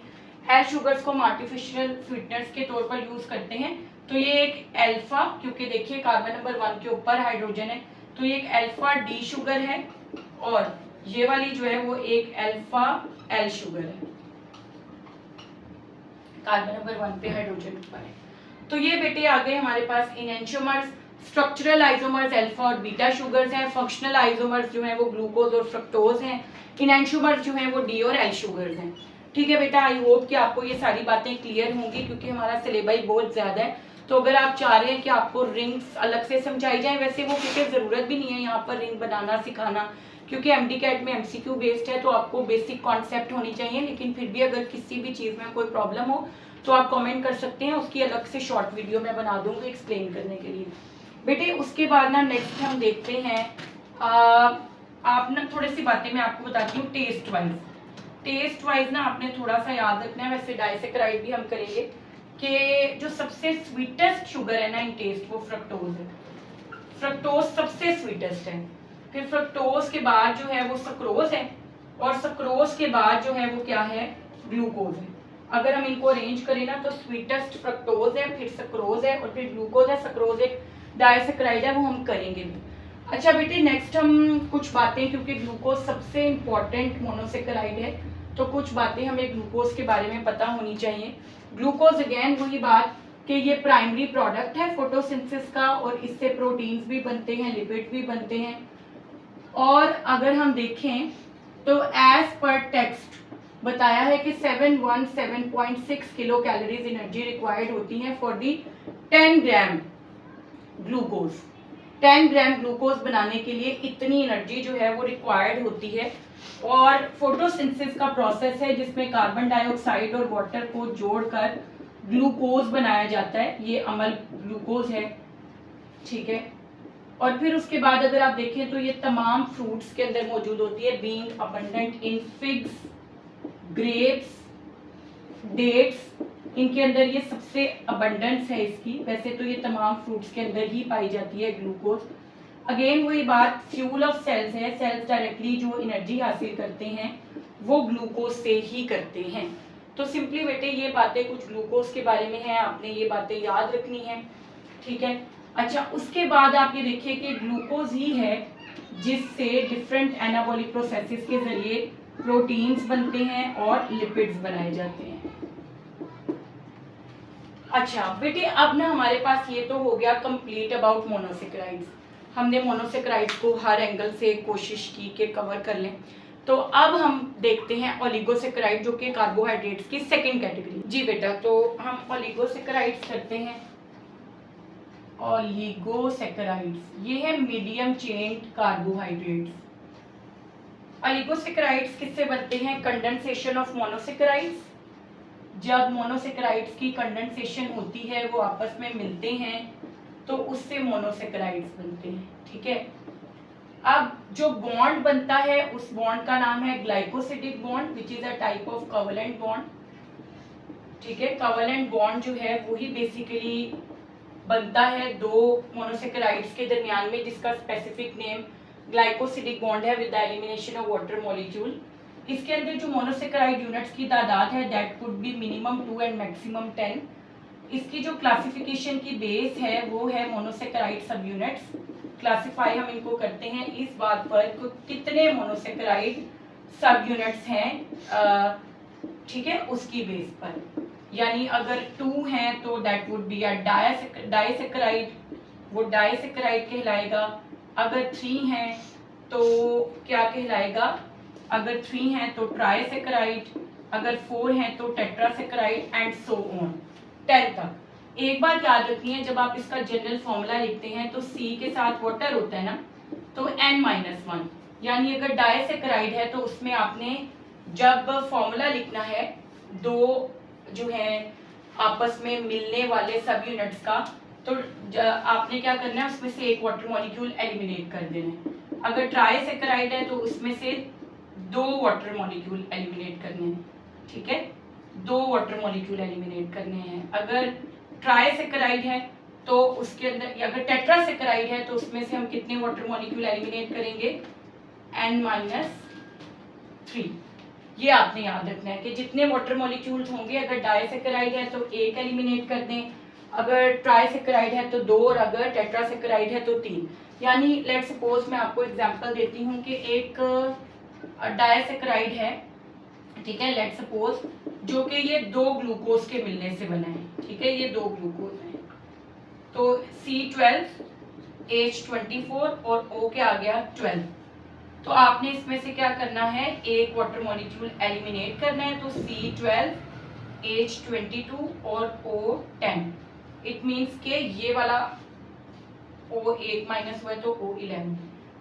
एल शुगर्स को हम आर्टिफिशियल स्वीटनर्स के तौर पर यूज करते हैं। तो ये एक अल्फा, क्योंकि देखिए कार्बन नंबर 1 के ऊपर हाइड्रोजन है, तो ये एक अल्फा डी शुगर है और ये वाली जो है वो एक अल्फा एल शुगर है, कार्बन नंबर 1 पे हाइड्रोजन ऊपर है। तो ये बेटे आ गए हमारे पास एनेंटियोमर्स। स्ट्रक्चरल आइसोमर्स अल्फा और बीटा शुगर्स हैं। फंक्शनल आइसोमर्स जो हैं वो ग्लूकोज और फ्रक्टोज हैं। एनेंटियोमर्स जो हैं वो डी और एल शुगर्स हैं। ठीक है बेटा, आई होप कि आपको ये सारी बातें क्लियर होंगी क्योंकि हमारा सिलेबस बहुत ज़्यादा है। तो अगर आप चाह रहे हैं कि आपको रिंग्स अलग से समझाई जाए, वैसे वो क्योंकि ज़रूरत भी नहीं है यहाँ पर रिंग बनाना सिखाना, क्योंकि MD-CAT में MCQ बेस्ड है, तो आपको बेसिक कॉन्सेप्ट होनी चाहिए। लेकिन फिर भी अगर किसी भी चीज़ में कोई प्रॉब्लम हो तो आप कमेंट कर सकते हैं, उसकी अलग से शॉर्ट वीडियो मैं बना दूंगी एक्सप्लेन करने के लिए। बेटे उसके बाद ना नेक्स्ट हम देखते हैं, आप ना थोड़ी सी बातें मैं आपको बताती हूँ टेस्ट वाइज। टेस्ट वाइज ना आपने थोड़ा सा याद रखना है, वैसे डाइसेक्राइड भी हम करेंगे, कि जो सबसे स्वीटेस्ट शुगर है ना इन टेस्ट वो फ्रक्टोज है। फ्रक्टोज सबसे स्वीटेस्ट है। फिर फ्रक्टोज के बाद जो है वो सक्रोज है, और सक्रोज के बाद जो है वो क्या है, ग्लूकोज है। अगर हम इनको अरेंज करें ना तो स्वीटेस्ट फ्रक्टोज है, फिर सक्रोज है और फिर ग्लूकोज है। सक्रोज एक डाइसेक्राइड है, वो हम करेंगे भी। अच्छा बेटे नेक्स्ट हम कुछ बातें, क्योंकि ग्लूकोज सबसे इंपॉर्टेंट मोनोसेक्राइड है, तो कुछ बातें हमें ग्लूकोज के बारे में पता होनी चाहिए। ग्लूकोज अगेन वही बात कि ये प्राइमरी प्रोडक्ट है फोटोसिंथेसिस का, और इससे प्रोटीन्स भी बनते हैं, लिपिड भी बनते हैं। और अगर हम देखें तो एज पर टेक्स्ट बताया है कि 717.6 किलो कैलोरीज एनर्जी रिक्वायर्ड होती है for the 10 gram glucose. 10 gram glucose बनाने के लिए इतनी एनर्जी जो है वो रिक्वायर्ड होती है। और फोटोसिंथेसिस का प्रोसेस है जिसमें कार्बन डाइऑक्साइड और वाटर को जोड़कर ग्लूकोज बनाया जाता है। ये अमल ग्लूकोज है, ठीक है। और फिर उसके बाद अगर आप देखें तो ये तमाम फ्रूट्स के अंदर मौजूद होती है, being abundant in figs, grapes, dates, इनके अंदर ये सबसे अबंडेंस है इसकी। वैसे तो ये तमाम फ्रूट्स के अंदर ही पाई जाती है ग्लूकोज। अगेन वही बात, फ्यूल ऑफ सेल्स है। सेल्स डायरेक्टली जो एनर्जी हासिल करते हैं वो ग्लूकोज से ही करते हैं। तो सिंपली बेटे ये बातें कुछ ग्लूकोज के बारे में है, आपने ये बातें याद रखनी है, ठीक है। अच्छा, उसके बाद आप ये देखिए कि ग्लूकोज ही है जिससे डिफरेंट एनाबॉलिक प्रोसेसेस के जरिए प्रोटीन्स बनते हैं और लिपिड्स बनाए जाते हैं। अच्छा बेटे, अब ना हमारे पास ये तो हो गया कंप्लीट अबाउट मोनोसेक्राइड्स। हमने मोनोसेक्राइड्स को हर एंगल से कोशिश की कि कवर कर लें। तो अब हम देखते हैं ओलिगोसेक्राइड, जो कि कार्बोहाइड्रेट्स की सेकंड कैटेगरी। जी बेटा, तो हम ओलिगोसेक्राइड्स करते हैं। ओलिगोसेक्राइड्स ये है मीडियम चेन कार्बोहाइड्रेट्स। ओलिगोसेक्राइड्स किससे बनते हैं? Condensation of monosaccharides. जब मोनोसेक्राइड्स की कंडेंसेशन होती है, वो आपस में मिलते हैं, तो उससे मोनोसेक्राइड्स बनते हैं, ठीक है। अब जो बॉन्ड बनता है उस बॉन्ड का नाम है glycosidic bond, which is a type of covalent bond, ठीक है। कोवेलेंट बॉन्ड जो है वही बेसिकली बनता है दो मोनोसेक्राइड्स के दरमियान में, जिसका स्पेसिफिक नेम ग्लाइकोसिडिक बॉन्ड है with the elimination of water molecule. इसके अंदर जो मोनोसेक्राइड यूनिट्स की तादाद है that could be minimum 2 and maximum 10। इसकी जो क्लासिफिकेशन की बेस है वो है मोनोसेक्राइड सब यूनिट्स। क्लासिफाई हम इनको करते हैं इस बात पर कि कितने मोनोसेक्राइड सब यूनिट्स हैं, ठीक है, उसकी बेस पर। यानी अगर 2 हैं तो that would be a disaccharide, वो डाइसेक्राइड कहलाएगा। अगर 3 हैं तो क्या कहलाएगा? अगर 3 हैं तो ट्राइसेक्राइड, अगर 4 हैं तो टेट्रासेक्राइड एंड सो ऑन 10 तक। एक बात याद रखनी है, जब आप इसका जनरल फॉर्मूला लिखते हैं तो C के साथ वाटर होता है ना, तो N-1, यानी अगर डाइसेक्राइड है तो उसमें आपने जब फॉर्मूला लिखना है दो जो है आपस में मिलने वाले सब यूनिट्स का, तो आपने क्या करना है, उसमें से एक वाटर मॉलिक्यूल एलिमिनेट कर देना है। अगर ट्राइसेक्राइड है तो उसमें से 2 वाटर मॉलिक्यूल एलिमिनेट करने हैं, ठीक है, 2 वाटर मॉलिक्यूल एलिमिनेट करने हैं। अगर ट्राइसेक्राइड है तो उसके अंदर, अगर टेट्रासेक्राइड है तो उसमें से हम कितने वाटर मॉलिक्यूल एलिमिनेट करेंगे? N-3। ये आपने याद रखना है कि जितने वाटर मॉलिक्यूल्स होंगे, अगर डाइसेक्राइड है तो 1 एलिमिनेट कर दें, अगर ट्राइसेक्राइड है तो 2, और अगर टेट्रासेक्राइड है तो 3। यानी लेट्स सपोज मैं आपको एग्जांपल देती हूँ कि एक डाइसेक्राइड है, ठीक है, लेट्स सपोज, जो कि ये 2 ग्लूकोज के मिलने से बना है, ठीक है, ये 2 ग्लूकोज हैं, तो C12 H24 और O के आ गया 12। तो आपने इसमें से क्या करना है, एक वाटर मॉलिक्यूल एलिमिनेट करना है, तो C12 H22 और O10। इट मीन्स के ये वाला O1 माइनस हुआ है तो O11।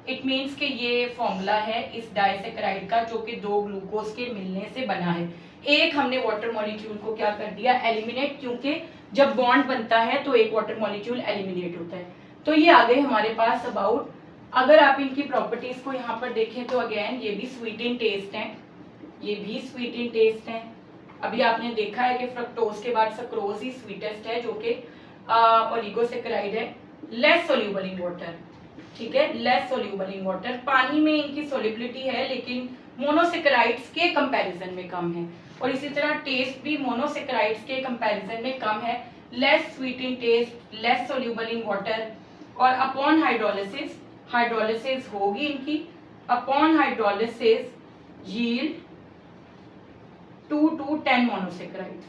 इट मीन्स के ये फॉर्मूला है इस डाइसेक्राइड का, जो कि 2 ग्लूकोज के मिलने से बना है। एक हमने वाटर मॉलिक्यूल को क्या कर दिया, एलिमिनेट, क्योंकि जब बॉन्ड बनता है तो एक वाटर मॉलिक्यूल एलिमिनेट होता है। तो ये आ गए हमारे पास अबाउट। अगर आप इनकी प्रॉपर्टीज को यहाँ पर देखें तो अगेन ये भी स्वीट इन टेस्ट हैं, ये भी स्वीट इन टेस्ट हैं। अभी आपने देखा है कि फ्रक्टोज के बाद सक्रोज ही स्वीटेस्ट है, जो कि ओलिगोसेक्राइड है। लेस सोल्यूबल इन वाटर, ठीक है, लेस सोल्यूबल इन वाटर। पानी में इनकी सोल्युबिलिटी है लेकिन मोनोसेक्राइड्स के कंपैरिजन में कम है, और इसी तरह टेस्ट भी मोनोसेक्राइड्स के कंपैरिजन में कम है। Less sweet in taste, less soluble in water, और अपॉन हाइड्रोलिसिस, हाइड्रोलिसिस होगी इनकी, upon hydrolysis yield 2 to 10 monosaccharides.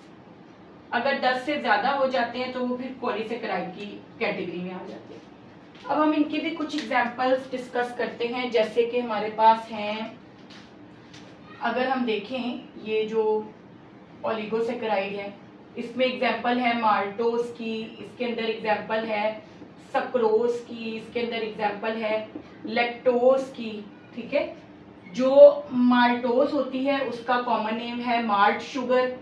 अगर 10 से ज्यादा हो जाते हैं तो वो फिर पॉलीसेक्राइड की कैटेगरी में आ जाते हैं। अब हम इनके भी कुछ एग्जांपल्स डिस्कस करते हैं, जैसे कि हमारे पास हैं, अगर हम देखें ये जो ओलिगोसेक्राइड है, इसमें एग्जांपल है माल्टोज की, इसके अंदर एग्जांपल है सक्रोज की, इसके अंदर एग्जांपल है लैक्टोज की, ठीक है। जो माल्टोज होती है उसका कॉमन नेम है माल्ट शुगर।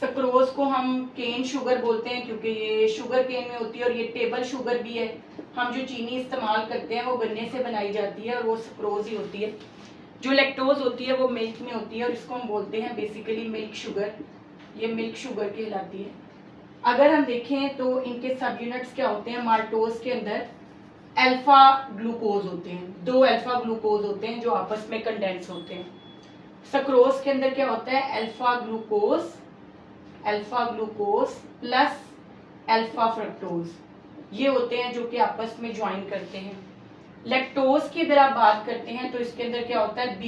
सक्रोज को हम केन शुगर बोलते हैं क्योंकि ये शुगर केन में होती है, और ये टेबल शुगर भी है। हम जो चीनी इस्तेमाल करते हैं वो गन्ने से बनाई जाती है और वो सक्रोज ही होती है। जो लैक्टोज होती है वो मिल्क में होती है और इसको हम बोलते हैं बेसिकली मिल्क शुगर, ये मिल्क शुगर कहलाती है। अगर हम देखें तो इनके सब यूनिट्स क्या होते हैं, माल्टोज के अंदर अल्फा ग्लूकोज होते हैं, 2 अल्फा ग्लूकोज होते हैं जो आपस में कंडेंस होते हैं। सक्रोज के अंदर क्या होता है, alpha glucose plus alpha fructose, ये होते हैं जो कि आपस में ज्वाइन करते हैं। लैक्टोज की अगर आप बात करते हैं तो इसके अंदर क्या होता है,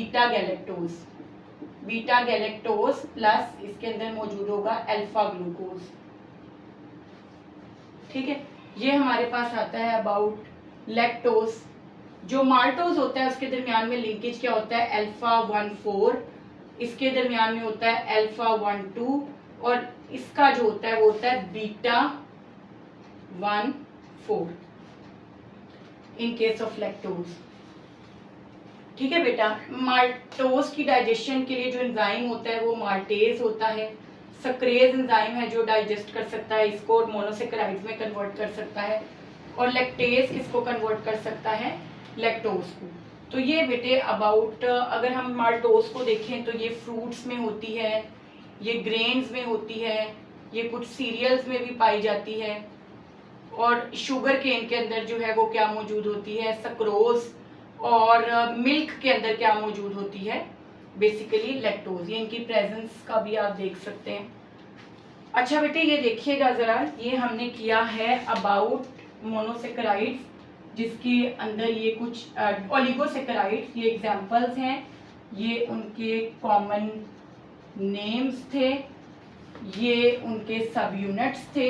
बीटा गैलेक्टोज प्लस इसके अंदर मौजूद होगा अल्फा ग्लूकोज। ठीक है, ये हमारे पास आता है अबाउट लैक्टोज। जो माल्टोज होता है उसके दरमियान में लिंकेज क्या होता है, अल्फा 1,4, इसके दरमियान में होता है अल्फा 1,2 और इसका जो होता है वो होता है beta 1,4 in case of lactose. ठीक है बेटा, माल्टोज की डाइजेशन के लिए जो एंजाइम होता है वो माल्टेज होता है। सक्रेज एंजाइम है जो डाइजेस्ट कर सकता है इसको और मोनोसेकेराइड्स में कन्वर्ट कर सकता है, और लैक्टेज इसको कन्वर्ट कर सकता है लैक्टोज को। तो ये बेटे अबाउट, अगर हम माल्टोज को देखें तो ये फ्रूट्स में होती है, ये ग्रेन्स में होती है, ये कुछ सीरियल्स में भी पाई जाती है, और शुगर केन के अंदर जो है वो क्या मौजूद होती है, सक्रोज, और मिल्क के अंदर क्या मौजूद होती है, बेसिकली लैक्टोज। ये इनकी प्रेजेंस का भी आप देख सकते हैं। अच्छा बेटे ये देखिएगा ज़रा, ये हमने किया है अबाउट मोनोसेकेराइड्स, जिसके अंदर ये कुछ ओलिगोसेकेराइड्स, ये एग्जांपल्स हैं, ये उनके कॉमन नेम्स थे, ये उनके सब यूनिट्स थे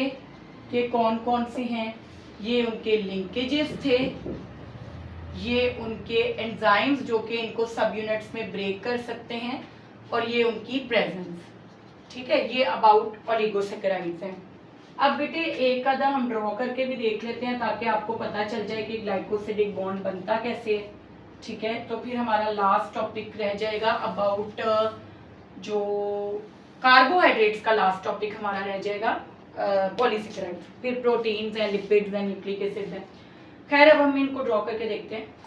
कि कौन कौन से हैं, ये उनके लिंकेजेस थे, ये उनके एंजाइम्स जो कि इनको सब यूनिट्स में ब्रेक कर सकते हैं, और ये उनकी प्रेजेंस। ठीक है, ये अबाउट ओलिगोसेकेराइड्स हैं। अब बेटे एक आधा हम ड्रॉ करके भी देख लेते हैं ताकि आपको पता चल जाए कि ग्लाइकोसिडिक बॉन्ड बनता कैसे है। ठीक है, तो फिर हमारा लास्ट टॉपिक रह जाएगा अबाउट जो कार्बोहाइड्रेट्स का लास्ट टॉपिक हमारा रह जाएगा पॉलीसेकेराइड्स, फिर प्रोटीन्स हैं, लिपिड्स हैं, न्यूक्लिक एसिड्स हैं। खैर अब हम इनको ड्रॉ करके देखते हैं।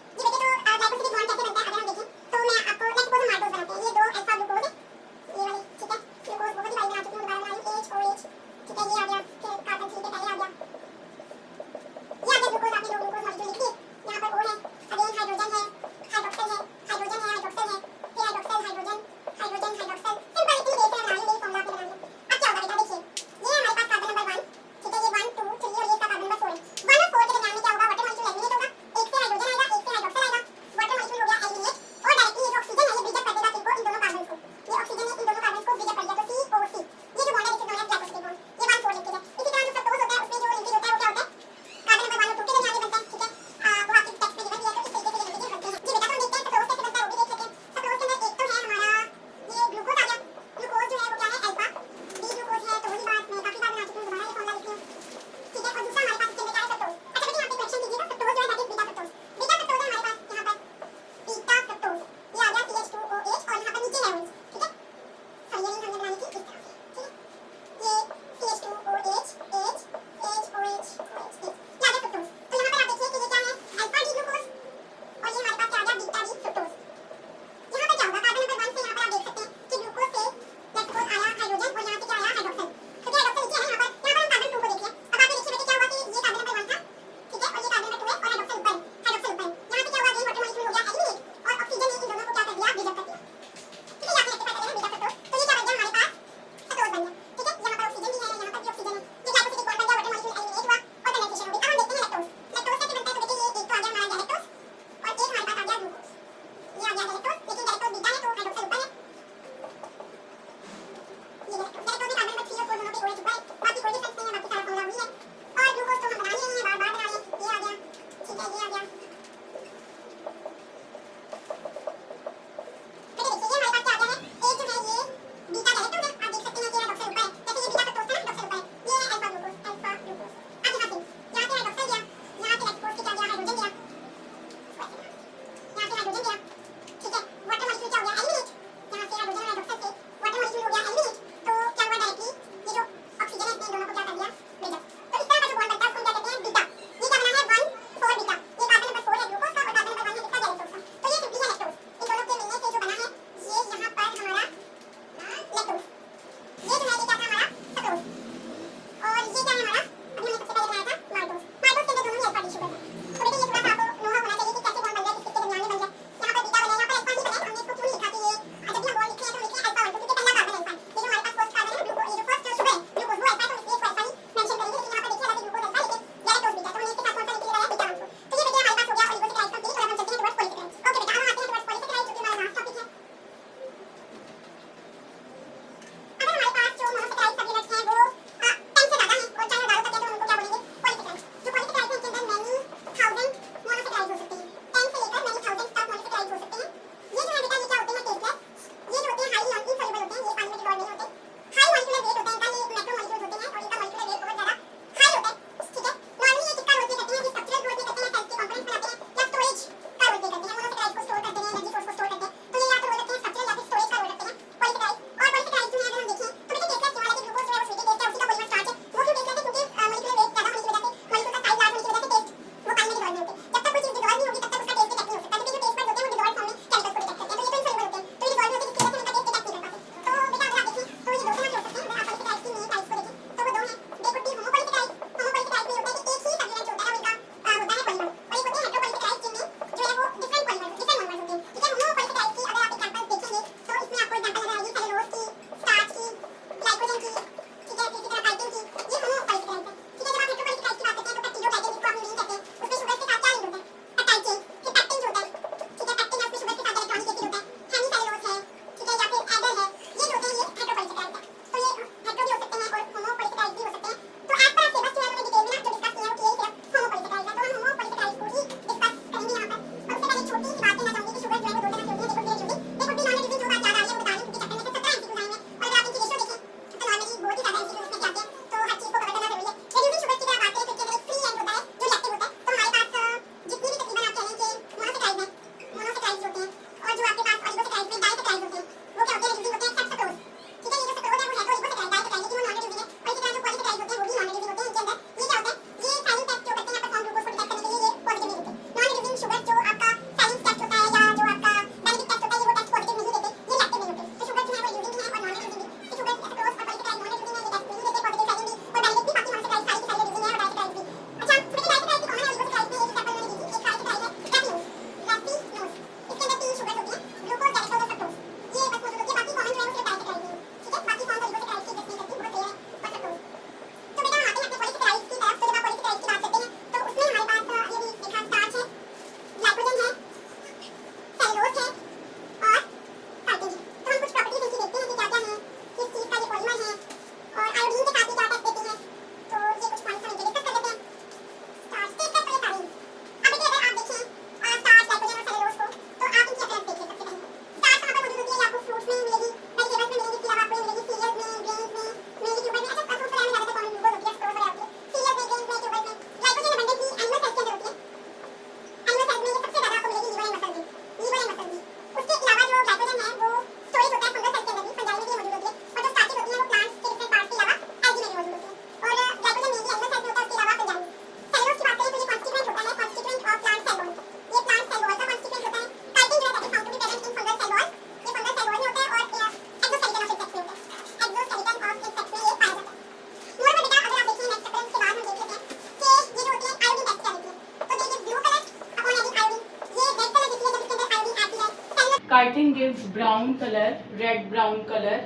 gives brown color, red brown color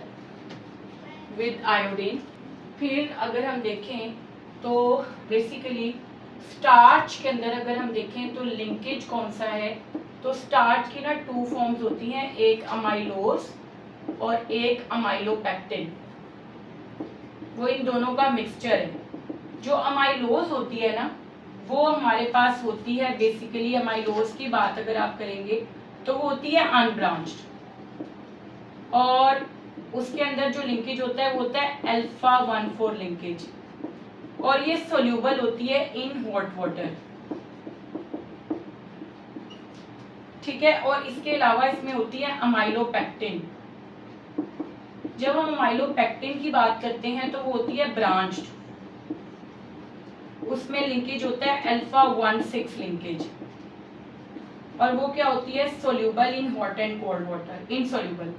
with iodine. फिर अगर हम देखें तो बेसिकली स्टार्च के अंदर अगर हम देखें तो लिंकेज कौन सा है, तो स्टार्च की ना 2 फॉर्म्स होती हैं, एक अमाइलोज और एक अमाइलोपेक्टिन। वो इन दोनों का मिक्सचर है। जो अमाइलोज होती है ना वो हमारे पास होती है, बेसिकली अमाइलोज की बात अगर आप करेंगे तो वो होती है अनब्रांच्ड, और उसके अंदर जो लिंकेज होता है वो होता है अल्फा 1,4 लिंकेज, और ये सोल्यूबल होती है इन हॉट वाटर। ठीक है, और इसके अलावा इसमें होती है अमाइलोपेक्टिन। जब हम अमाइलोपेक्टिन की बात करते हैं तो वो होती है ब्रांच्ड, उसमें लिंकेज होता है अल्फा 1,6 लिंकेज, और वो क्या होती है soluble in hot and cold water, insoluble,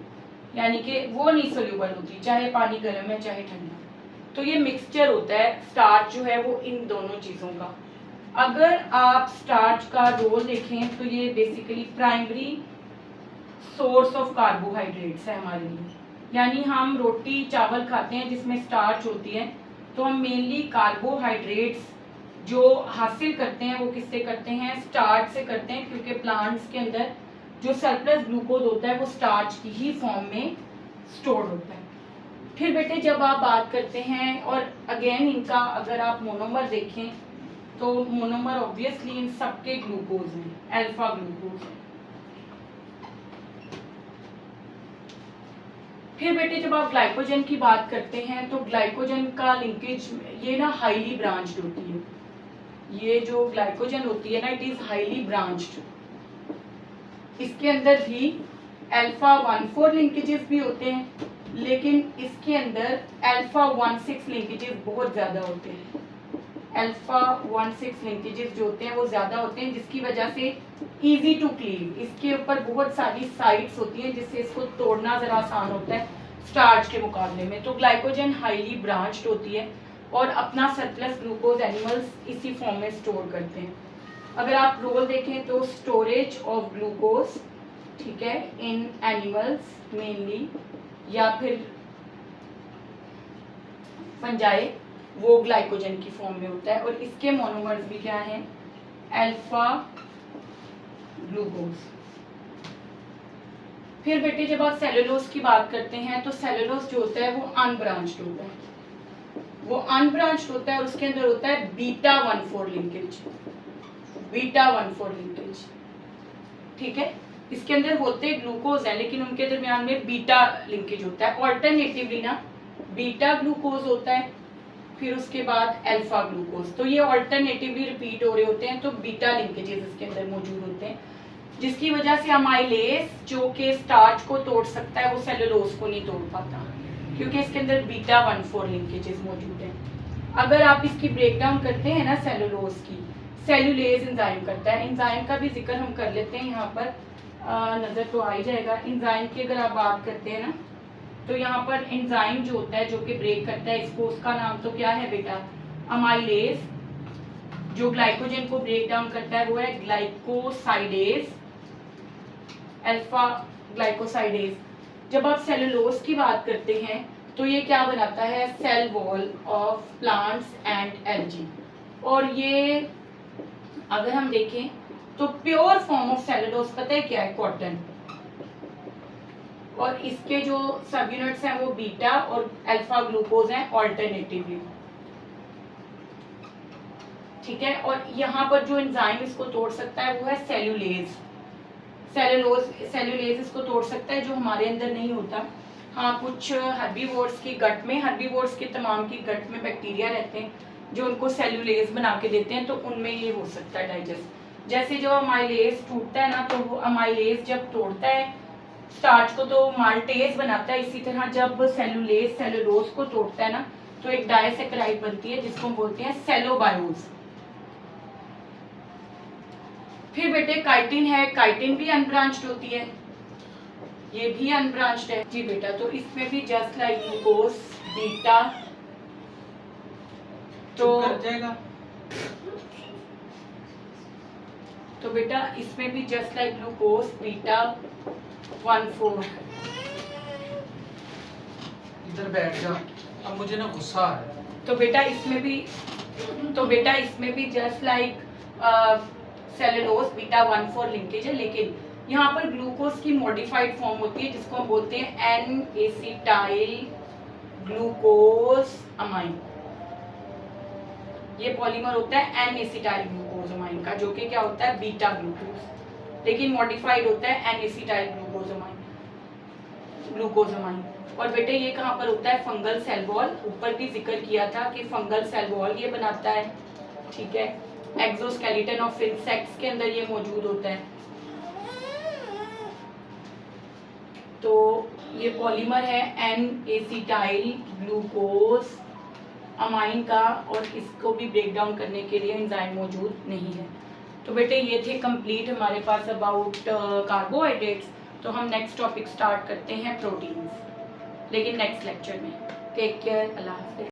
यानी कि वो नहीं सोल्यूबल होती चाहे पानी गर्म है चाहे ठंडा। तो ये मिक्सचर होता है स्टार्च जो है वो इन दोनों चीज़ों का। अगर आप स्टार्च का रोल देखें तो ये basically primary source of carbohydrates है हमारे लिए, यानी हम रोटी चावल खाते हैं जिसमें स्टार्च होती है, तो हम मेनली कार्बोहाइड्रेट्स जो हासिल करते हैं वो किससे करते हैं, स्टार्च से करते हैं, क्योंकि प्लांट्स के अंदर जो सरप्लस ग्लूकोज होता है वो स्टार्च की ही फॉर्म में स्टोर होता है। फिर बेटे जब आप बात करते हैं, और अगेन इनका अगर आप मोनोमर देखें तो मोनोमर ऑब्वियसली इन सबके ग्लूकोज हैं, अल्फा ग्लूकोज है। फिर बेटे जब आप ग्लाइकोजन की बात करते हैं तो ग्लाइकोजन का लिंकेज ये ना हाईली ब्रांच्ड होती है, ये जो ग्लाइकोजन होती है ना इट इज हाईली ब्रांच्ड। इसके अंदर भी अल्फा 1,4 लिंकेजेस भी होते हैं, लेकिन इसके अंदर अल्फा 1,6 लिंकेजेस बहुत ज़्यादा होते हैं। अल्फा 1,6 लिंकेजेस जो होते हैं वो ज़्यादा होते हैं, जिसकी वजह से इजी टू क्लीव, इसके ऊपर बहुत सारी साइट्स होती हैं जिससे इसको तोड़ना ज़रा आसान होता है स्टार्च के मुकाबले में। तो ग्लाइकोजन हाईली ब्रांच्ड होती है और अपना सरप्लस ग्लूकोज एनिमल्स इसी फॉर्म में स्टोर करते हैं। अगर आप रोल देखें तो स्टोरेज ऑफ ग्लूकोज, ठीक है, इन एनिमल्स मेनली, या फिर फंजाई, वो ग्लाइकोजन की फॉर्म में होता है, और इसके मोनोमर्स भी क्या हैं, अल्फा ग्लूकोज। फिर बेटे जब आप सेलुलोज की बात करते हैं तो सेलुलोज जो होता है वो अनब्रांच्ड होता है, वो अनब्रांच्ड होता है और उसके अंदर होता है बीटा 1,4 लिंकेज, बीटा 1,4 लिंकेज। ठीक है, इसके अंदर होते ग्लूकोज है लेकिन उनके दरमियान में बीटा लिंकेज होता है। ऑल्टरनेटिवली ना बीटा ग्लूकोज होता है, फिर उसके बाद अल्फा ग्लूकोज, तो ये ऑल्टरनेटिवली रिपीट हो रहे होते हैं, तो बीटा लिंकेजेस इसके अंदर मौजूद होते हैं, जिसकी वजह से अमाइलेज जो कि स्टार्च को तोड़ सकता है वो सेलुलोज को नहीं तोड़ पाता, क्योंकि इसके अंदर बीटा 1,4 लिंकेजेस मौजूद हैं। अगर आप इसकी ब्रेकडाउन करते हैं ना सेलुलोज की, सेलुलेज एंजाइम करता है, एंजाइम का भी जिक्र हम कर लेते हैं, यहाँ पर नज़र तो आ ही जाएगा। एंजाइम की अगर आप बात करते हैं ना तो यहाँ पर एंजाइम जो होता है जो कि ब्रेक करता है इसको, उसका नाम तो क्या है बेटा, अमाइलेज। जो ग्लाइकोजन को ब्रेक डाउन करता है वो है ग्लाइकोसाइडेज, अल्फा ग्लाइकोसाइडेज। जब आप सेलुलोज की बात करते हैं तो ये क्या बनाता है, cell wall of plants and algae, और ये अगर हम देखें तो प्योर फॉर्म ऑफ सेलुलोज पता है क्या है, कॉटन, और इसके जो सब यूनिट्स हैं वो बीटा और अल्फा ग्लूकोज हैं ऑल्टरनेटिवली। ठीक है, और यहाँ पर जो एंजाइम इसको तोड़ सकता है वो है सेलुलेज, सेलुलेज इसको तोड़ सकता है, जो हमारे अंदर नहीं होता। हाँ, कुछ हर्बीवोर्स की गट में, हर्बीवोर्स के तमाम की गट में बैक्टीरिया रहते हैं जो उनको सेलुलेज बना के देते हैं, तो उनमें ये हो सकता है डाइजेस्ट। जैसे जो अमाइलेज टूटता है ना, तो वो अमाइलेज जब तोड़ता है स्टार्च को तो माल्टेज बनाता है, इसी तरह जब सेलुलेज सेलुलोज को तोड़ता है ना तो एक डाइसैकेराइड बनती है जिसको हम बोलते हैं सेलोबायोज। फिर बेटे काइटिन है, काइटिन भी अनब्रांच्ड होती है, ये भी अनब्रांच्ड है जी बेटा। तो इसमें भी जस्ट लाइक ग्लूकोज बीटा, तो बेटा इसमें भी जस्ट लाइक ग्लूकोज बीटा 1,4। इधर बैठ जा, अब मुझे ना गुस्सा आ रहा है। तो बेटा इसमें भी just like cellulose beta 1,4 linkage है, लेकिन यहाँ पर ग्लूकोज की मॉडिफाइड फॉर्म होती है जिसको हम बोलते हैं एन एसिटाइल ग्लूकोज अमाइन। ये पॉलीमर होता है एन एसिटाइल ग्लूकोज अमाइन का, जो कि क्या होता है बीटा ग्लूकोज, लेकिन मॉडिफाइड होता है एन एसिटाइल ग्लूकोज अमाइन। और बेटे ये कहाँ पर होता है, फंगल सेल वॉल। ऊपर भी जिक्र किया था कि फंगल सेल वॉल ये बनाता है, ठीक है। एक्सोस्केलेटन ऑफ इंसेक्ट्स के अंदर ये मौजूद होता है। तो ये पॉलीमर है एन एसिटाइल ग्लूकोज अमाइन का, और इसको भी ब्रेक डाउन करने के लिए एंजाइम मौजूद नहीं है। तो बेटे ये थे कंप्लीट हमारे पास अबाउट कार्बोहाइड्रेट्स। तो हम नेक्स्ट टॉपिक स्टार्ट करते हैं प्रोटीन्स, लेकिन नेक्स्ट लेक्चर में। टेक केयर, अल्लाह हाफ़िज़।